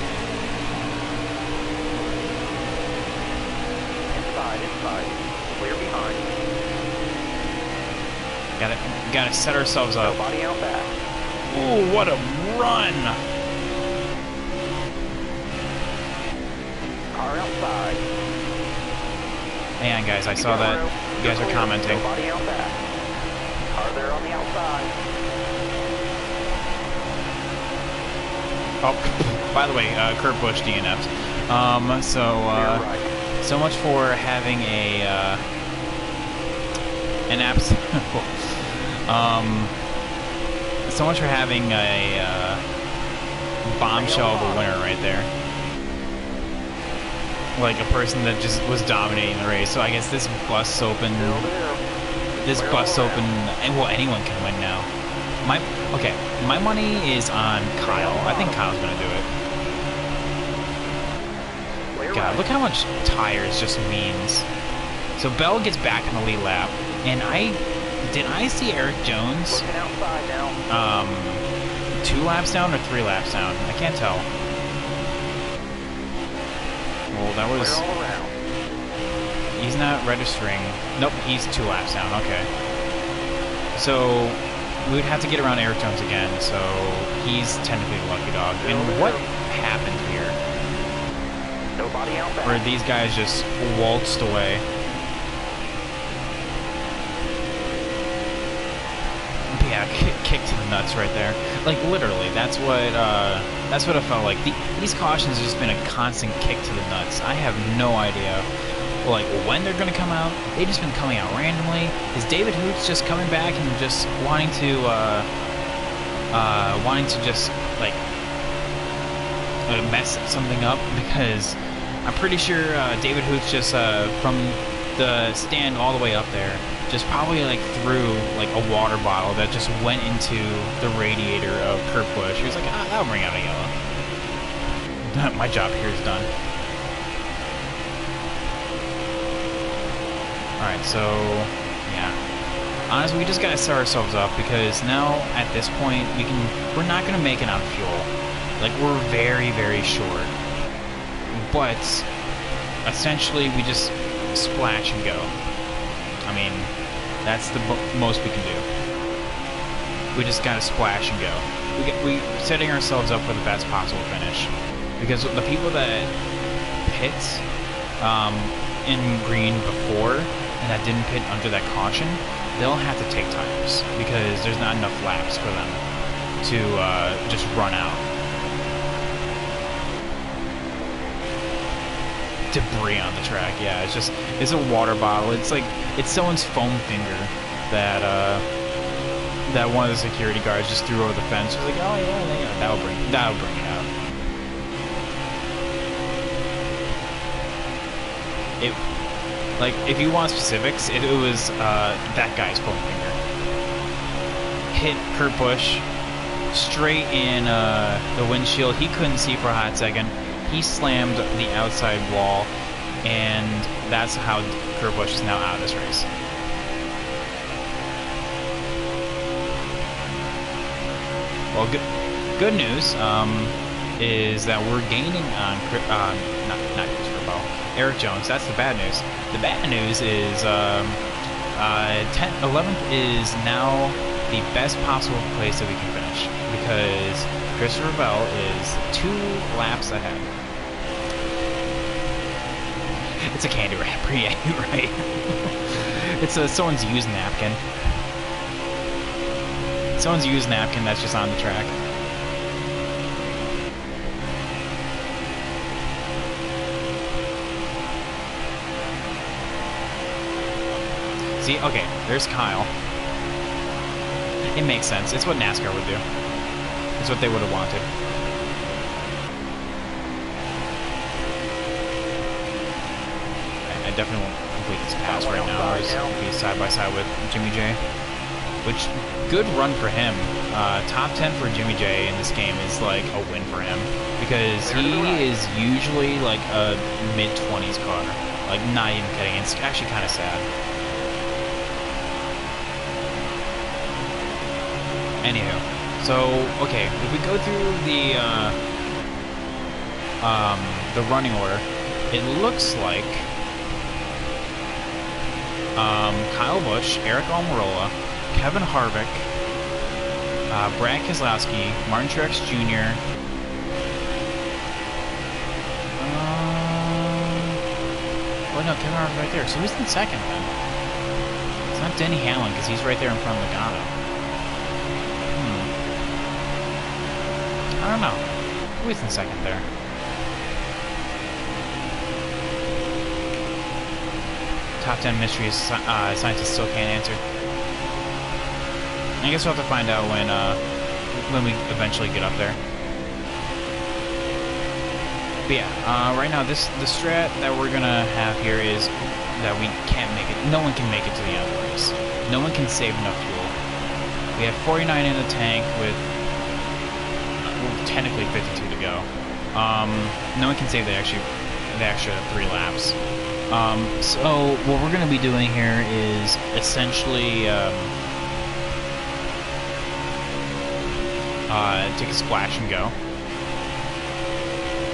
Inside. Clear behind. Gotta set ourselves up. Nobody out back. Ooh, what a run! Car outside. Hang on, guys, I saw that. You guys are commenting. Nobody out back. Car there on the outside. Oh, by the way, Kurt Busch DNF'd. So much for having an abs. So much for having a bombshell of a winner right there. like a person that just was dominating the race. So I guess this busts open. Still there. This busts open, and well, anyone can win now. Okay, my money is on Kyle. I think Kyle's gonna do it. Clear God, right. look how much tires just means. So Bell gets back in the lead lap, and did I see Eric Jones Looking outside now. 2 laps down or 3 laps down? I can't tell. Well, that was. Clear all around. He's not registering. Nope, he's 2 laps down. Okay. So we would have to get around Eric Jones again. So he's technically the lucky dog. And what happened here? Nobody out back. Where these guys just waltzed away. Yeah, kick to the nuts right there. Like literally, that's what it felt like. These cautions have just been a constant kick to the nuts. I have no idea, like when they're gonna come out. They've just been coming out randomly. Is David Hoots just coming back and just wanting to just like mess something up? Because I'm pretty sure David Hoots just from the stand all the way up there just probably like threw like a water bottle that just went into the radiator of Kurt Busch. He was like, that'll bring out a yellow. My job here is done. Alright, so yeah. Honestly, we just gotta set ourselves up because now at this point we're not gonna make it on fuel. Like we're very, very short. But essentially we just splash and go. I mean, that's the most we can do. We just gotta splash and go. We setting ourselves up for the best possible finish, because the people that pit in green before and that didn't pit under that caution, they'll have to take tires because there's not enough laps for them to just run out. Debris on the track, yeah, it's a water bottle. It's someone's foam finger that that one of the security guards just threw over the fence. He was like, oh yeah, that'll bring it out. Like if you want specifics, it was that guy's foam finger hit Kurt Busch straight in the windshield. He couldn't see for a hot second. He slammed the outside wall, and that's how Kurt Busch is now out of this race. Well, good news is that we're gaining on not Christopher Bell, Eric Jones. That's the bad news. The bad news is 11th is now the best possible place that we can finish because Christopher Bell is 2 laps ahead. It's a candy wrapper, yeah, you're right. It's someone's used napkin. Someone's used napkin that's just on the track. See, okay, there's Kyle. It makes sense. It's what NASCAR would do. It's what they would have wanted. I definitely won't complete this pass right now. I'll be side by side with Jimmy J. Which, good run for him. Top 10 for Jimmy J in this game is like a win for him. Because he is usually like a mid-20s car. Like, not even kidding. It's actually kind of sad. Anywho, so, okay, if we go through the running order, it looks like Kyle Busch, Eric Almirola, Kevin Harvick, Brad Keselowski, Martin Truex Jr., oh no, Kevin Harvick right there, so who's in second then? It's not Denny Hamlin, because he's right there in front of Logano. I don't know. Who's in second there? Top 10 mysteries scientists still can't answer. I guess we'll have to find out when we eventually get up there. But yeah, right now the strat that we're gonna have here is that we can't make it. No one can make it to the end of the race. No one can save enough fuel. We have 49 in the tank with technically 52 to go. No one can save the extra 3 laps. So what we're gonna be doing here is essentially take a splash and go.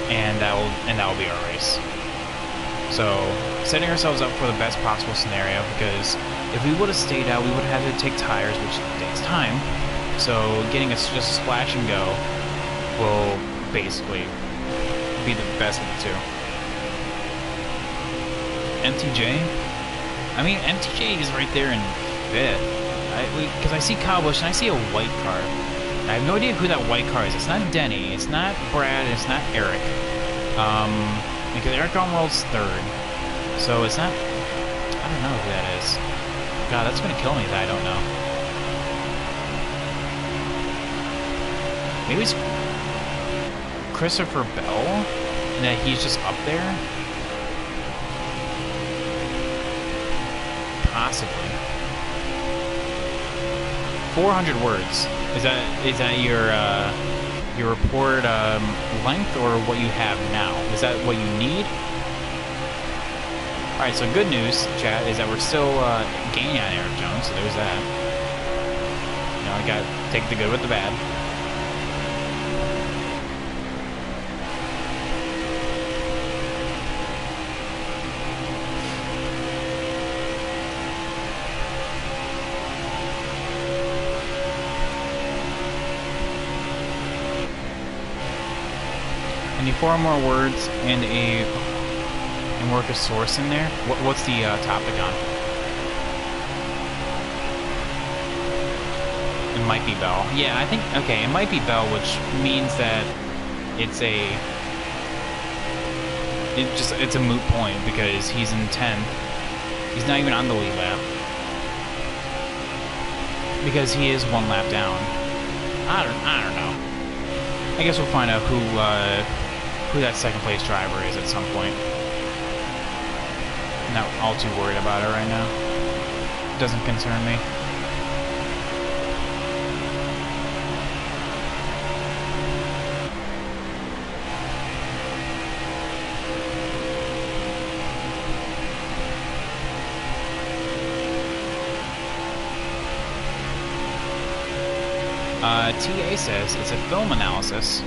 And that will be our race. So, setting ourselves up for the best possible scenario, because if we would have stayed out, we would have had to take tires, which takes time. So, getting us just a splash and go will basically be the best of the two. MTJ? I mean, MTJ is right there in 5th. Because I see Kyle Busch and I see a white car. I have no idea who that white car is. It's not Denny, it's not Brad, it's not Eric. Because Eric Almerald's 3rd. So it's not... I don't know who that is. God, that's gonna kill me that I don't know. Maybe it's Christopher Bell? And that he's just up there? Possibly. 400 words. Is that your report length or what you have now? Is that what you need? All right. So good news, chat, is that we're still gaining on Eric Jones. So there's that. You know, I got to take the good with the bad. I need 4 more words and work a source in there. What's the topic on? It might be Bell. Yeah, I think, okay, it might be Bell, which means that it's a moot point because he's in 10th. He's not even on the lead lap. Because he is 1 lap down. I don't know. I guess we'll find out who that 2nd place driver is at some point. Not all too worried about it right now. Doesn't concern me. TA says it's a film analysis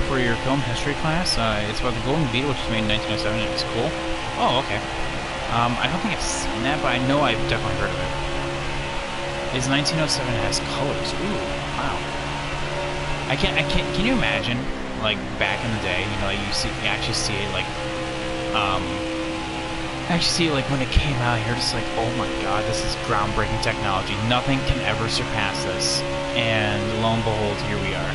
for your film history class. It's about the Golden Beetle, which was made in 1907, and it's cool. Oh, okay. I don't think I've seen that, but I know I've definitely heard of it. It's 1907, it has colors. Ooh, wow. Can you imagine, like, back in the day, you know, you actually see it, like, when it came out, you're just like, oh my god, this is groundbreaking technology. Nothing can ever surpass this. And lo and behold, here we are.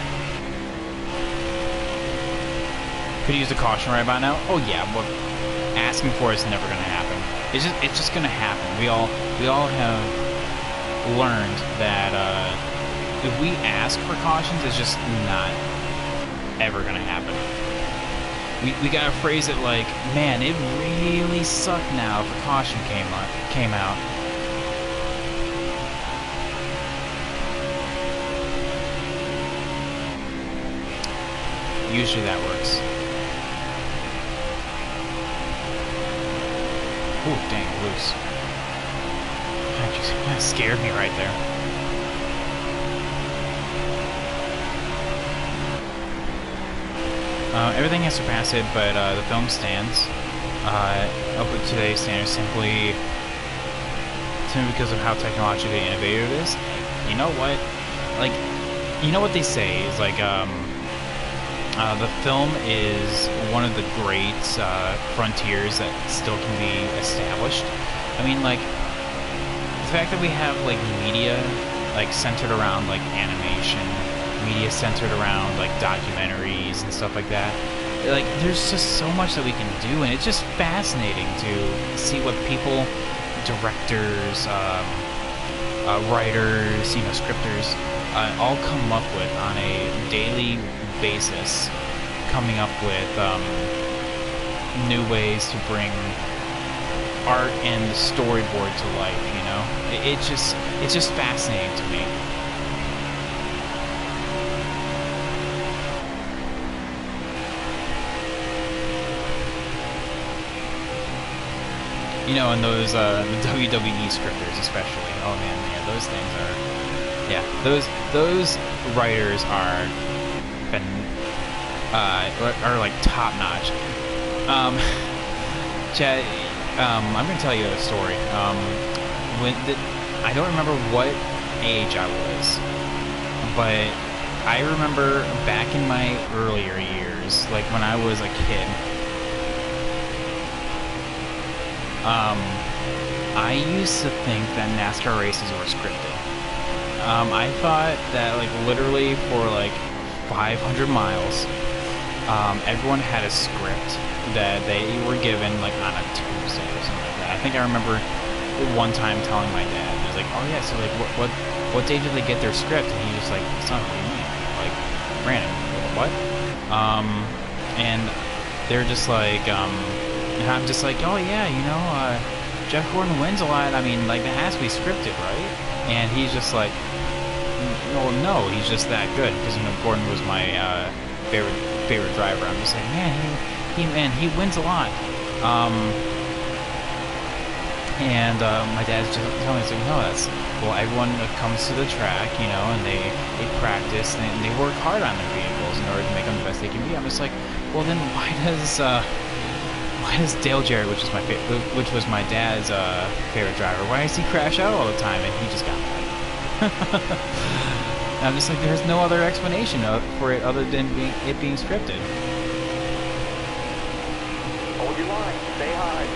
Could you use the caution right about now? Oh yeah, but asking for it is never gonna happen. It's just gonna happen. We all have learned that if we ask for cautions, it's just not ever gonna happen. We gotta phrase it like, man, it really sucked now if a caution came out. Usually that works. Ooh, dang, loose. That scared me right there. Everything has surpassed it, but the film stands up to today's standards simply because of how technologically innovative it is. You know what? Like, you know what they say is like, the film is one of the great frontiers that still can be established. I mean, like, the fact that we have, like, media, like, centered around, like, animation, media centered around, like, documentaries and stuff like that. Like, there's just so much that we can do, and it's just fascinating to see what people, directors, writers, you know, scripters, all come up with on a daily basis, coming up with new ways to bring art and the storyboard to life. You know, it's just fascinating to me. You know, and those the WWE scripters especially. Oh man, yeah, those things are, yeah, those writers are are like top notch. Chad, I'm gonna tell you a story. I don't remember what age I was, but I remember back in my earlier years, like when I was a kid. I used to think that NASCAR races were scripted. I thought that, like, literally for like 500 miles, everyone had a script that they were given, like, on a Tuesday or something like that. I think I remember one time telling my dad, he was like, "Oh yeah, so like, what day did they get their script?" And he was like, "Son, what do you mean? Like, Brandon, what?" And they're just like, and I'm just like, "Oh yeah, you know, Jeff Gordon wins a lot. I mean, like, that has to be scripted, right?" And he's just like, no, he's just that good, because, you know, Gordon was my favorite driver. I'm just like, man, he wins a lot. My dad's just telling me, he's like, "No, that's, well, everyone comes to the track, you know, and they practice and they work hard on their vehicles in order to make them the best they can be." I'm just like, well, then why does Dale Jarrett, which was my dad's favorite driver, why does he crash out all the time? And he just got mad. I'm just like, there's no other explanation for it other than it being scripted. Hold your line. Stay high.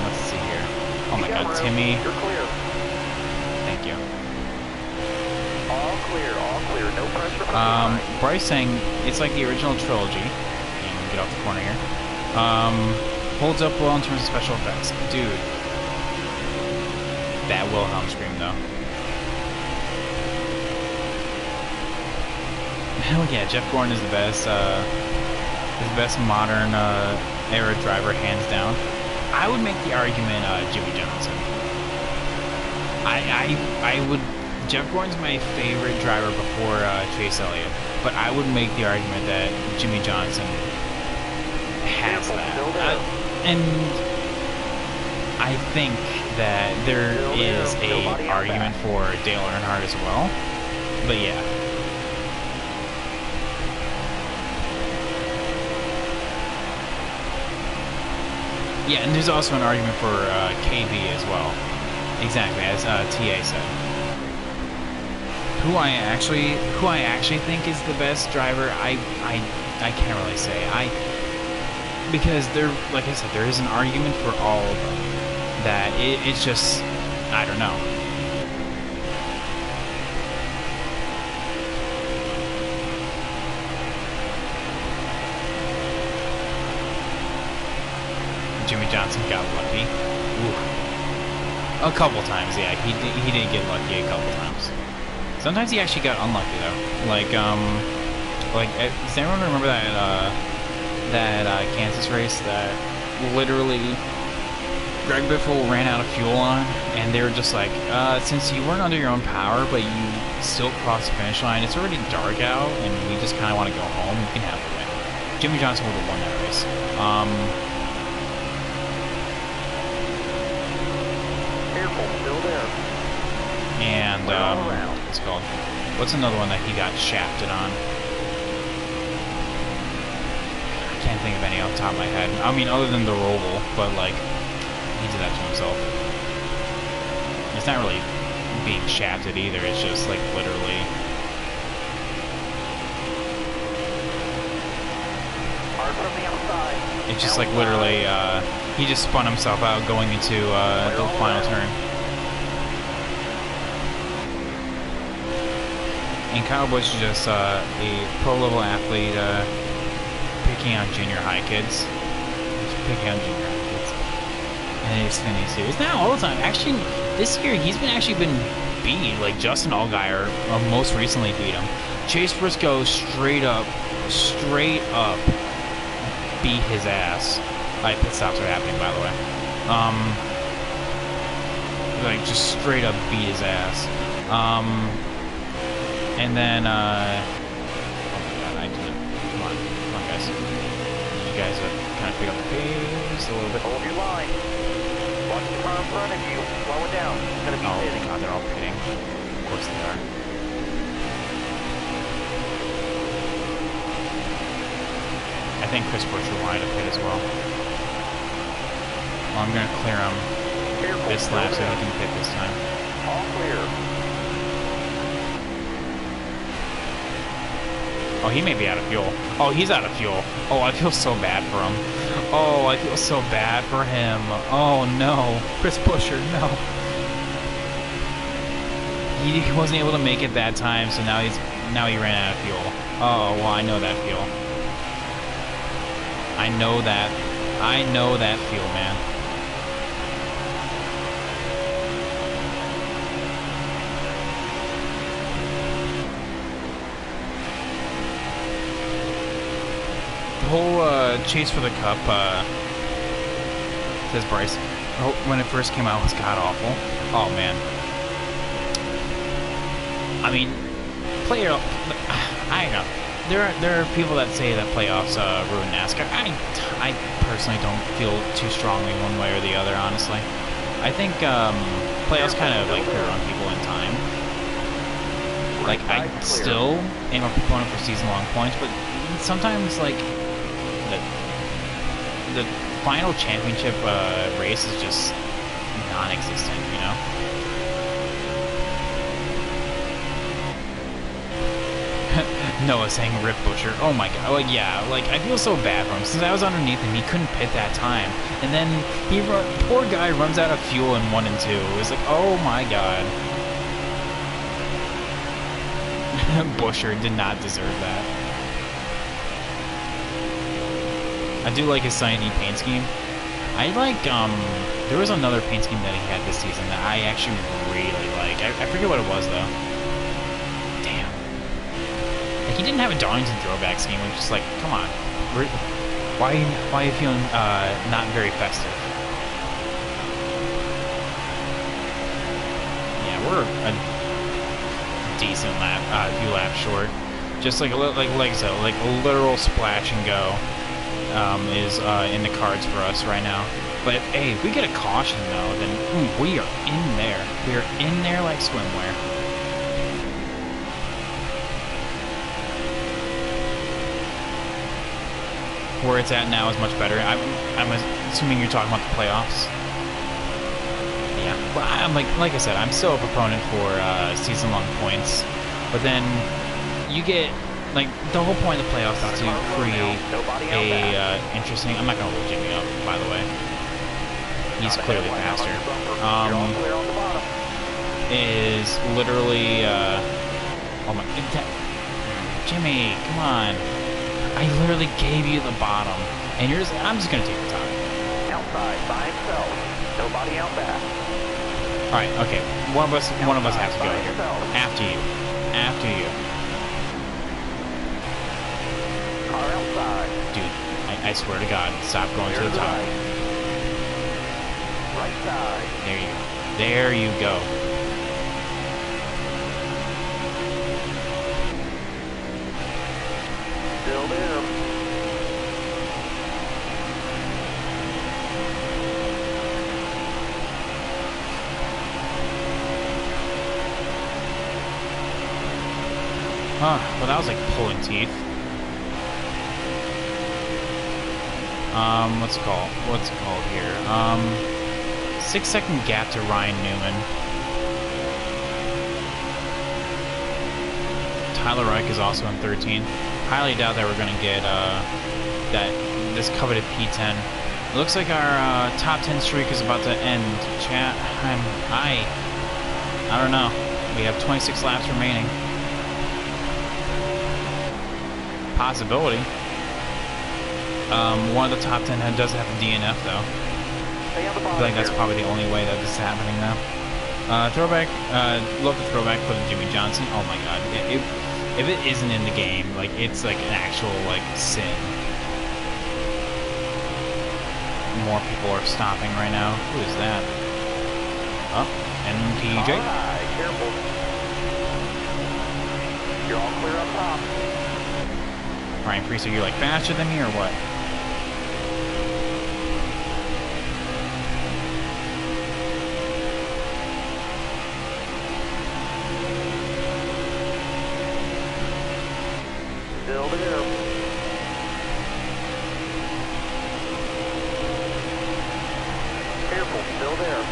Let's see here. Oh my God, Timmy. You're clear. Thank you. All clear. No pressure from behind. Bryce saying it's like the original trilogy. You can get off the corner here. Holds up well in terms of special effects. Dude. That Wilhelm scream, though. Hell yeah, Jeff Gordon is the best modern era driver, hands down. I would make the argument Jimmy Johnson. I would. Jeff Gordon's my favorite driver before Chase Elliott, but I would make the argument that Jimmy Johnson has that. And I think that there is a argument for Dale Earnhardt as well, but yeah. Yeah, and there's also an argument for KB as well. Exactly, as TA said. Who I actually think is the best driver, I can't really say. Because there, like I said, there is an argument for all of them. That it's just, I don't know. Jimmy Johnson got lucky. Ooh. A couple times, yeah. He did get lucky a couple times. Sometimes he actually got unlucky though. Like does anyone remember that Kansas race that literally Greg Biffle ran out of fuel on, and they were just like, since you weren't under your own power, but you still crossed the finish line, it's already dark out, and we just kind of want to go home, you can have the win. Jimmy Johnson would have won that race. Careful, still there. And, what's it called? What's another one that he got shafted on? I can't think of any off the top of my head. I mean, other than the Roval, but, like, he did that to himself. It's not really being shafted either, it's just, like, literally... Hard from the outside. It's just, like, literally, he just spun himself out going into the final turn. And Kyle Busch is just a pro-level athlete picking on junior high kids. Just picking on junior high kids. And it's Xfinity Series. Not all the time. Actually, this year he's been beat. Like Justin Allgaier most recently beat him. Chase Briscoe straight up beat his ass. Alright, pit stops are happening, by the way. Like just straight up beat his ass. And then oh my god, I can't. Come on guys. You guys kind of pick up the pace a little bit. Hold your line. Watch the car in front of you. Slow it down. It's gonna be hitting. God, they're all pitting. Of course they are. I think Chris Buescher wanted to pit as well. Well, I'm gonna clear him this lap so he can pit this time. All clear. Oh, he may be out of fuel. Oh, he's out of fuel. Oh, I feel so bad for him. Oh, I feel so bad for him. Oh, no. Chris Buescher, no. He wasn't able to make it that time, so now he ran out of fuel. Oh, well, I know that fuel. I know that fuel, man. The whole chase for the cup, says Bryce, when it first came out was god-awful. Oh, man. I mean, I don't know. There are people that say that playoffs ruin NASCAR. I personally don't feel too strongly one way or the other, honestly. I think playoffs kind of like run people in time. Like, I still am a proponent for season-long points, but sometimes, like, the final championship race is just non-existent, you know? Noah saying rip Buescher. Oh my god. Like, yeah, like, I feel so bad for him. Since I was underneath him, he couldn't pit that time. And then poor guy runs out of fuel in 1 and 2. It was like, oh my god. Buescher did not deserve that. I do like his Sunny D paint scheme. I like, there was another paint scheme that he had this season that I actually really like. I forget what it was, though. Damn. Like, he didn't have a Darlington throwback scheme, which is like, come on. Why are you feeling, not very festive? Yeah, we're a decent few laps short. Just like I said, like a literal splash and go. Is in the cards for us right now. But hey, if we get a caution though, then we are in there. We are in there like swimwear. Where it's at now is much better. I'm assuming you're talking about the playoffs. Yeah, but I'm like I said, I'm still a proponent for season-long points. But then you get. Like, the whole point of the playoffs is to create a interesting... I'm not going to hold Jimmy up, by the way. He's clearly faster. Is literally... oh my... Jimmy, come on. I literally gave you the bottom. And you're just... I'm just going to take the top. Outside, by himself. Nobody out back. Alright, okay. One of us has to go here. After you. After you. Dude, I swear to God, stop going to the top. Right side. There you go. There you go. Still there. Huh, well that was like pulling teeth. What's it called here? 6-second gap to Ryan Newman. Tyler Reich is also in 13th. Highly doubt that we're gonna get this coveted P10. It looks like our top 10 streak is about to end. Chat, I don't know. We have 26 laps remaining. Possibility. One of the top 10 does have a DNF though. I feel like that's probably the only way that this is happening now. Throwback, love the throwback for the Jimmy Johnson. Oh my god. If it isn't in the game, like, it's like an actual, like, sin. More people are stopping right now. Who is that? Oh, MTJ. Alright, careful. You're all clear up top. Ryan Priest, are you, like, faster than me or what? Still there. Careful, still there.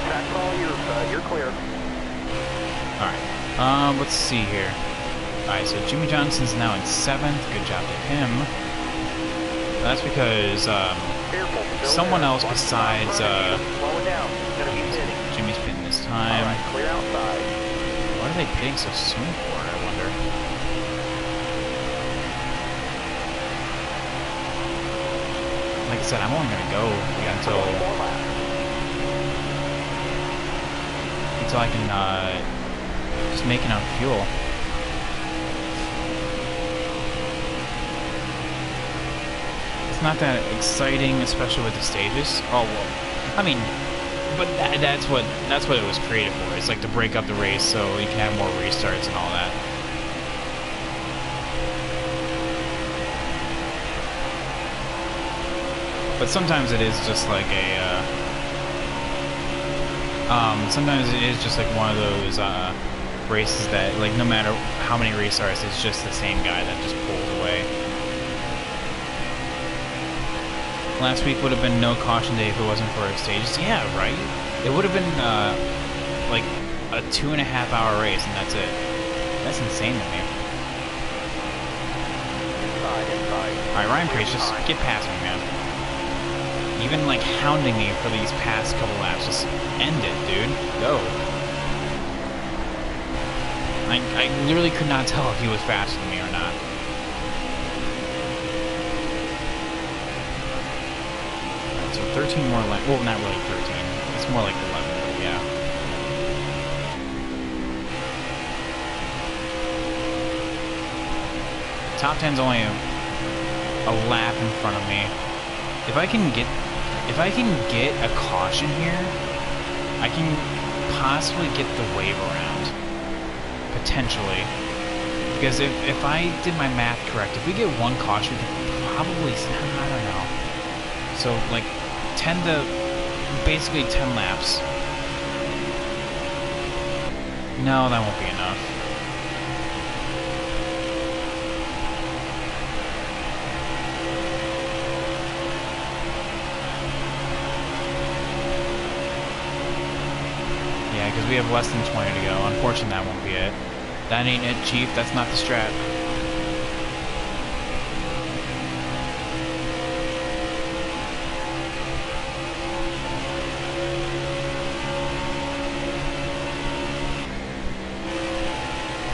Track's all yours, you're clear. Alright, let's see here. Alright, so Jimmy Johnson's now in 7th. Good job to him. That's because, Careful, still someone there. else besides, Slow it down. It's gonna be pitting. Jimmy's pitting this time. Alright, clear outside. Why are they pitting so soon for, I wonder? Like I said, I'm only gonna go until I can, just make enough fuel. It's not that exciting, especially with the stages. Oh well, I mean, but that's what it was created for. It's like to break up the race so you can have more restarts and all that. But sometimes it is just like a, sometimes it is just like one of those, races that, like, no matter how many restarts, it's just the same guy that just pulls away. Last week would have been no caution day if it wasn't for stages. Yeah, right? It would have been, like, a 2.5-hour race, and that's it. That's insane to me. Alright, Ryan Priest, just get past me, man. You've been, like, hounding me for these past couple laps. Just end it, dude. Go. I literally could not tell if he was faster than me or not. Alright, so 13 more laps. Well, not really 13. It's more like 11, but yeah. Top 10's only a lap in front of me. If I can get a caution here, I can possibly get the wave around. Potentially. Because if I did my math correct, if we get one caution, we could probably, I don't know. So, like, basically 10 laps. No, that won't be enough. Yeah, because we have less than 20 to go. Unfortunately, that won't be it. That ain't it, Chief. That's not the strat.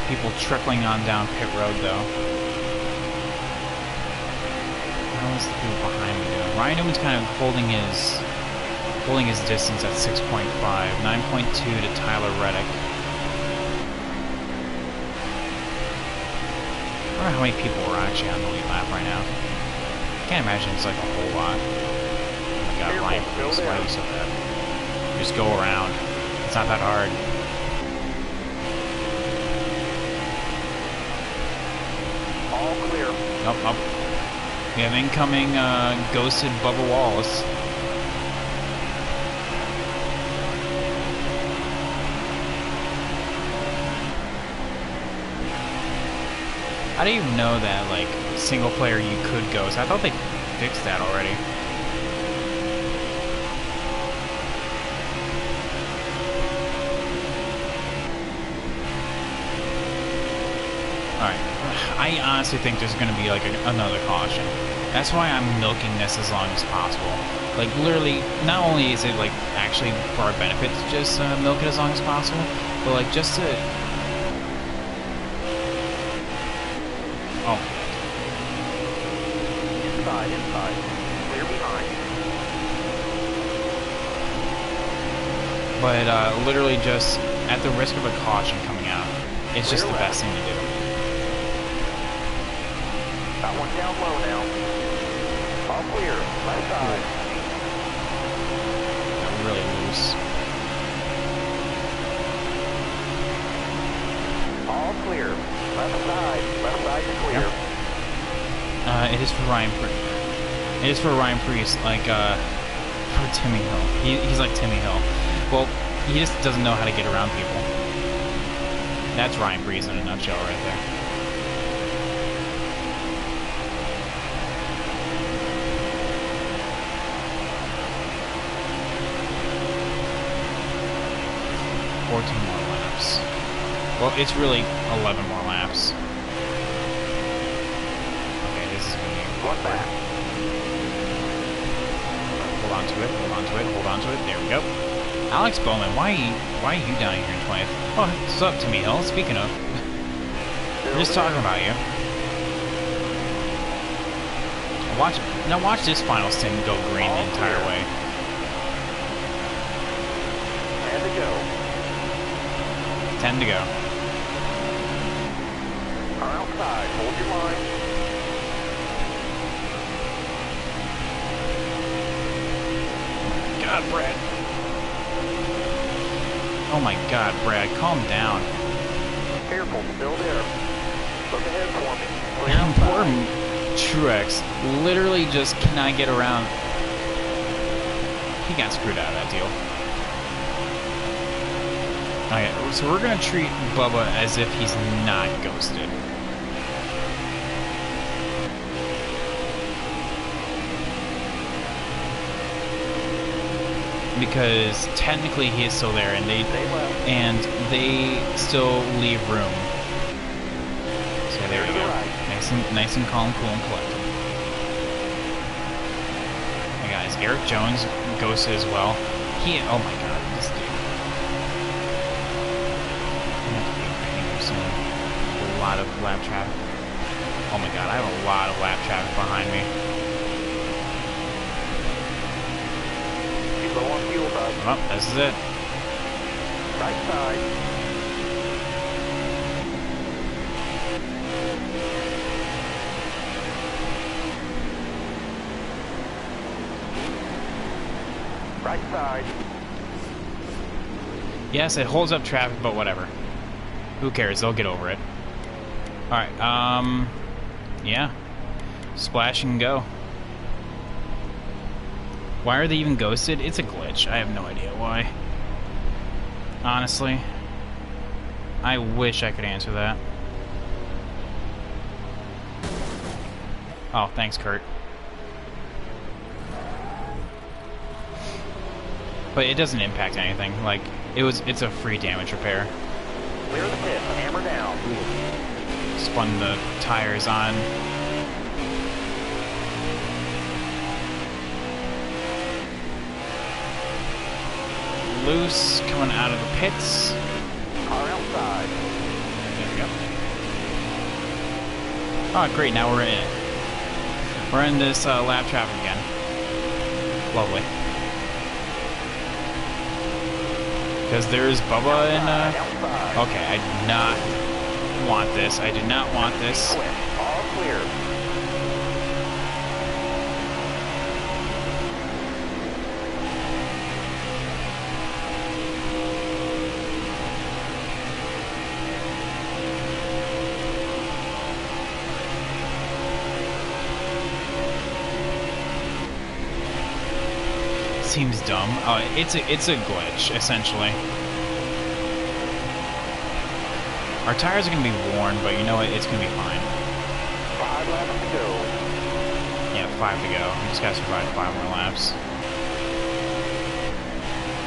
People trickling on down pit road, though. How is the people behind me doing? Ryan Newman's kind of holding his distance at 6.5, 9.2 to Tyler Reddick. I don't know how many people are actually on the lead lap right now. I can't imagine it's like a whole lot. Oh my god, Ryan, please, why are you so bad? Just go around. It's not that hard. All clear. Nope. We have incoming ghosted Bubba Wallace. I didn't even know that, like, single player you could ghost. I thought they fixed that already. Alright. I honestly think there's going to be, like, another caution. That's why I'm milking this as long as possible. Like, literally, not only is it, like, actually for our benefit to just milk it as long as possible, but, like, just to... Oh. Inside, inside. Clear behind. But literally just at the risk of a caution coming out, it's just the best thing to do. Got one down low now. All clear. Left side. Got really loose. All clear. Left side. Left side is clear. Yep. It is for Ryan. It is for Ryan Priest, like for Timmy Hill. He's like Timmy Hill. Well, he just doesn't know how to get around people. That's Ryan Priest in a nutshell, right there. More laps. Well, it's really 11 more laps. Okay, this is gonna be one back. Hold on to it, hold on to it, hold on to it. There we go. Alex Bowman, why are you down here in 20th? Oh, what's up, Timmy Hill? Speaking of, we're just talking about you. Watch this final stint go green the entire way. And to go. 10 to go. Car outside. Hold your line. God, Brad. Oh my God, Brad, calm down. Careful, still there. Look ahead for me. Clear And poor outside. Truex literally just cannot get around. He got screwed out of that deal. Okay, so we're gonna treat Bubba as if he's not ghosted. Because technically he is still there, and they still leave room. So there you go. Nice and calm, cool, and collected. Hey guys, Eric Jones ghosted as well. Oh my God, this dude. A lot of lap traffic. Oh my God, I have a lot of lap traffic behind me. Low on fuel, bud. Oh, this is it. Right side. Right side. Yes, it holds up traffic, but whatever. Who cares? They'll get over it. Alright, yeah. Splash and go. Why are they even ghosted? It's a glitch. I have no idea why. Honestly. I wish I could answer that. Oh, thanks, Kurt. But it doesn't impact anything. Like, it's a free damage repair. Clear the pit. Hammer down. Spun the tires on. Loose, coming out of the pits. Car outside. There we go. Oh, great, now we're in it. We're in this lap traffic again. Lovely. Because there's Bubba and... Okay, I did not want this. I did not want this. All clear. Seems dumb. Oh, it's a glitch, essentially. Our tires are gonna be worn, but you know what? It's gonna be fine. 5 laps to go. Yeah, 5 to go. We just gotta survive 5 more laps.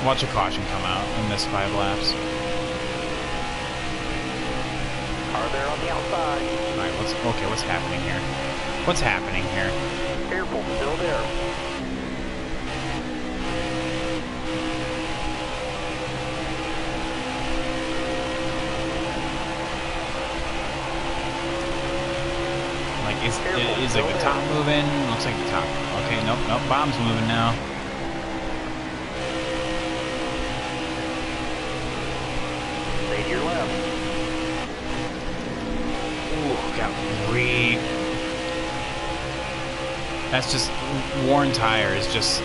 Watch a caution come out in this 5 laps. Car there on the outside. Alright, what's happening here? What's happening here? Careful, still there. Like, is like the top moving? Looks like the top. Okay, nope, bomb's moving now. Stay to your left. Ooh, got That's just worn tires, just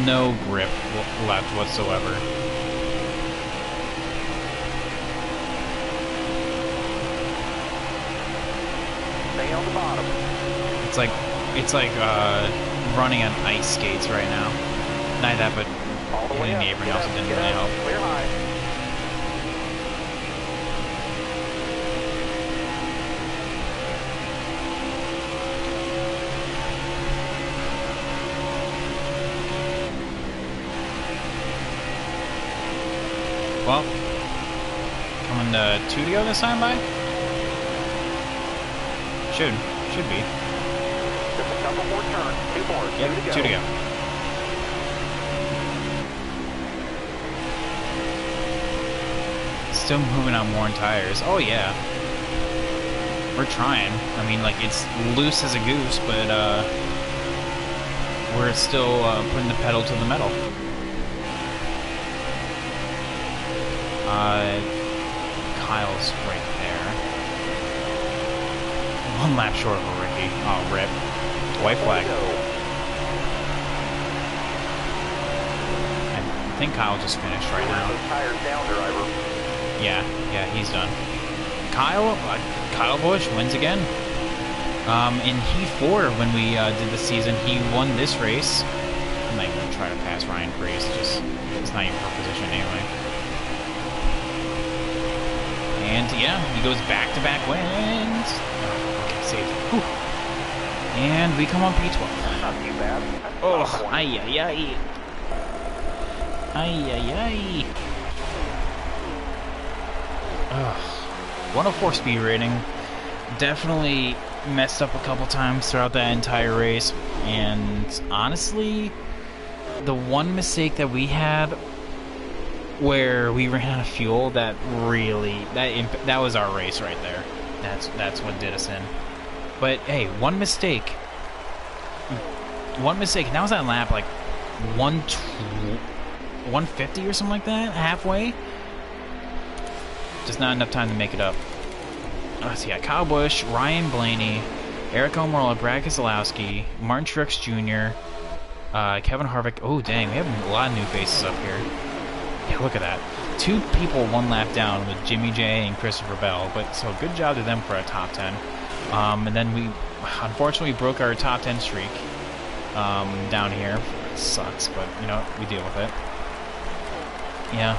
no grip left whatsoever. Stay on the bottom. It's like running on ice skates right now. Not that, but All the way hitting up. the apron also didn't Get really out. help. Clear high. Well, coming to 2 to go this time by? Should be. Just a couple more turns. 2 more. Yep, 2 to go. Still moving on worn tires. Oh yeah. We're trying. I mean, like, it's loose as a goose, but we're still putting the pedal to the metal. Kyle's right there. 1 lap short of Ricky. Oh, rip. White flag. I think Kyle just finished right now. Those tires down, driver. Yeah, he's done. Kyle Busch wins again. In Heat 4, when we did the season, he won this race. I'm not even gonna try to pass Ryan Grace. It's not even her position anyway. And yeah, he goes back-to-back wins. Oh, okay, saved. Whew. And we come on P12. Not too bad. Oh, ay. Ugh. 104 speed rating. Definitely messed up a couple times throughout that entire race. And honestly, the one mistake that we had where we ran out of fuel, that really that was our race right there. That's what did us in. But hey, one mistake, and that was that lap like 150 or something like that, halfway. Just not enough time to make it up. So yeah, Kyle Busch, Ryan Blaney, Eric Almirola, Brad Keselowski, Martin Truex Jr., Kevin Harvick. Oh dang, we have a lot of new faces up here. Yeah, look at that. 2 people 1 lap down with Jimmy J and Christopher Bell, but so good job to them for a top 10. And then we unfortunately broke our top 10 streak down here. It sucks, but you know, we deal with it. Yeah,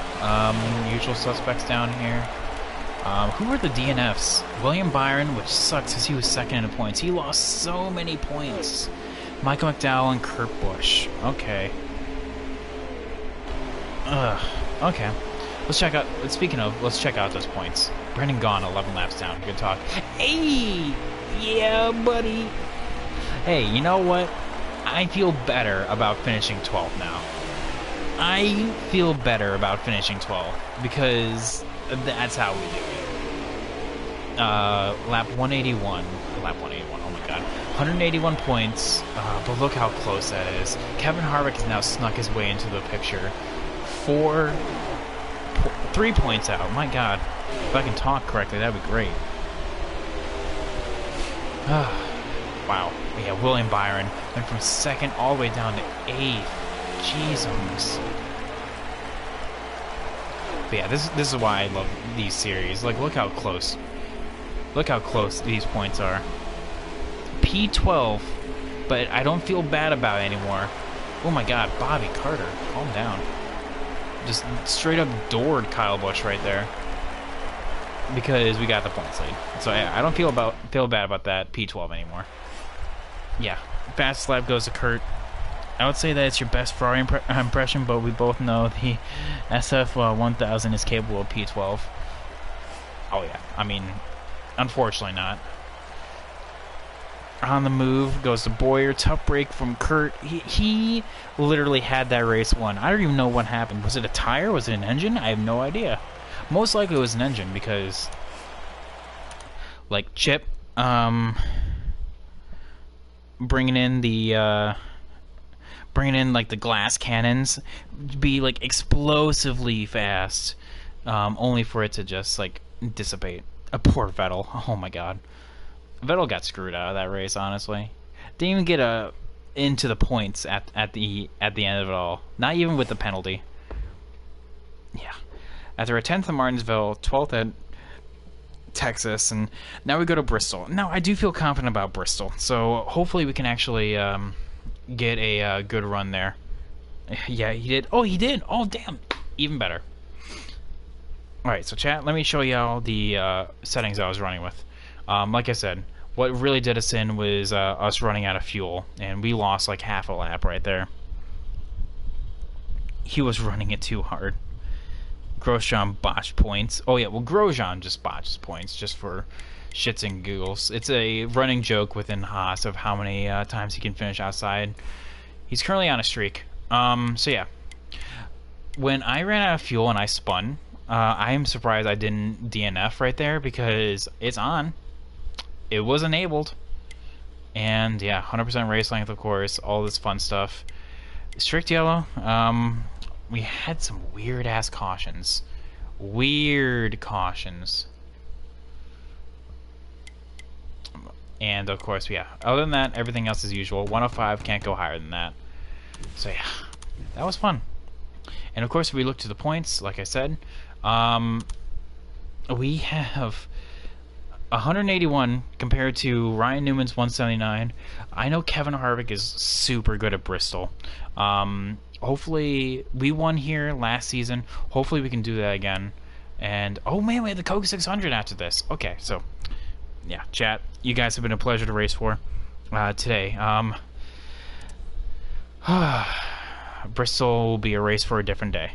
usual suspects down here. Who were the DNFs? William Byron, which sucks because he was second in the points. He lost so many points. Michael McDowell and Kurt Busch. Okay. Okay. Let's check out. Speaking of, let's check out those points. Brendan Gaughan, 11 laps down. Good talk. Hey, yeah, buddy. Hey, you know what? I feel better about finishing 12th now. I feel better about finishing 12th because that's how we do it. Lap 181. Lap 181. Oh my god. 181 points. But look how close that is. Kevin Harvick has now snuck his way into the picture. 3 points out. My god. If I can talk correctly, that'd be great. Wow. Yeah, William Byron went from 2nd all the way down to 8th. Jesus. But yeah, this is why I love these series. Like, look how close. Look how close these points are. P12, but I don't feel bad about it anymore. Oh my god, Bobby Carter, calm down. Just straight up doored Kyle Busch right there. Because we got the points lead. So yeah, I don't feel bad about that P12 anymore. Yeah, fastest lap goes to Kurt. I would say that it's your best Ferrari impression, but we both know the SF1000 is capable of P12. Oh yeah, I mean, unfortunately not. On the move goes to Boyer. Tough break from Kurt. He literally had that race won. I don't even know what happened. Was it a tire? Was it an engine? I have no idea. Most likely it was an engine because, like, Chip, bringing in the like the glass cannons, be like explosively fast, only for it to just like dissipate. A poor Vettel. Oh my god, Vettel got screwed out of that race. Honestly, didn't even get into the points at the end of it all. Not even with the penalty. Yeah. After a 10th at Martinsville, 12th at Texas, and now we go to Bristol. Now I do feel confident about Bristol, so hopefully we can actually get a good run there. Yeah, he did. Oh, he did. Oh, damn. Even better. All right, so chat. Let me show y'all the settings I was running with. Like I said, what really did us in was us running out of fuel, and we lost like half a lap right there. He was running it too hard. Grosjean botched points. Oh yeah, well Grosjean just botches points just for shits and giggles. It's a running joke within Haas of how many times he can finish outside. He's currently on a streak. So yeah, when I ran out of fuel and I spun, I am surprised I didn't DNF right there because it's on. It was enabled. And yeah, 100% race length, of course, all this fun stuff. Strict yellow. We had some weird ass cautions. Weird cautions. And of course, yeah, other than that, everything else is usual. 105, can't go higher than that. So yeah, that was fun. And of course, if we look to the points, like I said, we have 181 compared to Ryan Newman's 179. I know Kevin Harvick is super good at Bristol. Hopefully, we won here last season. Hopefully, we can do that again. And oh man, we had the Coke 600 after this. Okay, so yeah, chat. You guys have been a pleasure to race for today. Bristol will be a race for a different day.